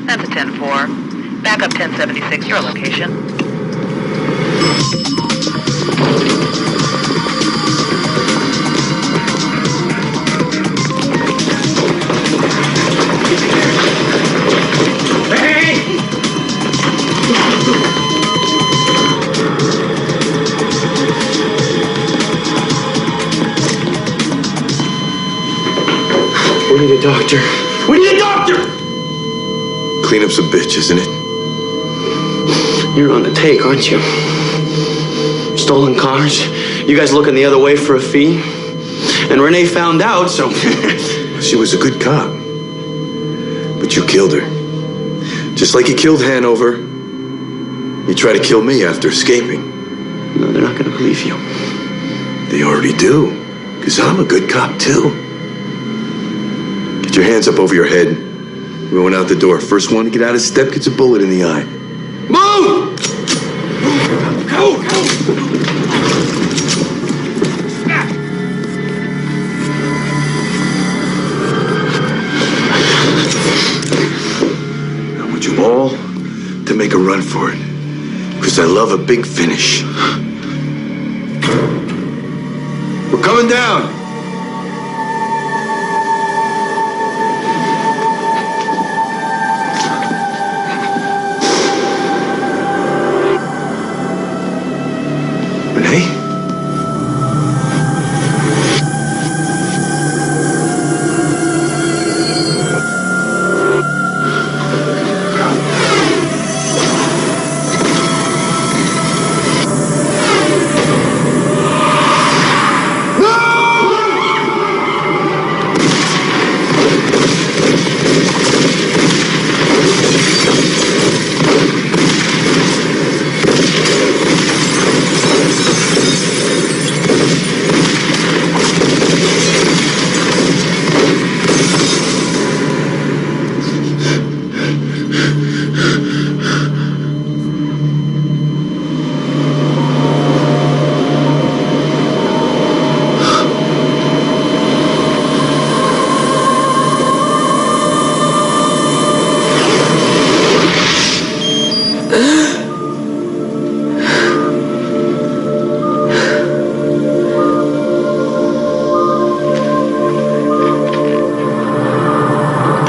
That's a 10-4. Back up 1076, your location. We need a doctor. We need a doctor! Cleanup's a bitch, isn't it? You're on the take, aren't you? Stolen cars. You guys looking the other way for a fee? And Renee found out, so... She was a good cop. But you killed her. Just like you killed Hanover. You tried to kill me after escaping. No, they're not gonna believe you. They already do. Because I'm a good cop, too. Get your hands up over your head. We're going out the door. First one to get out of step gets a bullet in the eye. Move! Go! I want you all to make a run for it. Because I love a big finish. We're coming down. Renee?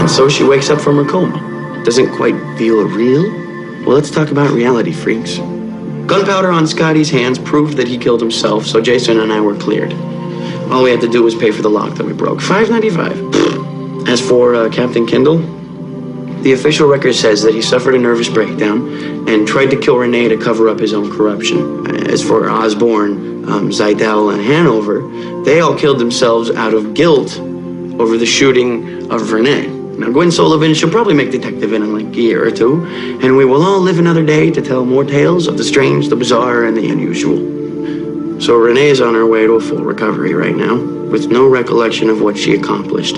So she wakes up from her coma. Doesn't quite feel real? Well, let's talk about reality, freaks. Gunpowder on Scotty's hands proved that he killed himself, so Jason and I were cleared. All we had to do was pay for the lock that we broke. $5.95. As for Captain Kendall, the official record says that he suffered a nervous breakdown and tried to kill Renee to cover up his own corruption. As for Osborne, Zidell, and Hanover, they all killed themselves out of guilt over the shooting of Renee. Now, Gwen Sullivan, she'll probably make detective in like a year or two, and we will all live another day to tell more tales of the strange, the bizarre, and the unusual. So Renee's on her way to a full recovery right now, with no recollection of what she accomplished.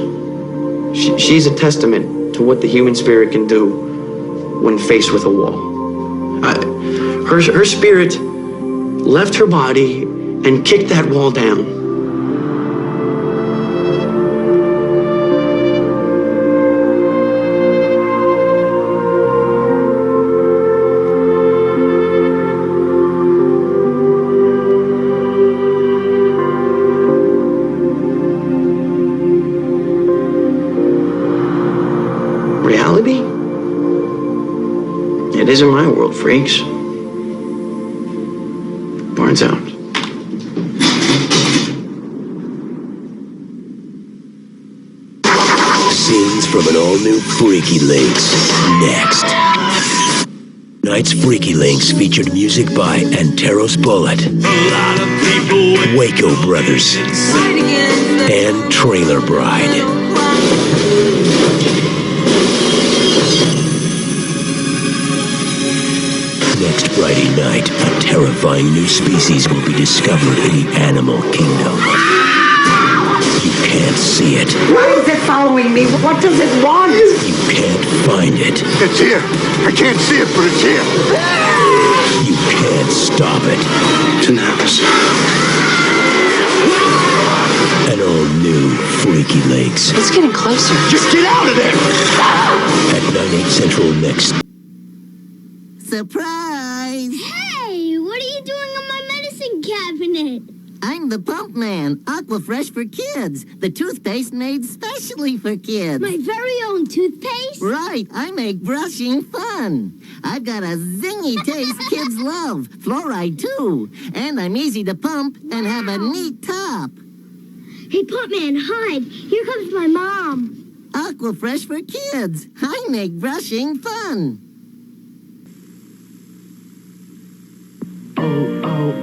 She's a testament to what the human spirit can do when faced with a wall. Her spirit left her body and kicked that wall down. Reality? Fridays are my world, freaks. Barnes out. Scenes from an all-new Freaky Links. Next. Tonight's Freaky Links featured music by Anteros Bullet, Waco Brothers, and Trailer Bride. Next Friday night, a terrifying new species will be discovered in the animal kingdom. You can't see it. Why is it following me? What does it want? You can't find it. It's here. I can't see it, but it's here. You can't stop it. Shouldn't happen. An all-new Freaky Links. It's getting closer. Just get out of there! At 9/8 Central next. Surprise! Hey, what are you doing on my medicine cabinet? I'm the Pump Man, Aquafresh for Kids, the toothpaste made specially for kids. My very own toothpaste? Right, I make brushing fun. I've got a zingy taste kids love, fluoride too, and I'm easy to pump and have a neat top. Hey, Pump Man, hide. Here comes my mom. Aquafresh for Kids. I make brushing fun.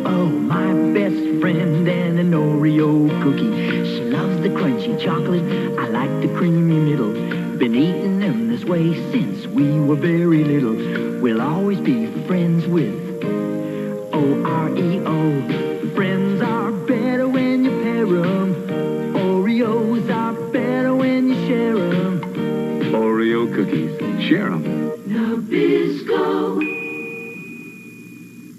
Oh, my best friend and an Oreo cookie. She loves the crunchy chocolate, I like the creamy middle. Been eating them this way since we were very little. We'll always be friends with Oreo. Friends are better when you pair them. Oreos are better when you share them. Oreo cookies. Share them. Nabisco.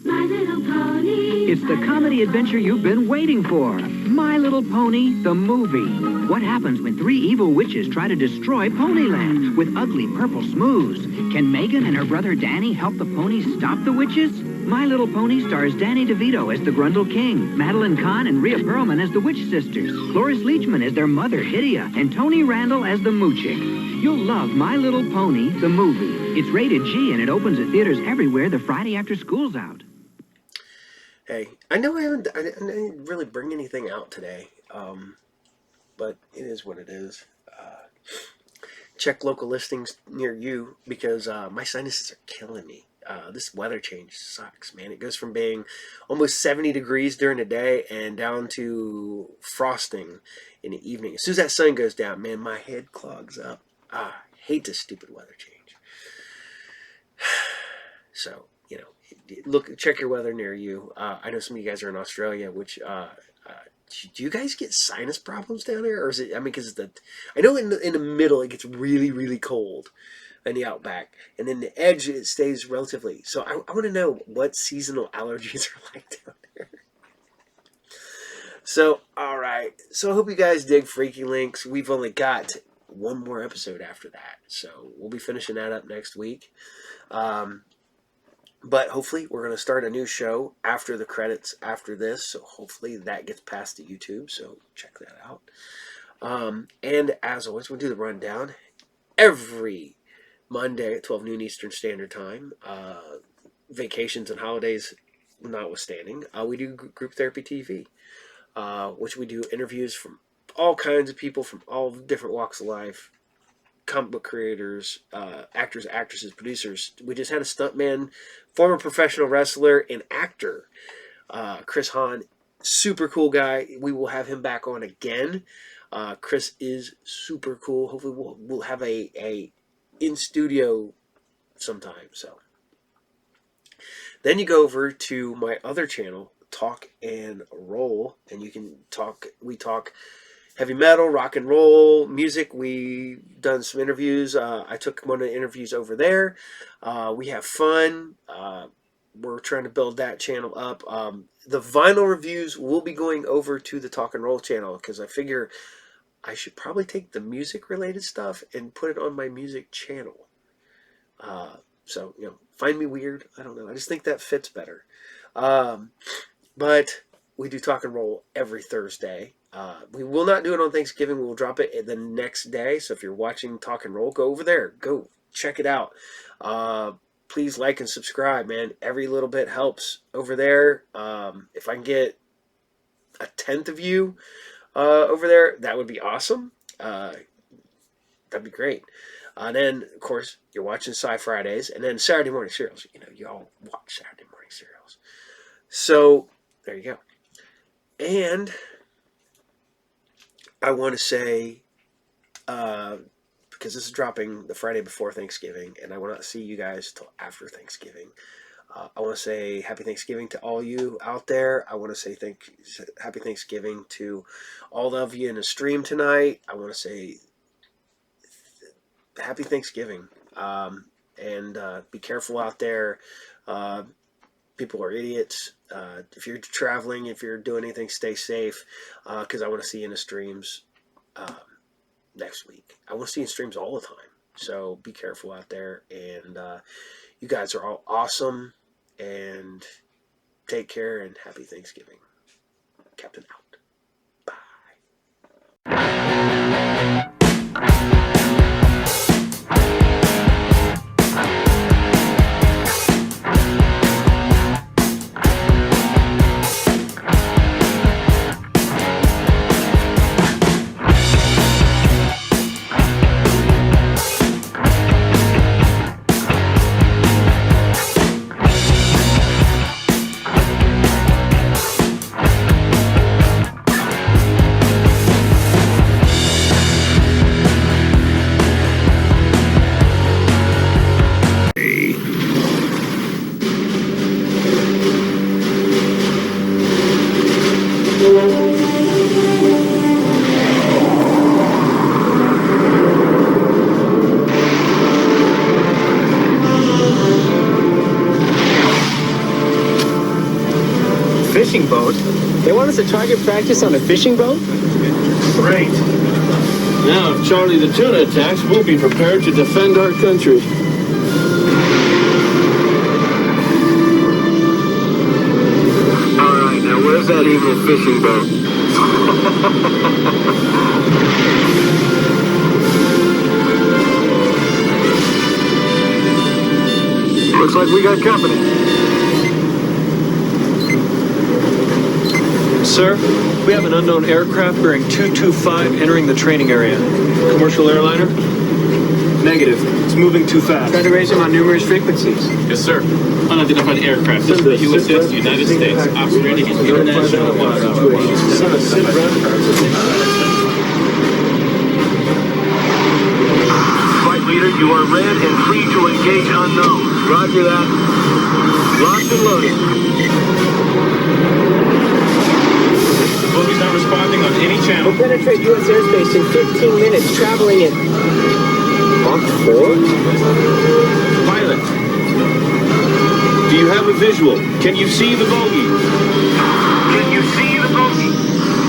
My Little Pony. It's the comedy adventure you've been waiting for. My Little Pony, the movie. What happens when three evil witches try to destroy Ponyland with ugly purple smooths? Can Megan and her brother Danny help the ponies stop the witches? My Little Pony stars Danny DeVito as the Grundle King, Madeline Kahn and Rhea Perlman as the Witch Sisters, Cloris Leachman as their mother Hydia, and Tony Randall as the Moochick. You'll love My Little Pony, the movie. It's rated G and it opens at theaters everywhere the Friday after school's out. Hey, I know I didn't really bring anything out today, but it is what it is. Check local listings near you because my sinuses are killing me. This weather change sucks, man. It goes from being almost 70 degrees during the day and down to frosting in the evening. As soon as that sun goes down, man, my head clogs up. I hate this stupid weather change. So, you know, look, check your weather near you. I know some of you guys are in Australia, which, do you guys get sinus problems down there? Or is it, I mean, because I know in the middle it gets really, really cold in the outback. And then the edge, it stays relatively. So I want to know what seasonal allergies are like down there. So, all right. So I hope you guys dig Freaky Links. We've only got one more episode after that. So we'll be finishing that up next week. But hopefully we're going to start a new show after the credits after this. So hopefully that gets passed to YouTube. So check that out. And as always, we'll do the rundown every Monday at 12 noon Eastern Standard Time. Vacations and holidays notwithstanding. We do Group Therapy TV, which we do interviews from all kinds of people from all different walks of life. Comic book creators, actors, actresses, producers. We just had a stuntman, former professional wrestler, and actor, Chris Hahn. Super cool guy. We will have him back on again. Chris is super cool. Hopefully we'll have a in studio sometime. So then you go over to my other channel, Talk and Roll, and you can talk. We talk heavy metal, rock and roll, music. We've done some interviews. I took one of the interviews over there. We have fun. We're trying to build that channel up. The vinyl reviews will be going over to the Talk and Roll channel because I figure I should probably take the music related stuff and put it on my music channel. So, you know, find me weird. I don't know. I just think that fits better. But we do Talk and Roll every Thursday. We will not do it on Thanksgiving. We will drop it the next day. So if you're watching Talk and Roll, go over there. Go check it out. please like and subscribe, man. Every little bit helps over there. If I can get a 10th of you over there, that would be awesome. That'd be great. Then, of course, you're watching SciFridays, and then Saturday morning serials. You know, you all watch Saturday morning serials. So, there you go. And I want to say, because this is dropping the Friday before Thanksgiving, and I will not see you guys till after Thanksgiving. I want to say happy Thanksgiving to all you out there. I want to say happy Thanksgiving to all of you in the stream tonight. I want to say happy Thanksgiving. And be careful out there. People are idiots. If you're traveling, if you're doing anything, stay safe. Because I want to see you in the streams next week. I want to see you in streams all the time. So be careful out there. And you guys are all awesome. And take care and happy Thanksgiving. Captain out. Fishing boat? They want us to target practice on a fishing boat? Great. Now, if Charlie the Tuna attacks, we'll be prepared to defend our country. Alright, now where's that evil fishing boat? Looks like we got company. Sir, we have an unknown aircraft bearing 225 entering the training area. Commercial airliner? Negative. It's moving too fast. Try to raise him on numerous frequencies. Yes, sir. Unidentified aircraft. This is the USS United States, operating in international waters. Flight leader, you are red and free to engage unknown. Roger that. Locked and loaded. Bogey's not responding on any channel. We'll penetrate U.S. airspace in 15 minutes, traveling at Mach 4? Pilot, do you have a visual? Can you see the bogey? Can you see the bogey?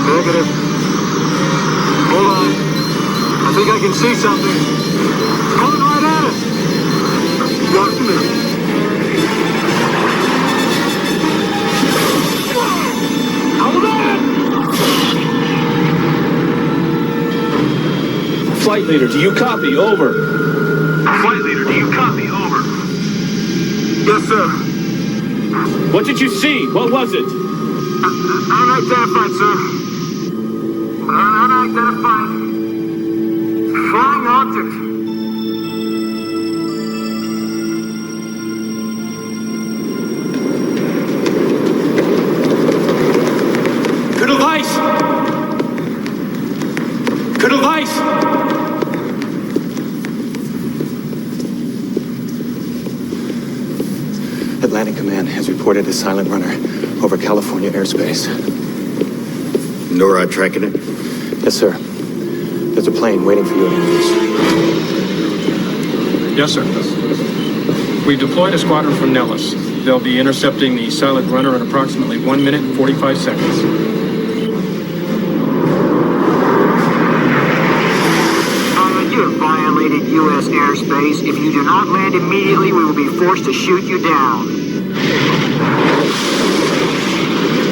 Negative. Hold on. I think I can see something. It's coming right at us. Got me. Hold on! Flight leader, do you copy? Over. Flight leader, do you copy? Over. Yes, sir. What did you see? What was it? Unidentified, sir. Unidentified. Flying object. Colonel Weiss! Colonel Weiss! Atlantic Command has reported a silent runner over California airspace. NORAD tracking it? Yes, sir. There's a plane waiting for you in Andrews. Yes, sir. We've deployed a squadron from Nellis. They'll be intercepting the silent runner in approximately 1 minute and 45 seconds. You have violated U.S. airspace. If you do not land immediately, we will be forced to shoot you down.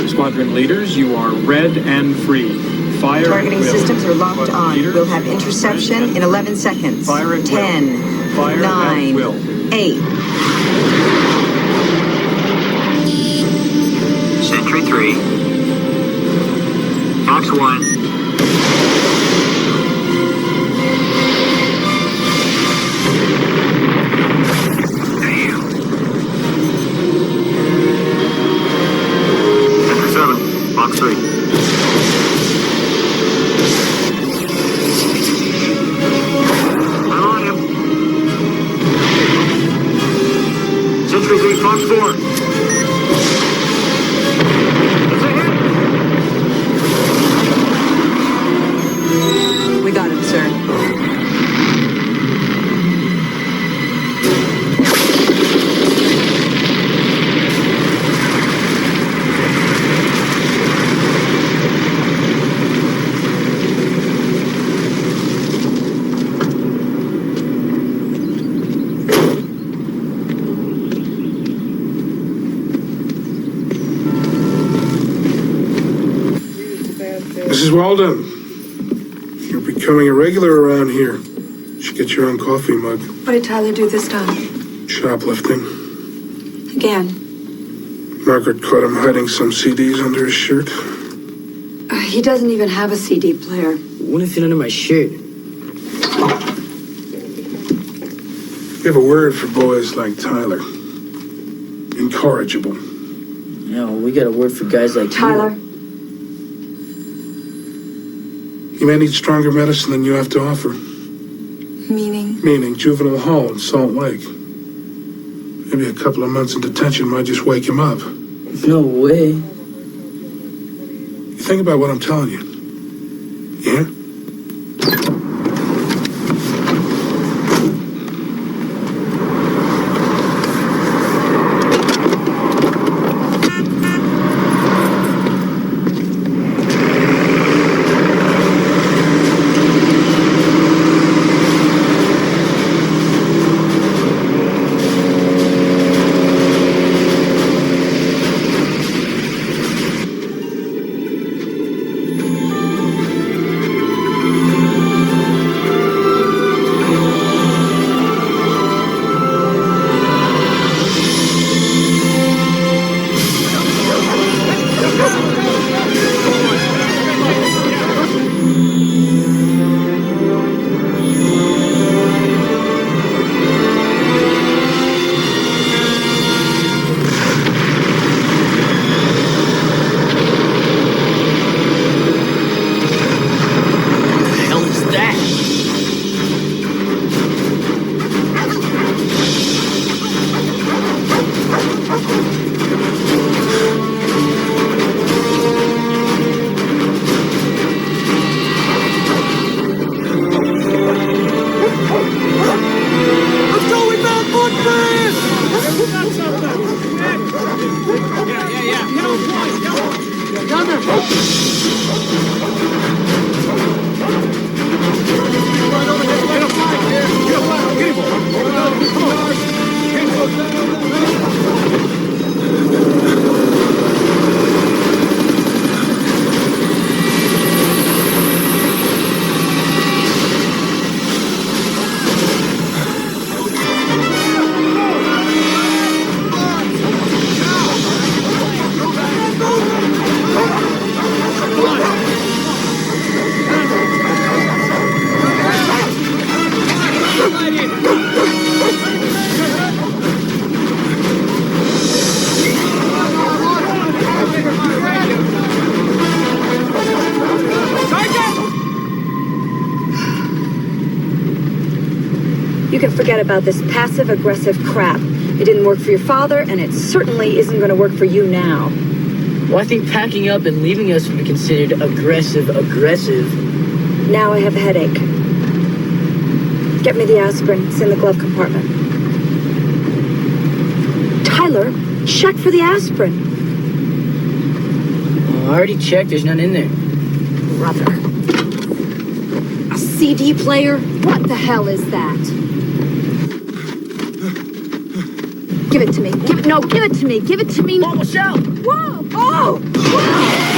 Squadron leaders, you are red and free. Fire. Targeting systems are locked on. We'll have interception in 11 seconds. Fire at 10, will. Fire 9, at will. 8, Sentry 3. Fox 1. Sentry 7. Fox 3. I'm on him. Sentry 3, Fox 4. We got him, sir. Mrs. Walden, you're becoming a regular around here. You should get your own coffee mug. What did Tyler do this time? Shoplifting. Again. Margaret caught him hiding some CDs under his shirt. He doesn't even have a CD player. What if it's under my shirt? We have a word for boys like Tyler. Incorrigible. No, we got a word for guys like Tyler. You may need stronger medicine than you have to offer. Meaning? Meaning juvenile hall in Salt Lake. Maybe a couple of months in detention might just wake him up. No way. You think about what I'm telling you. Yeah? You can forget about this passive-aggressive crap. It didn't work for your father, and it certainly isn't going to work for you now. Well, I think packing up and leaving us would be considered aggressive. Now I have a headache. Get me the aspirin. It's in the glove compartment. Tyler, check for the aspirin. Well, I already checked. There's none in there. Brother. A CD player? What the hell is that? Give it to me. Give it to me. Give it to me. Oh, Michelle! Whoa! Oh! Whoa!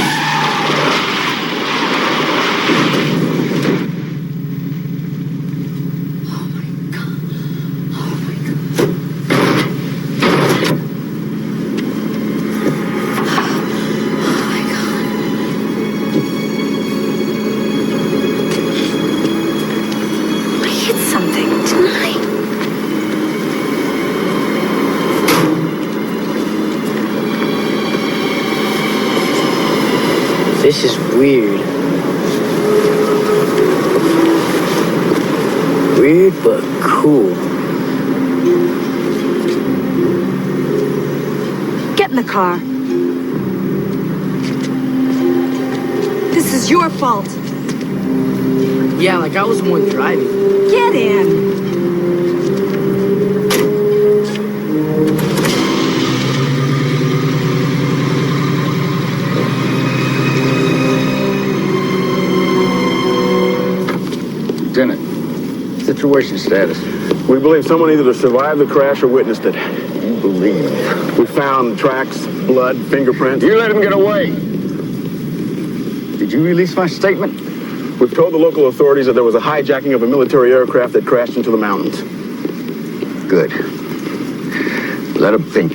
This is weird. Weird but cool. Get in the car. This is your fault. Yeah, like I was the one driving. Get in. Lieutenant, situation status. We believe someone either survived the crash or witnessed it. You believe? We found tracks, blood, fingerprints. You let him get away. Did you release my statement? We've told the local authorities that there was a hijacking of a military aircraft that crashed into the mountains. Good. Let him think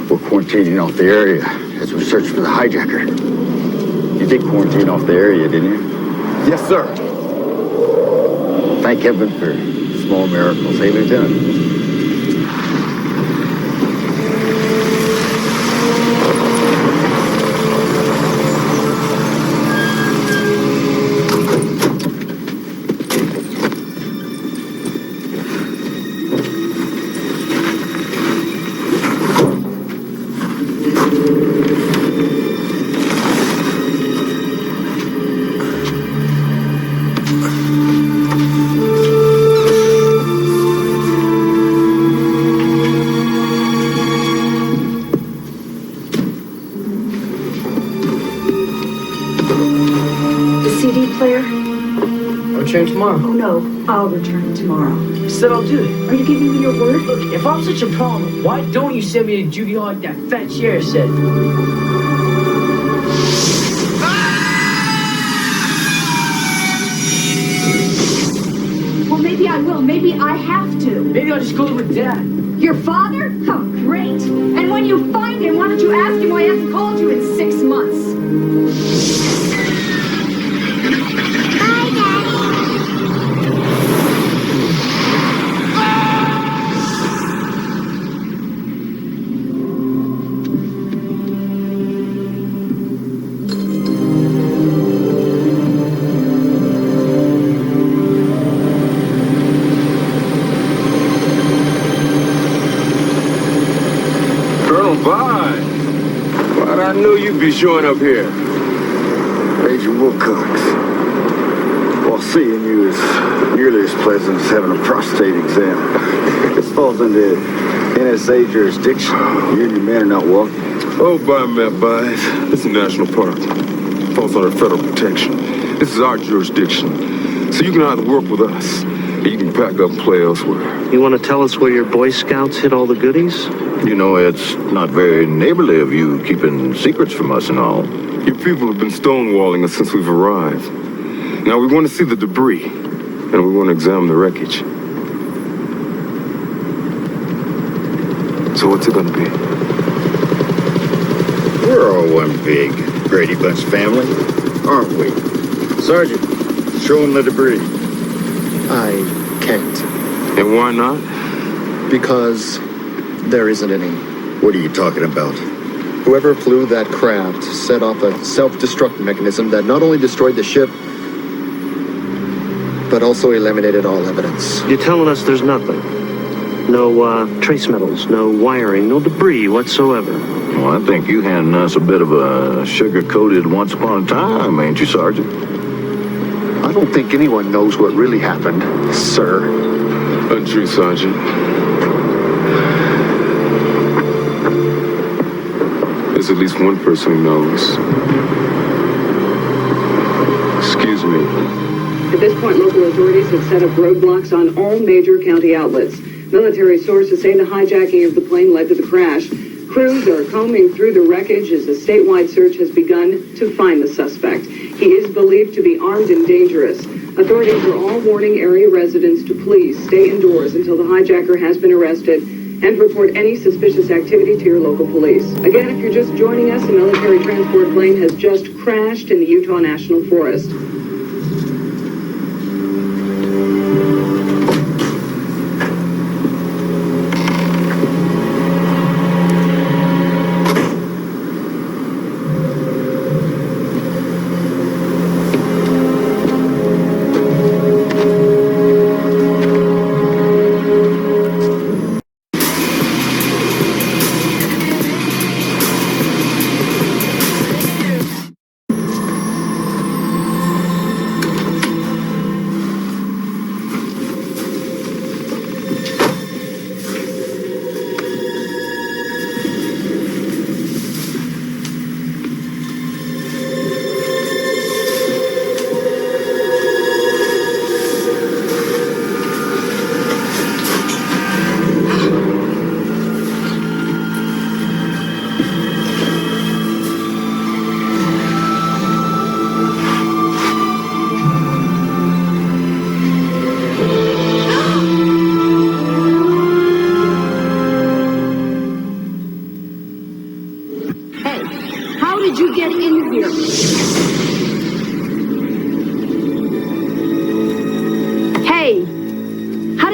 we're quarantining off the area as we search for the hijacker. You did quarantine off the area, didn't you? Yes, sir. Thank heaven for small miracles. Hey, Lieutenant. Return tomorrow. Oh no, I'll return tomorrow. I said I'll do it. Are you giving me your word? Look, if I'm such a problem, why don't you send me to juvie hall like that fat sheriff said? Well, maybe I will. Maybe I have to. Maybe I'll just go live with Dad. Your father? Oh, great. And when you find him, why don't you ask him why he hasn't called you in 6 months? I knew you'd be showing up here. Major Wilcox. Well, seeing you is nearly as pleasant as having a prostate exam. This falls under NSA jurisdiction. You and your men are not welcome. Oh, by Matt Buys. This is a national park. Falls under federal protection. This is our jurisdiction. So you can either work with us, or you can pack up and play elsewhere. You want to tell us where your Boy Scouts hid all the goodies? You know, it's not very neighborly of you keeping secrets from us and all. Your people have been stonewalling us since we've arrived. Now we want to see the debris, and we want to examine the wreckage. So what's it gonna be? We're all one big Brady Bunch family, aren't we? Sergeant, show him the debris. I can't. And why not? Because there isn't any. What are you talking about? Whoever flew that craft set off a self-destruct mechanism that not only destroyed the ship, but also eliminated all evidence. You're telling us there's nothing? No trace metals, no wiring, no debris whatsoever? Well, I think you handing us a bit of a sugar-coated once upon a time, ain't you, Sergeant? I don't think anyone knows what really happened, sir. Untrue, Sergeant. There's at least one person who knows. Excuse me. At this point, local authorities have set up roadblocks on all major county outlets. Military sources say the hijacking of the plane led to the crash. Crews are combing through the wreckage as a statewide search has begun to find the suspect. He is believed to be armed and dangerous. Authorities are all warning area residents to please stay indoors until the hijacker has been arrested and report any suspicious activity to your local police. Again, if you're just joining us, a military transport plane has just crashed in the Utah National Forest.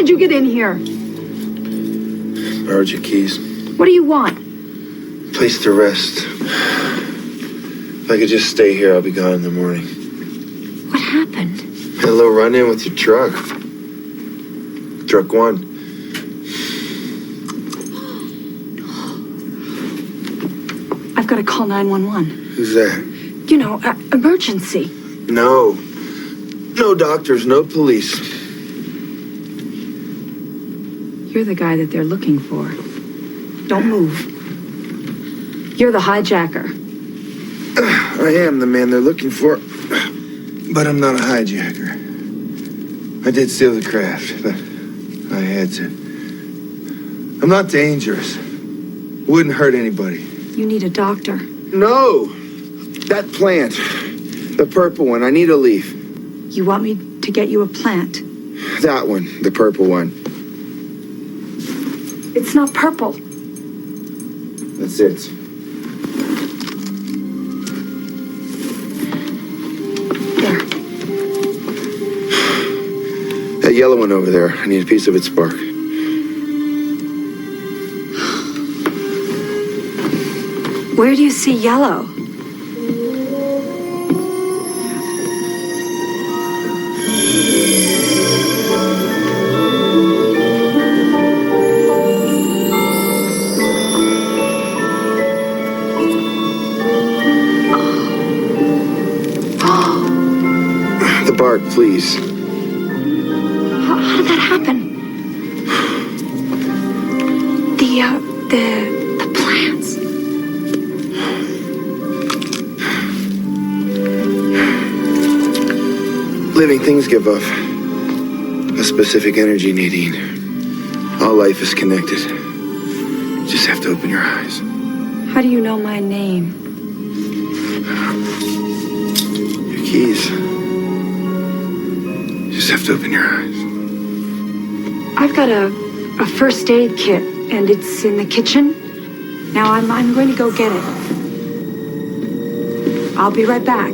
did you get in here? Borrowed your keys. What do you want? Place to rest. If I could just stay here, I'll be gone in the morning. What happened? Had a little run-in with your truck. Truck 1. I've got to call 911. Who's that? You know, emergency. No. No doctors, no police. You're the guy that they're looking for. Don't move. You're the hijacker. I am the man they're looking for. But I'm not a hijacker. I did steal the craft, but I had to. I'm not dangerous. Wouldn't hurt anybody. You need a doctor. No! That plant. The purple one. I need a leaf. You want me to get you a plant? That one. The purple one. It's not purple. That's it. There. That yellow one over there. I need a piece of its bark. Where do you see yellow? The bark, please. How did that happen? The plants. Living things give off a specific energy, Nadine. All life is connected. You just have to open your eyes. How do you know my name? Your keys. You just have to open your eyes. I've got a first aid kit, and it's in the kitchen. Now I'm going to go get it. I'll be right back.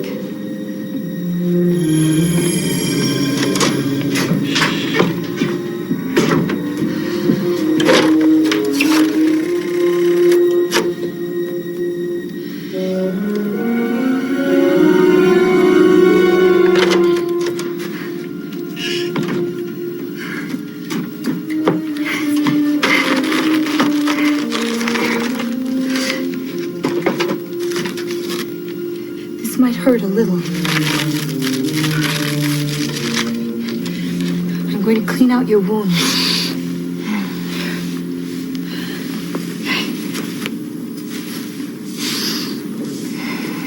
This might hurt a little. I'm going to clean out your wounds.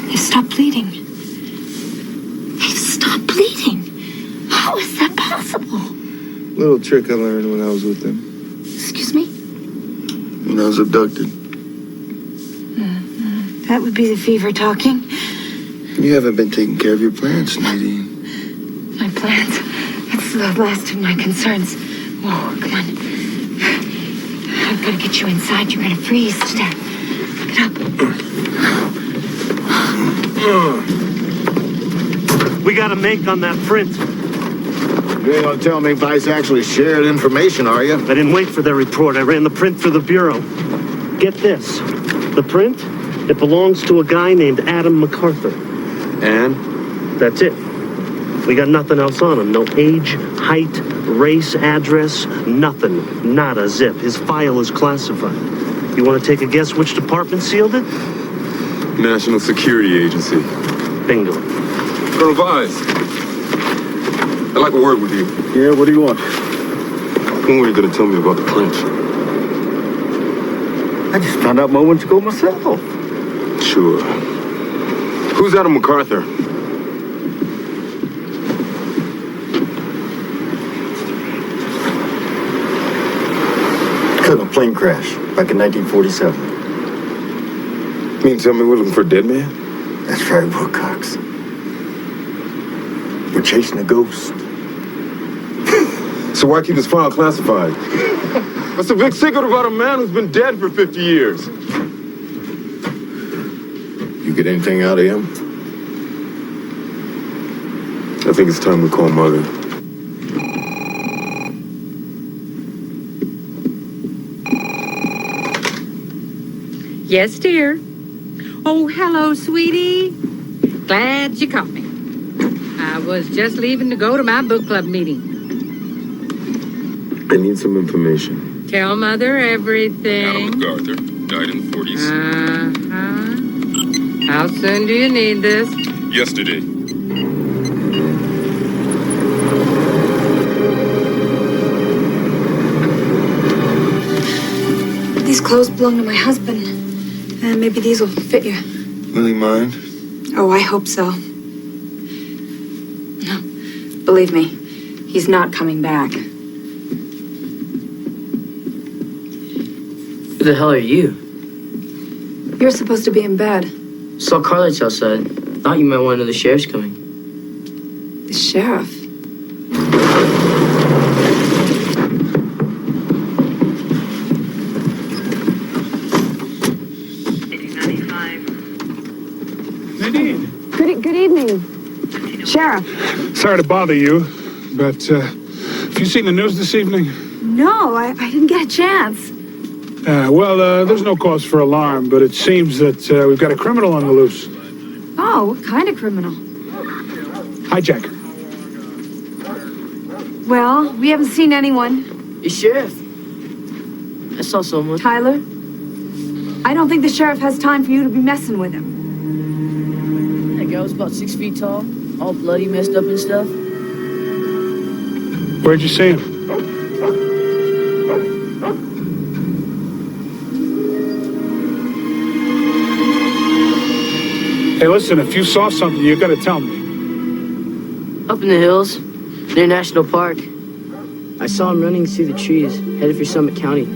They've stopped bleeding. They've stopped bleeding. How is that possible? Little trick I learned when I was with them. Excuse me? When I was abducted. That would be the fever talking. You haven't been taking care of your plants, Nadine. My plans. That's the last of my concerns. Whoa, come on. I'm gonna get you inside. You're gonna freeze to death. Get up. We got a make on that print. You ain't gonna tell me Vice actually shared information, are you? I didn't wait for their report. I ran the print through the Bureau. Get this. The print, it belongs to a guy named Adam MacArthur. And? That's it. We got nothing else on him. No age, height, race, address, nothing. Not a zip. His file is classified. You want to take a guess which department sealed it? National Security Agency. Bingo. Colonel Vise, I'd like a word with you. Yeah, what do you want? When were you going to tell me about the print? I just found out moments ago myself. Sure. Who's Adam MacArthur? Killed in a plane crash back in 1947. You mean tell me we're looking for a dead man? That's right, Wilcox. We're chasing a ghost. So why keep this file classified? What's the big secret about a man who's been dead for 50 years? You get anything out of him? I think it's time we call Mother. Yes, dear. Oh, hello, sweetie. Glad you caught me. I was just leaving to go to my book club meeting. I need some information. Tell Mother everything. Adam MacArthur died in the 40s. How soon do you need this? Yesterday. These clothes belong to my husband. Maybe these will fit you. Will he mind? Oh, I hope so. No, believe me, he's not coming back. Who the hell are you? You're supposed to be in bed. Saw car lights outside. Thought you might want to know the sheriff's coming. The sheriff? Nadine. Good evening, Sheriff. Sorry to bother you, but have you seen the news this evening? No, I didn't get a chance. There's no cause for alarm, but it seems that we've got a criminal on the loose. Oh, what kind of criminal? Hijacker. Well, we haven't seen anyone. Hey, Sheriff. I saw someone. Tyler? I don't think the sheriff has time for you to be messing with him. That guy was about 6 feet tall, all bloody, messed up and stuff. Where'd you see him? Hey, listen, if you saw something, you gotta tell me. Up in the hills, near National Park. I saw him running through the trees, headed for Summit County.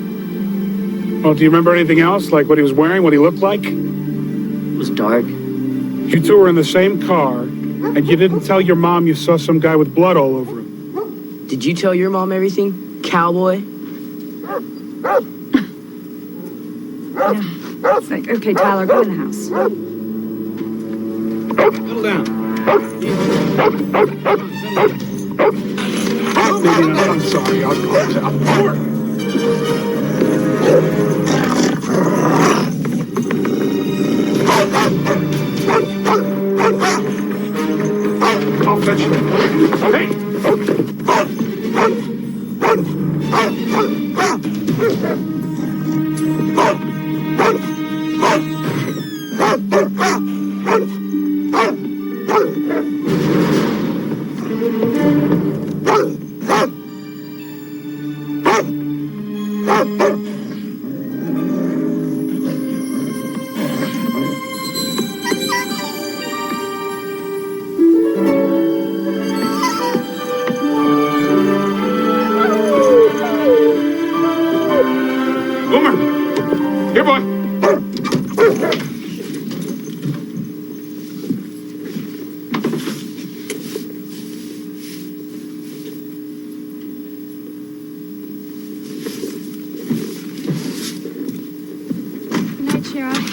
Well, do you remember anything else? Like what he was wearing, what he looked like? It was dark. You two were in the same car, and you didn't tell your mom you saw some guy with blood all over him. Did you tell your mom everything, cowboy? It's like, okay, Tyler, go in the house. Settle down. I'm sorry. I'll fetch you. Hey! Boomer! Here, boy! Good night, Sheriff.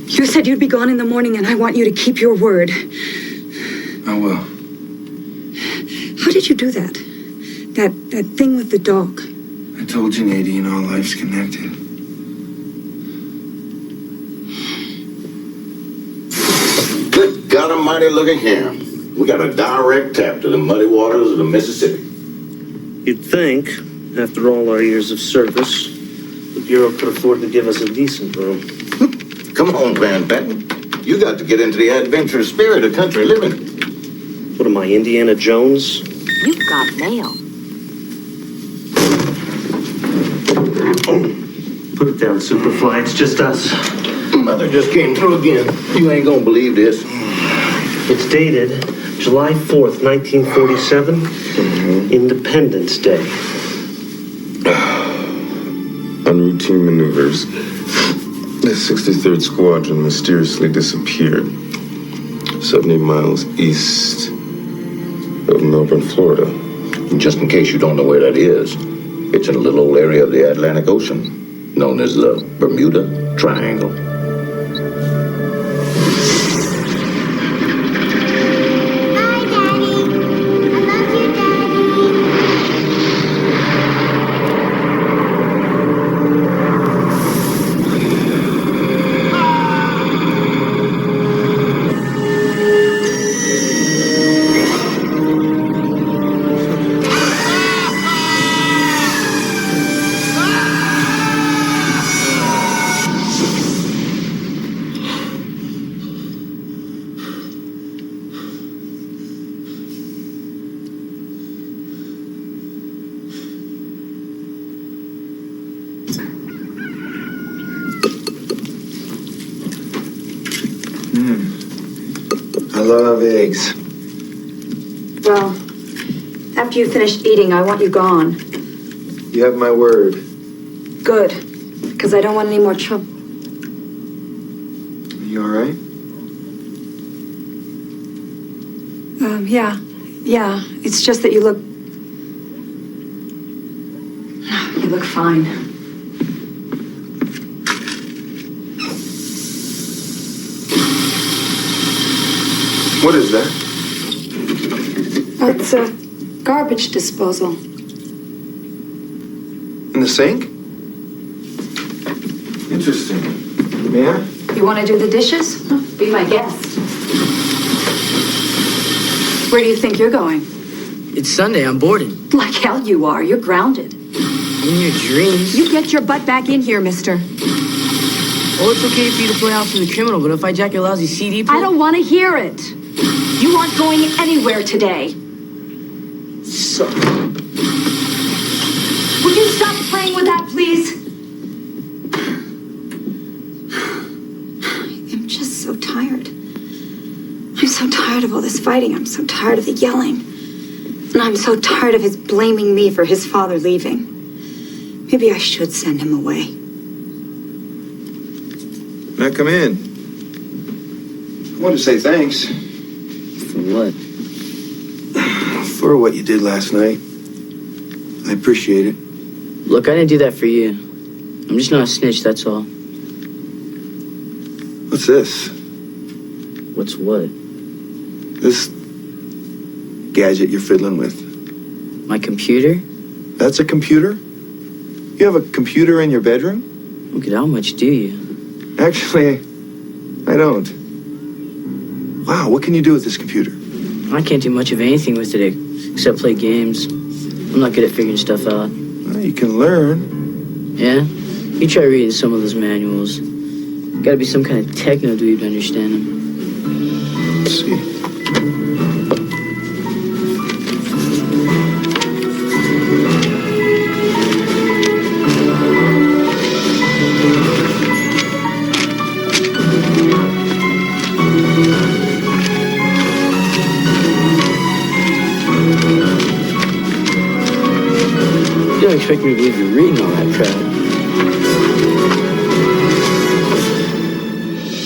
You said you'd be gone in the morning, and I want you to keep your word. I will. How did you do that? That thing with the dog. I told you, Nadine, all life's connected. Good God Almighty, look at here. We got a direct tap to the muddy waters of the Mississippi. You'd think, after all our years of service, the Bureau could afford to give us a decent room. Come on, Van Patten. You got to get into the adventurous spirit of country living. What am I, Indiana Jones? You've got mail. Put it down, Superfly. It's just us. Mother just came through again. You ain't gonna believe this. It's dated July 4th, 1947, Independence Day. On routine maneuvers, the 63rd Squadron mysteriously disappeared 70 miles east of Melbourne, Florida. Just in case you don't know where that is, it's in a little old area of the Atlantic Ocean. known as the Bermuda Triangle. I love eggs. Well, after you finished eating, I want you gone. You have my word. Good, because I don't want any more trouble. Are you all right? Yeah. It's just that you look fine. What is that? Oh, it's a garbage disposal. In the sink? Interesting. May I? You want to do the dishes? Be my guest. Where do you think you're going? It's Sunday. I'm boarding. Like hell you are. You're grounded. In your dreams. You get your butt back in here, mister. Oh, it's okay for you to play out for the criminal, but if I jack your lousy CD player... I don't want to hear it. You aren't going anywhere today. So... Would you stop playing with that, please? I'm just so tired. I'm so tired of all this fighting. I'm so tired of the yelling. And I'm so tired of his blaming me for his father leaving. Maybe I should send him away. May I come in? I want to say thanks. For what? For what you did last night. I appreciate it. Look, I didn't do that for you. I'm just not a snitch, that's all. What's this? What's what? This gadget you're fiddling with. My computer? That's a computer? You have a computer in your bedroom? Look at how much do you? Actually, I don't. Wow, what can you do with this computer? I can't do much of anything with it except play games. I'm not good at figuring stuff out. Well, you can learn. Yeah? You try reading some of those manuals. Gotta be some kind of techno dude to understand them. Let's see. You don't expect me to believe you're reading all that crap.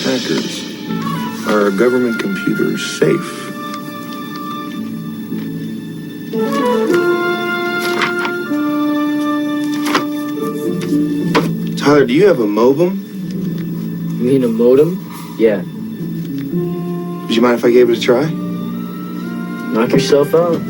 Hackers. Are our government computers safe? Tyler, do you have a modem? You mean a modem? Yeah. Would you mind if I gave it a try? Knock yourself out.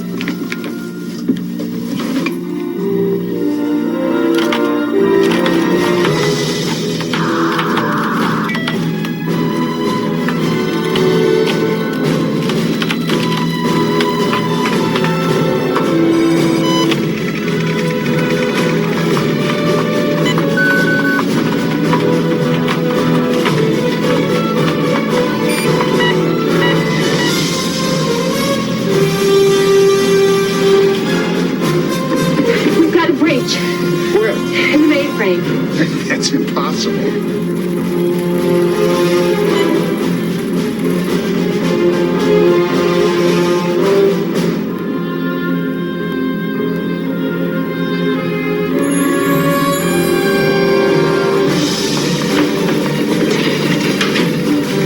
That's impossible.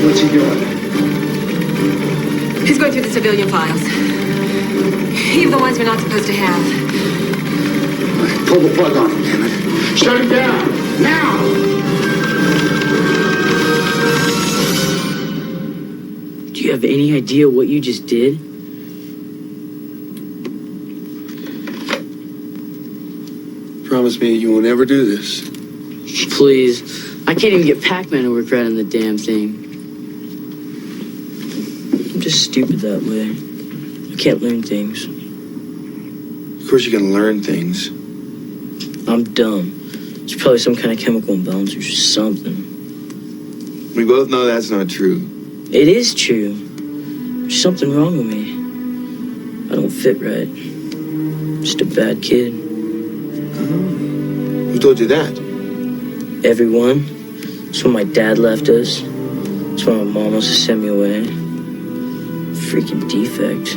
What's he doing? He's going through the civilian files. Even the ones we're not supposed to have. Pull the plug on him, damn it. Shut him down! Now! Do you have any idea what you just did? Promise me you won't ever do this. Please. I can't even get Pac-Man to work right on the damn thing. I'm just stupid that way. I can't learn things. Of course you can learn things. I'm dumb. It's probably some kind of chemical imbalance or something. We both know that's not true. It is true. There's something wrong with me. I don't fit right. Just a bad kid. Who told you that? Everyone. It's when my dad left us. It's when my mom wants to send me away. Freaking defect.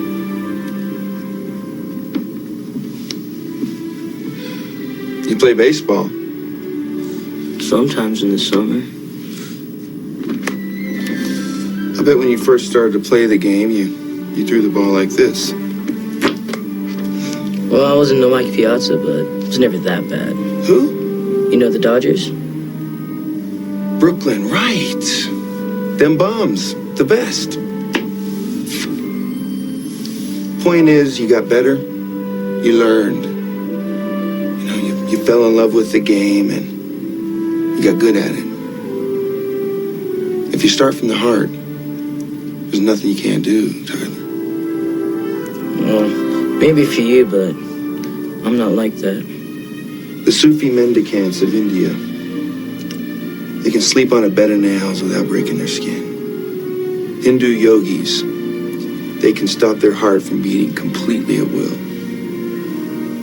You play baseball? Sometimes in the summer. I bet when you first started to play the game, you threw the ball like this. Well, I wasn't no Mike Piazza, but it was never that bad. Who? You know the Dodgers? Brooklyn, right. Them bombs, the best. Point is, you got better, you learned. You know, you fell in love with the game and you got good at it. If you start from the heart, there's nothing you can't do, Tyler. Well, maybe for you, but I'm not like that. The Sufi mendicants of India, they can sleep on a bed of nails without breaking their skin. Hindu yogis, they can stop their heart from beating completely at will.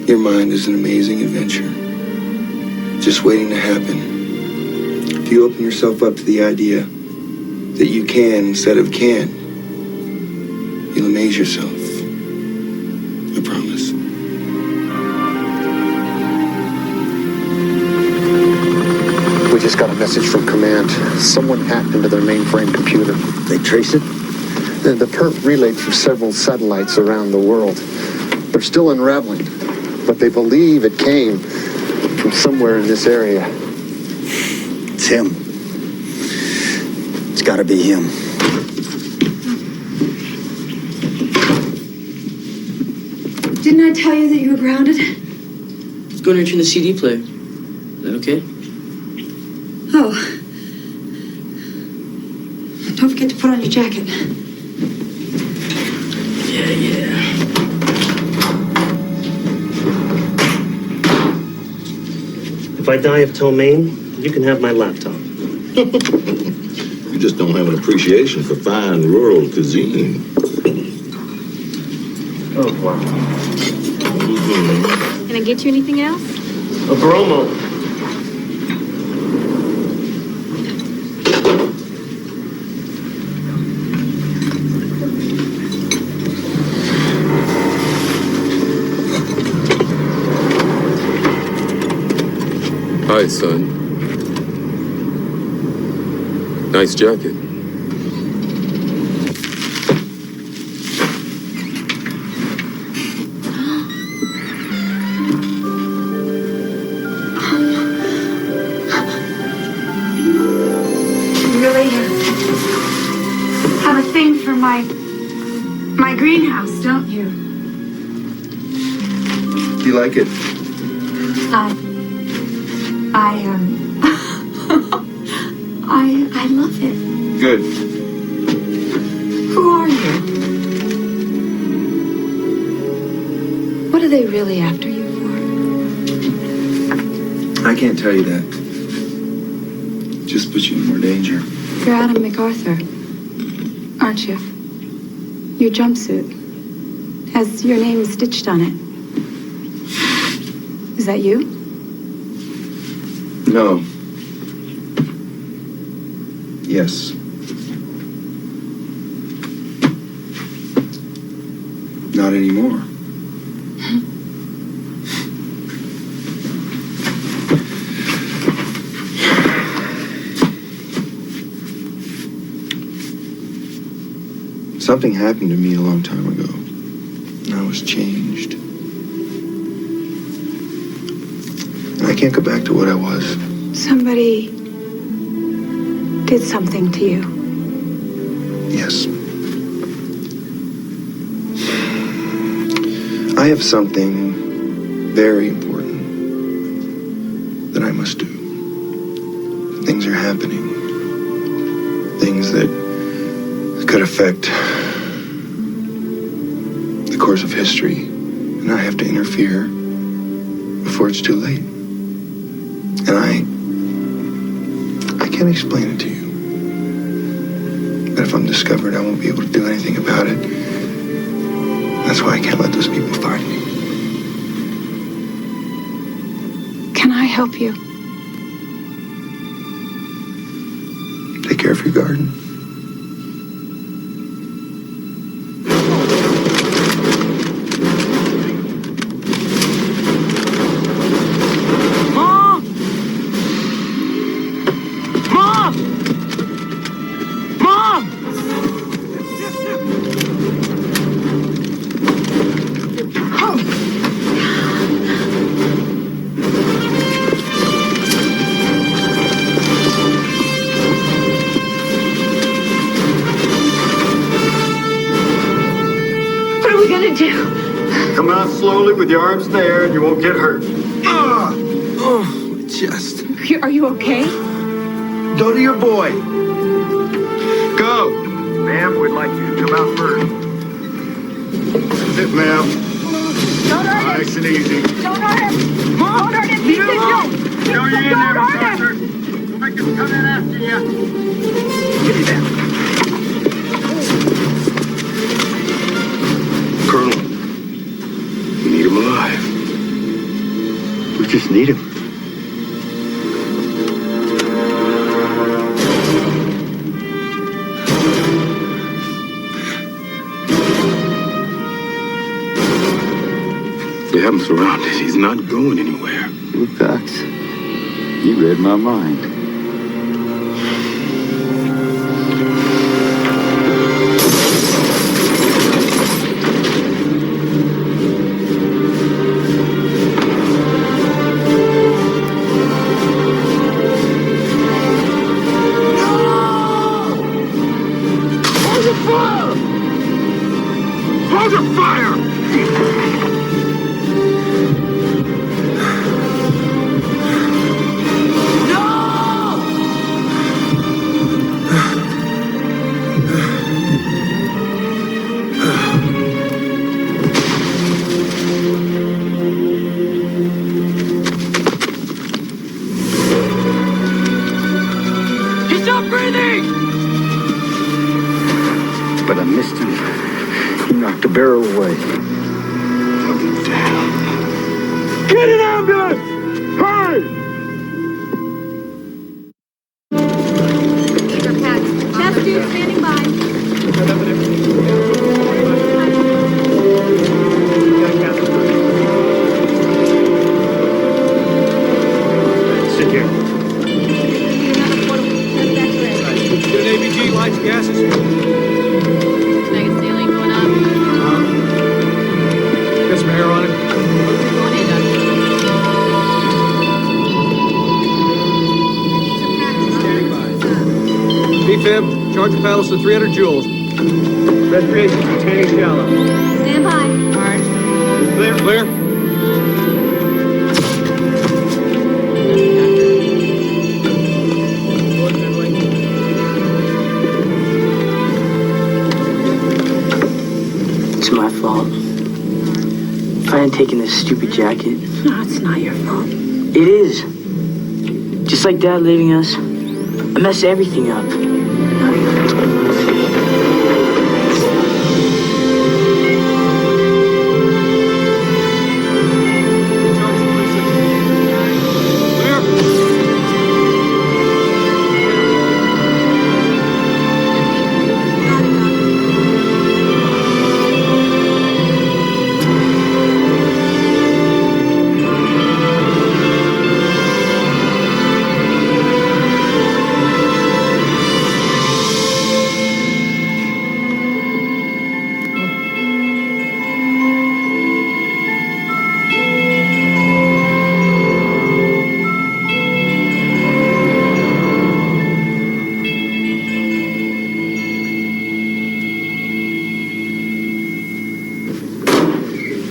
Your mind is an amazing adventure, just waiting to happen. If you open yourself up to the idea that you can instead of can't, you'll amaze yourself. I promise. We just got a message from command. Someone hacked into their mainframe computer. They trace it? The perp relayed through several satellites around the world. They're still unraveling, but they believe it came from somewhere in this area. It's him. It's gotta be him. Didn't I tell you that you were grounded? Let's go and turn the CD player. Is that okay? Oh. Don't forget to put on your jacket. Yeah. If I die of ptomaine, you can have my laptop. You just don't have an appreciation for fine rural cuisine. Oh, wow. Can I get you anything else? A bromo. Hi, son. Nice jacket. Really have a thing for my greenhouse, don't you? Do you like it? I love it. Good. Who are you? What are they really after you for? I can't tell you that. Just put you in more danger. You're Adam MacArthur, aren't you? Your jumpsuit has your name stitched on it. Is that you? No. Yes. Not anymore. Something happened to me a long time ago, and I was changed. And I can't go back to what I was. Somebody did something to you. Yes. I have something very important that I must do. Things are happening. Things that could affect the course of history. And I have to interfere before it's too late. And I can't explain it to you. But if I'm discovered, I won't be able to do anything about it. That's why I can't let those people find me. Can I help you? Take care of your garden. Mom! Mom! Mom! What are we gonna do? Come out slowly with your arms in the air and you won't get hurt. Oh, my chest. Are you okay? Go to your boy. Go. Ma'am, we'd like you to come out first. That's it, ma'am. Don't hurt him. Nice and easy. Don't hurt him. Don't hurt him. He's injured. No, you ain't Don't never hurt him. her. We'll make him come in after you. Give me that. Colonel, we need him alive. We just need him. They have him surrounded. He's not going anywhere. Wilcox, you read my mind. He's not breathing! But I missed him. He knocked the barrel away. Get an ambulance! Hurry! Chest tube standing by. Sit here. Get an ABG, lights, gases. Mega ceiling going up. Get some air on it. Going in, Defib, charge the paddles to 300 joules. Respiration containing shallow. Stand by. Hard. Clear, clear. It's my fault. If I hadn't taken this stupid jacket. No, it's not your fault. It is. Just like Dad leaving us, I messed everything up.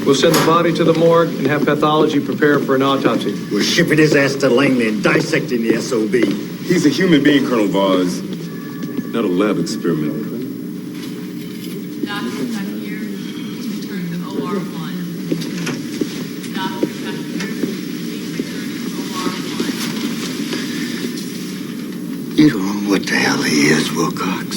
We'll send the body to the morgue and have pathology prepare for an autopsy. We're shipping his ass to Langley and dissecting the SOB. He's a human being, Colonel Vaz. Not a lab experiment. Doctor, back here. Please return to OR1. Doctor, back here. Please return to OR1. You don't know what the hell he is, Wilcox.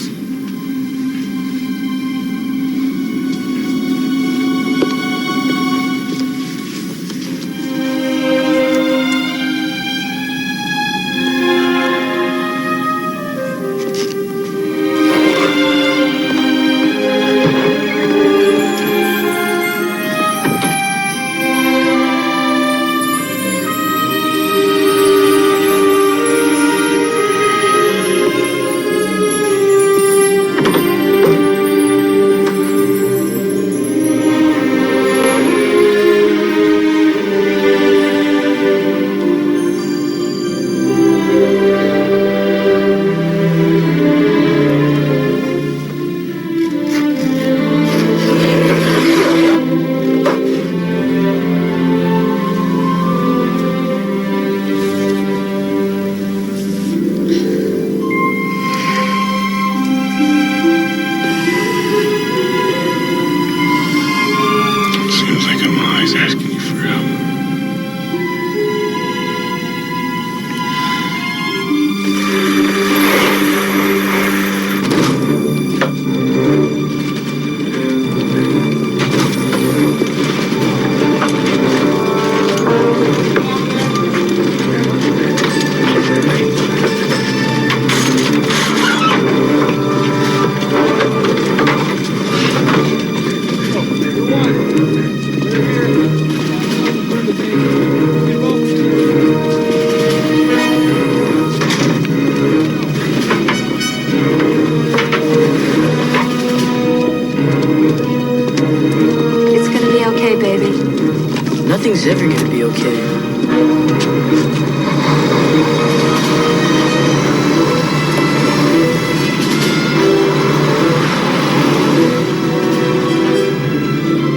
Nothing's ever gonna be okay.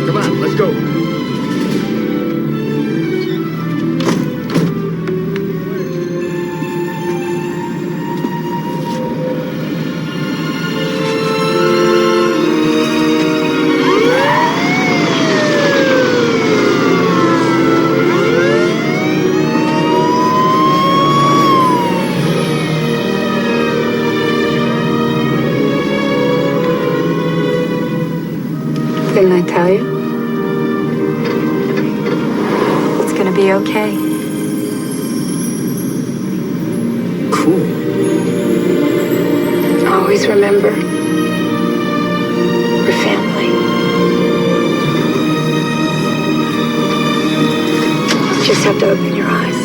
Come on, let's go. Didn't I tell you? It's gonna be okay. Cool. Always remember, we're family. You just have to open your eyes.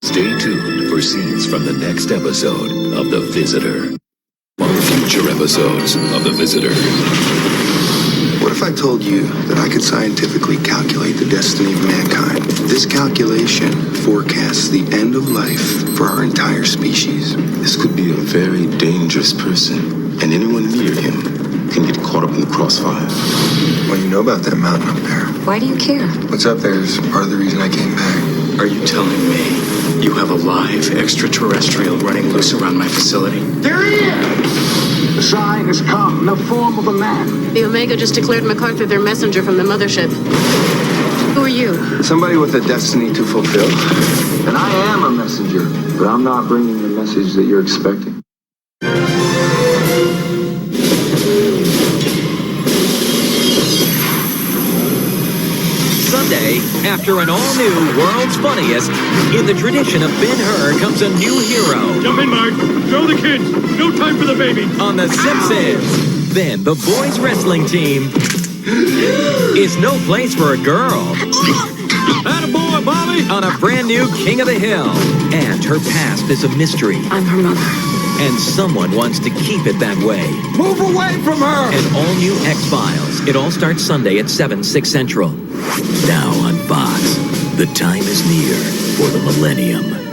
Stay tuned for scenes from the next episode of The Visitor. On future episodes of The Visitor. What if I told you that I could scientifically calculate the destiny of mankind? This calculation forecasts the end of life for our entire species. This could be a very dangerous person, and anyone near him can get caught up in the crossfire. What do you know about that mountain up there? Why do you care? What's up there is part of the reason I came back. Are you telling me you have a live extraterrestrial running loose around my facility? There he is! The sign has come in the form of a man. The Omega just declared MacArthur their messenger from the mothership. Who are you? Somebody with a destiny to fulfill. And I am a messenger, but I'm not bringing the message that you're expecting. Sunday. Sunday, after an all-new World's Funniest, in the tradition of Ben-Hur comes a new hero. Jump in, Mark. Throw the kids. No time for the baby. On The Simpsons. Then the boys' wrestling team is no place for a girl. Attaboy, Bobby. On a brand new King of the Hill. And her past is a mystery. I'm her mother. And someone wants to keep it that way. Move away from her. An all-new X-Files. It all starts Sunday at 7, 6 Central. Now on Fox, the time is near for the millennium.